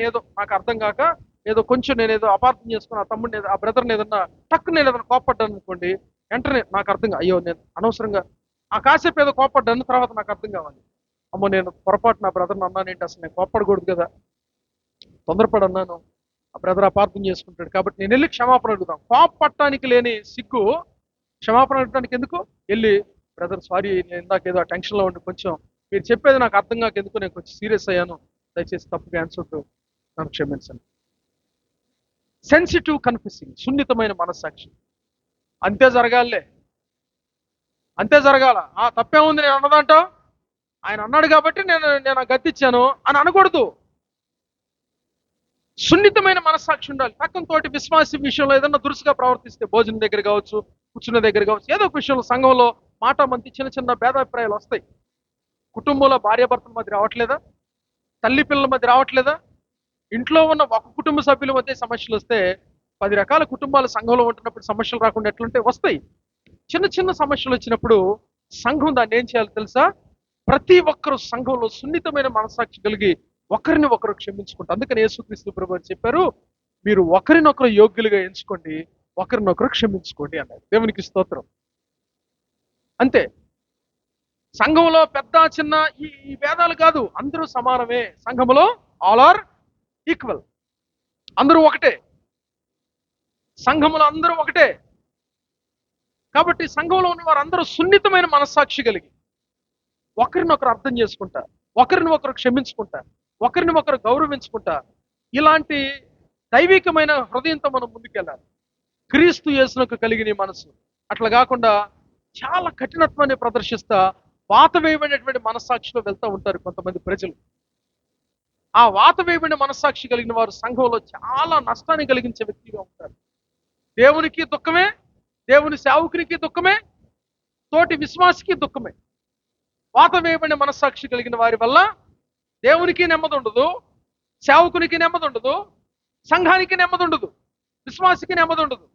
ఏదో నాకు అర్థం కాక ఏదో కొంచెం నేను ఏదో అపార్థం చేసుకుని ఆ తమ్ముడిని ఆ బ్రదర్ని టక్కున నేను ఏదైనా కోప్పడ్డాను అనుకోండి, వెంటనే నాకు అర్థం అయ్యో నేను అనవసరంగా ఆ కాసేపు ఏదో కోప్పడ్డాను, తర్వాత నాకు అర్థం కావాలి, అమ్మో నేను పొరపాటు నా బ్రదర్ని అన్నానేంటి, అసలు నేను కోప్పడకూడదు కదా, తొందరపడి అన్నాను, ఆ బ్రదర్ అపార్థం చేసుకుంటాడు, కాబట్టి నేను వెళ్ళి క్షమాపణ అడుగుతాను. కోప్పట్టడానికి లేని సిగ్గు క్షమాపణ అడగడానికి ఎందుకు? వెళ్ళి బ్రదర్ సారీ, నేను ఇందాక ఏదో టెన్షన్లో ఉండి కొంచెం మీరు చెప్పేది నాకు అర్థం కాక ఎందుకు నేను కొంచెం సీరియస్ అయ్యాను, దయచేసి తప్పుగా ఆన్సర్ నన్ను క్షమించండి. సెన్సిటివ్ కన్ఫెసింగ్, సున్నితమైన మనస్సాక్షి. అంతే జరగాలే, అంతే జరగాల. తప్పే ఉంది నేను అన్నదంటావు, ఆయన అన్నాడు కాబట్టి నేను గద్దిచ్చాను అని అనకూడదు. సున్నితమైన మనస్సాక్షి ఉండాలి. పక్కనతోటి విశ్వాసి విషయంలో ఏదన్నా దురుసుగా ప్రవర్తిస్తే, భోజనం దగ్గర కావచ్చు, కూర్చున్న దగ్గర కావచ్చు, ఏదో ఒక విషయంలో సంఘంలో మాట మంతి చిన్న చిన్న భేదాభిప్రాయాలు వస్తాయి. కుటుంబంలో భార్యాభర్తల మధ్య రావట్లేదా? తల్లి పిల్లల మధ్య రావట్లేదా? ఇంట్లో ఉన్న ఒక కుటుంబ సభ్యుల మధ్య సమస్యలు వస్తే 10 రకాల కుటుంబాలు సంఘంలో ఉంటున్నప్పుడు సమస్యలు రాకుండా ఎట్లుంటే వస్తాయి. చిన్న చిన్న సమస్యలు వచ్చినప్పుడు సంఘం దాన్ని ఏం చేయాలో తెలుసా? ప్రతి ఒక్కరు సంఘంలో సున్నితమైన మనస్సాక్షి కలిగి ఒకరిని ఒకరు క్షమించుకుంటారు. అందుకని యేసుక్రీస్తు ప్రభువు చెప్పారు, మీరు ఒకరినొకరు యోగ్యులుగా ఎంచుకోండి, ఒకరినొకరు క్షమించుకోండి అన్నారు. దేవునికి స్తోత్రం. అంతే. సంఘంలో పెద్ద చిన్న ఈ భేదాలు కాదు, అందరూ సమానమే. సంఘంలో ఆల్ ఆర్ ఈక్వల్, అందరూ ఒకటే. సంఘంలో అందరూ ఒకటే. కాబట్టి సంఘంలో ఉన్న వారు అందరూ సున్నితమైన మనస్సాక్షి కలిగి ఒకరినొకరు అర్థం చేసుకుంటా, ఒకరిని ఒకరు క్షమించుకుంటా, ఒకరిని ఒకరు గౌరవించుకుంటా, ఇలాంటి దైవికమైన హృదయంతో మనం ముందుకెళ్ళాలి. క్రీస్తు యేసునకు కలిగిన మనసు అట్లా కాకుండా చాలా కఠినత్వాన్ని ప్రదర్శిస్తా వాత వేయబడినటువంటి మనస్సాక్షిలో వెళ్తూ ఉంటారు కొంతమంది ప్రజలు. ఆ వాత వేయబడిన మనస్సాక్షి కలిగిన వారు సంఘంలో చాలా నష్టాన్ని కలిగించే వ్యక్తిగా ఉంటారు. దేవునికి దుఃఖమే, దేవుని సేవకునికి దుఃఖమే, తోటి విశ్వాసికి దుఃఖమే. వాత వేయబడిన మనస్సాక్షి కలిగిన వారి వల్ల దేవునికి నెమ్మది ఉండదు, సేవకునికి నెమ్మది ఉండదు, సంఘానికి నెమ్మది ఉండదు, విశ్వాసికి నెమ్మది ఉండదు.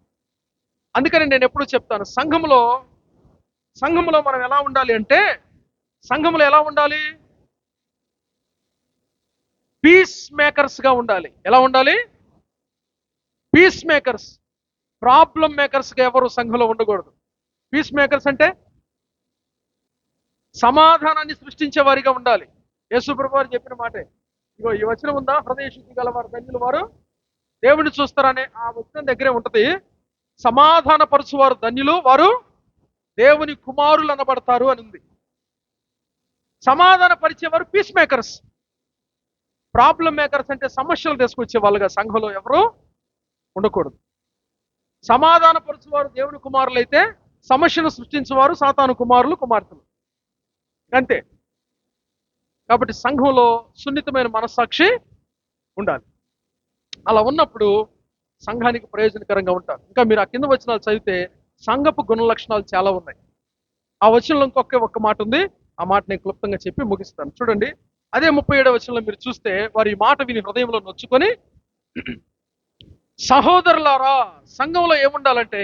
అందుకని నేను ఎప్పుడు చెప్తాను, సంఘంలో సంఘములో మనం ఎలా ఉండాలి అంటే, సంఘములో ఎలా ఉండాలి? పీస్ మేకర్స్ గా ఉండాలి. ఎలా ఉండాలి? Piece makers. ప్రాబ్లం మేకర్స్ గా ఎవరు సంఘంలో ఉండకూడదు. పీస్ మేకర్స్ అంటే సమాధానాన్ని సృష్టించే వారిగా ఉండాలి. యేసు ప్రభువు వారు చెప్పిన మాటే. ఇగో ఈ వచనం ఉందా, హృదయ శుద్ధి గల వారు ధన్యులు వారు దేవుని చూస్తారనే ఆ వచనం దగ్గరే ఉంటది. సమాధాన పరుచువారు ధన్యులు వారు దేవుని కుమారులు అనబడతారు అని ఉంది. సమాధాన పరిచేవారు పీస్ మేకర్స్. ప్రాబ్లం మేకర్స్ అంటే సమస్యలు తీసుకొచ్చే వాళ్ళుగా సంఘంలో ఎవరు ఉండకూడదు. సమాధాన పరుచువారు దేవుని కుమారులు అయితే, సమస్యను సృష్టించేవారు సాతాను కుమారులు కుమార్తెలు. అంతే. కాబట్టి సంఘంలో సున్నితమైన మనస్సాక్షి ఉండాలి. అలా ఉన్నప్పుడు సంఘానికి ప్రయోజనకరంగా ఉంటారు. ఇంకా మీరు ఆ కింద వచనాలు చదివితే సంఘపు గుణ లక్షణాలు చాలా ఉన్నాయి. ఆ వచనంలో ఒక్క మాట ఉంది. ఆ మాట నేను క్లుప్తంగా చెప్పి ముగిస్తాను. చూడండి, అదే 37వ వచనంలో మీరు చూస్తే, వారు ఈ మాట విని హృదయంలో నొచ్చుకొని, సహోదరులారా, సంఘంలో ఏముండాలంటే,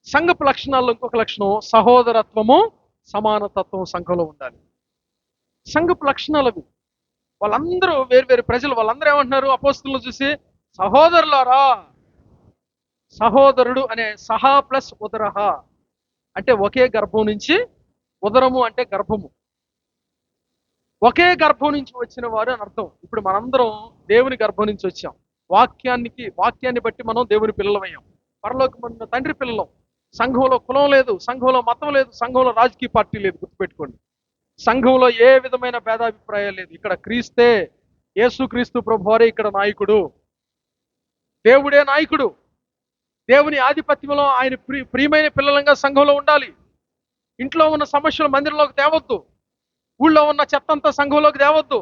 సంఘపు లక్షణాల్లో ఇంకొక లక్షణం సహోదరత్వము, సమానతత్వం సంఘంలో ఉండాలి. సంఘపు లక్షణాలు అవి. వాళ్ళందరూ వేరు ప్రజలు, వాళ్ళందరూ ఏమంటున్నారు అపోస్తులను చూసి, సహోదరులారా. సహోదరుడు అనే సహా ప్లస్ ఉదరహ అంటే ఒకే గర్భం నుంచి, ఉదరము అంటే గర్భము, ఒకే గర్భం నుంచి వచ్చిన వారు అని అర్థం. ఇప్పుడు మనందరం దేవుని గర్భం నుంచి వచ్చాం. వాక్యాన్ని బట్టి మనం దేవుని పిల్లలమయ్యాం. పరలోకమున్న తండ్రి పిల్లలం. సంఘంలో కులం లేదు, సంఘంలో మతం లేదు, సంఘంలో రాజకీయ పార్టీ లేదు. గుర్తుపెట్టుకోండి, సంఘంలో ఏ విధమైన భేదాభిప్రాయాలు లేదు. ఇక్కడ క్రీస్తే, యేసుక్రీస్తు ప్రభువారే ఇక్కడ నాయకుడు. దేవుడే నాయకుడు. దేవుని ఆధిపత్యంలో ఆయన ప్రియమైన పిల్లలంగా సంఘంలో ఉండాలి. ఇంట్లో ఉన్న సమస్యలు మందిరంలోకి తేవద్దు. ఊళ్ళో ఉన్న చెత్తంతా సంఘంలోకి తేవద్దు.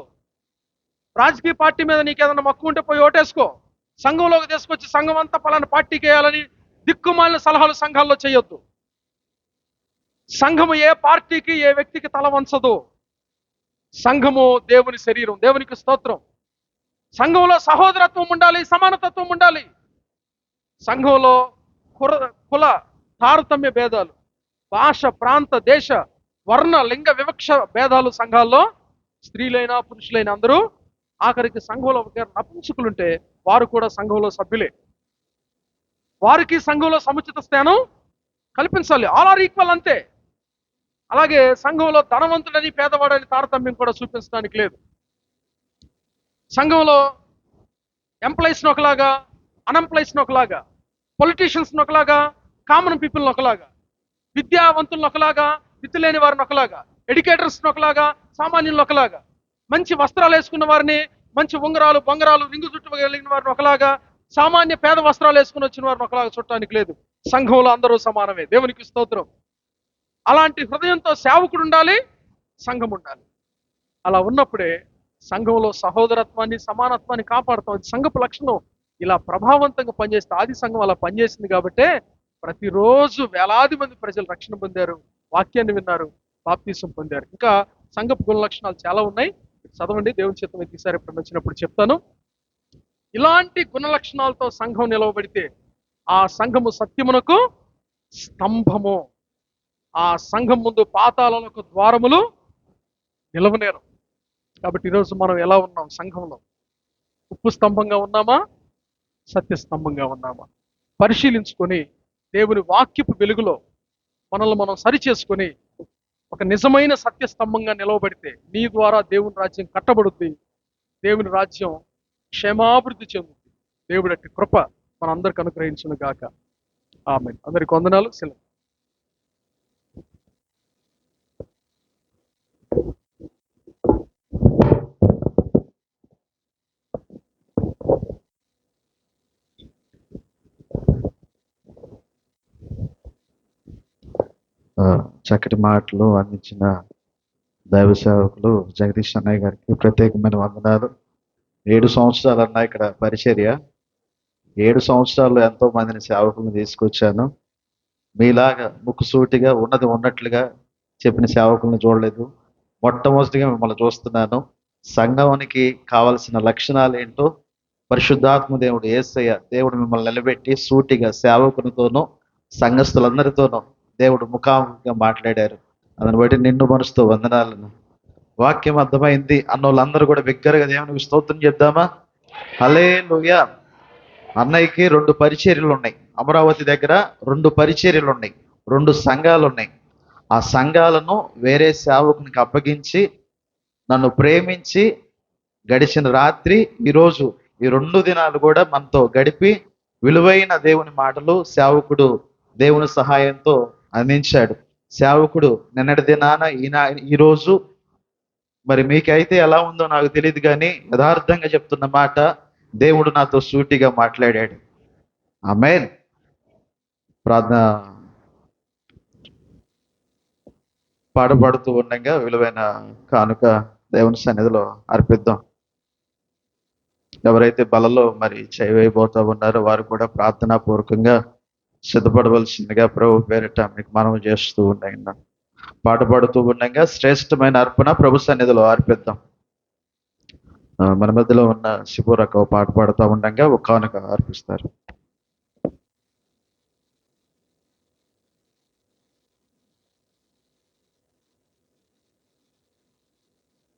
రాజకీయ పార్టీ మీద నీకు ఏదైనా మక్కువ ఉంటే పోయి ఓటేసుకో. సంఘంలోకి తీసుకొచ్చి సంఘం అంతా పలానా పార్టీకి వేయాలని దిక్కుమాలిన సలహాలు సంఘాల్లో చేయొద్దు. సంఘము ఏ పార్టీకి, ఏ వ్యక్తికి తల వంచదు. సంఘము దేవుని శరీరం. దేవునికి స్తోత్రం. సంఘంలో సహోదరత్వం ఉండాలి, సమానతత్వం ఉండాలి. సంఘంలో కుల తారతమ్య భేదాలు, భాష, ప్రాంత, దేశ, వర్ణ, లింగ వివక్ష భేదాలు సంఘాల్లో, స్త్రీలైనా పురుషులైనా అందరూ, ఆఖరికి సంఘంలో నపుంసకులుంటే వారు కూడా సంఘంలో సభ్యులే. వారికి సంఘంలో సముచిత స్థానం కల్పించాలి. ఆల్ ఆర్ ఈక్వల్, అంతే. అలాగే సంఘంలో ధనవంతుడని పేదవాడని తారతమ్యం కూడా చూపించడానికి లేదు. సంఘంలో ఎంప్లాయీస్ని ఒకలాగా, అన్ఎంప్లాయీస్ని ఒకలాగా, పొలిటీషియన్స్ని ఒకలాగా, కామన్ పీపుల్ని ఒకలాగా, విద్యావంతులను ఒకలాగా, విద్య లేని వారిని ఒకలాగా, ఎడ్యుకేటర్స్ని ఒకలాగా, సామాన్యులను ఒకలాగా, మంచి వస్త్రాలు వేసుకున్న వారిని, మంచి ఉంగరాలు, బొంగరాలు, రింగు చుట్టు కలిగిన వారిని ఒకలాగా, సామాన్య పేద వస్త్రాలు వేసుకుని వచ్చిన వారిని ఒకలాగా చుట్టానికి లేదు. సంఘంలో అందరూ సమానమే. దేవునికి స్తోత్రం. అలాంటి హృదయంతో సేవకుడు ఉండాలి, సంఘం ఉండాలి. అలా ఉన్నప్పుడే సంఘంలో సహోదరత్వాన్ని, సమానత్వాన్ని కాపాడుతాం. అది సంఘపు లక్షణం. ఇలా ప్రభావవంతంగా పనిచేస్తే, ఆది సంఘం అలా పనిచేసింది కాబట్టే ప్రతిరోజు వేలాది మంది ప్రజలు రక్షణ పొందారు, వాక్యాన్ని విన్నారు, బాప్తీసం పొందారు. ఇంకా సంఘపు గుణ లక్షణాలు చాలా ఉన్నాయి. చదవండి, దేవుని చిత్తం ఈసారి ఎప్పుడు వచ్చినప్పుడు చెప్తాను. ఇలాంటి గుణ లక్షణాలతో సంఘం నిలవబడితే ఆ సంఘము సత్యమునకు స్తంభము. ఆ సంఘం ముందు పాతాళమునకు ద్వారములు నిలవనేరు. కాబట్టి ఈరోజు మనం ఎలా ఉన్నాం? సంఘంలో ఉప్పు స్తంభంగా ఉన్నామా, సత్య స్తంభంగా ఉన్నామా? పరిశీలించుకొని దేవుని వాక్యపు వెలుగులో మనల్ని మనం సరిచేసుకొని ఒక నిజమైన సత్య స్తంభంగా నిలవబడితే నీ ద్వారా దేవుని రాజ్యం కట్టబడుద్ది. దేవుని రాజ్యం క్షేమాభివృద్ధి చెందుతుంది. దేవుడి అట్టి కృప మనందరికి అనుగ్రహించును గాక. ఆమేన్. అందరికి వందనాలు. సెలవు. చక్కటి మాటలు అందించిన దైవ సేవకులు జగదీష్ అన్నయ్య గారికి ప్రత్యేకమైన వందనాలు. 7 సంవత్సరాలు అన్న ఇక్కడ పరిచర్య. 7 సంవత్సరాల్లో ఎంతో మందిని సేవకులను తీసుకొచ్చాను. మీలాగా ముక్కుసూటిగా ఉన్నది ఉన్నట్లుగా చెప్పిన సేవకులను చూడలేదు. మొట్టమొదటిగా మిమ్మల్ని చూస్తున్నాను. సంఘానికి కావలసిన లక్షణాలు ఏంటో పరిశుద్ధాత్మ దేవుడు యేసయ్య దేవుడు మిమ్మల్ని నిలబెట్టి సూటిగా సేవకునితోనూ సంఘస్థులందరితోనూ దేవుడు ముఖాముఖిగా మాట్లాడారు. దాన్ని బట్టి నిన్ను మనసుతో వందనాలను. వాక్యం అర్థమైంది అన్న వాళ్ళందరూ కూడా బిగ్గరగా దేవునికి స్తోత్రం చెప్దామా? హల్లెలూయా. అన్నయ్యకి 2 పరిచర్యలు ఉన్నాయి. అమరావతి దగ్గర 2 పరిచర్యలు ఉన్నాయి, 2 సంఘాలు ఉన్నాయి. ఆ సంఘాలను వేరే సేవకునికి అప్పగించి నన్ను ప్రేమించి గడిచిన రాత్రి ఈరోజు ఈ 2 దినాలు కూడా మనతో గడిపి విలువైన దేవుని మాటలు సేవకుడు దేవుని సహాయంతో అందించాడు. సేవకుడు నిన్నటి దినాన ఈరోజు మరి మీకైతే ఎలా ఉందో నాకు తెలియదు, కానీ యథార్థంగా చెప్తున్న మాట, దేవుడు నాతో సూటిగా మాట్లాడాడు. ఆమేన్. ప్రార్థన పాడబడుతూ ఉండగా విలువైన కానుక దేవుని సన్నిధిలో అర్పిద్దాం. ఎవరైతే బలలో మరి చేయవేయబోతా ఉన్నారో వారు కూడా ప్రార్థనా పూర్వకంగా సిద్ధపడవలసిందిగా ప్రభు పేరిట మీకు మనవి చేస్తూ ఉండగా పాట పాడుతూ ఉండగా శ్రేష్టమైన అర్పణ ప్రభు సన్నిధిలో అర్పిద్దాం. మన మధ్యలో ఉన్న శిబురక పాట పాడుతూ ఉండగా ఒక కానుక అర్పిస్తారు.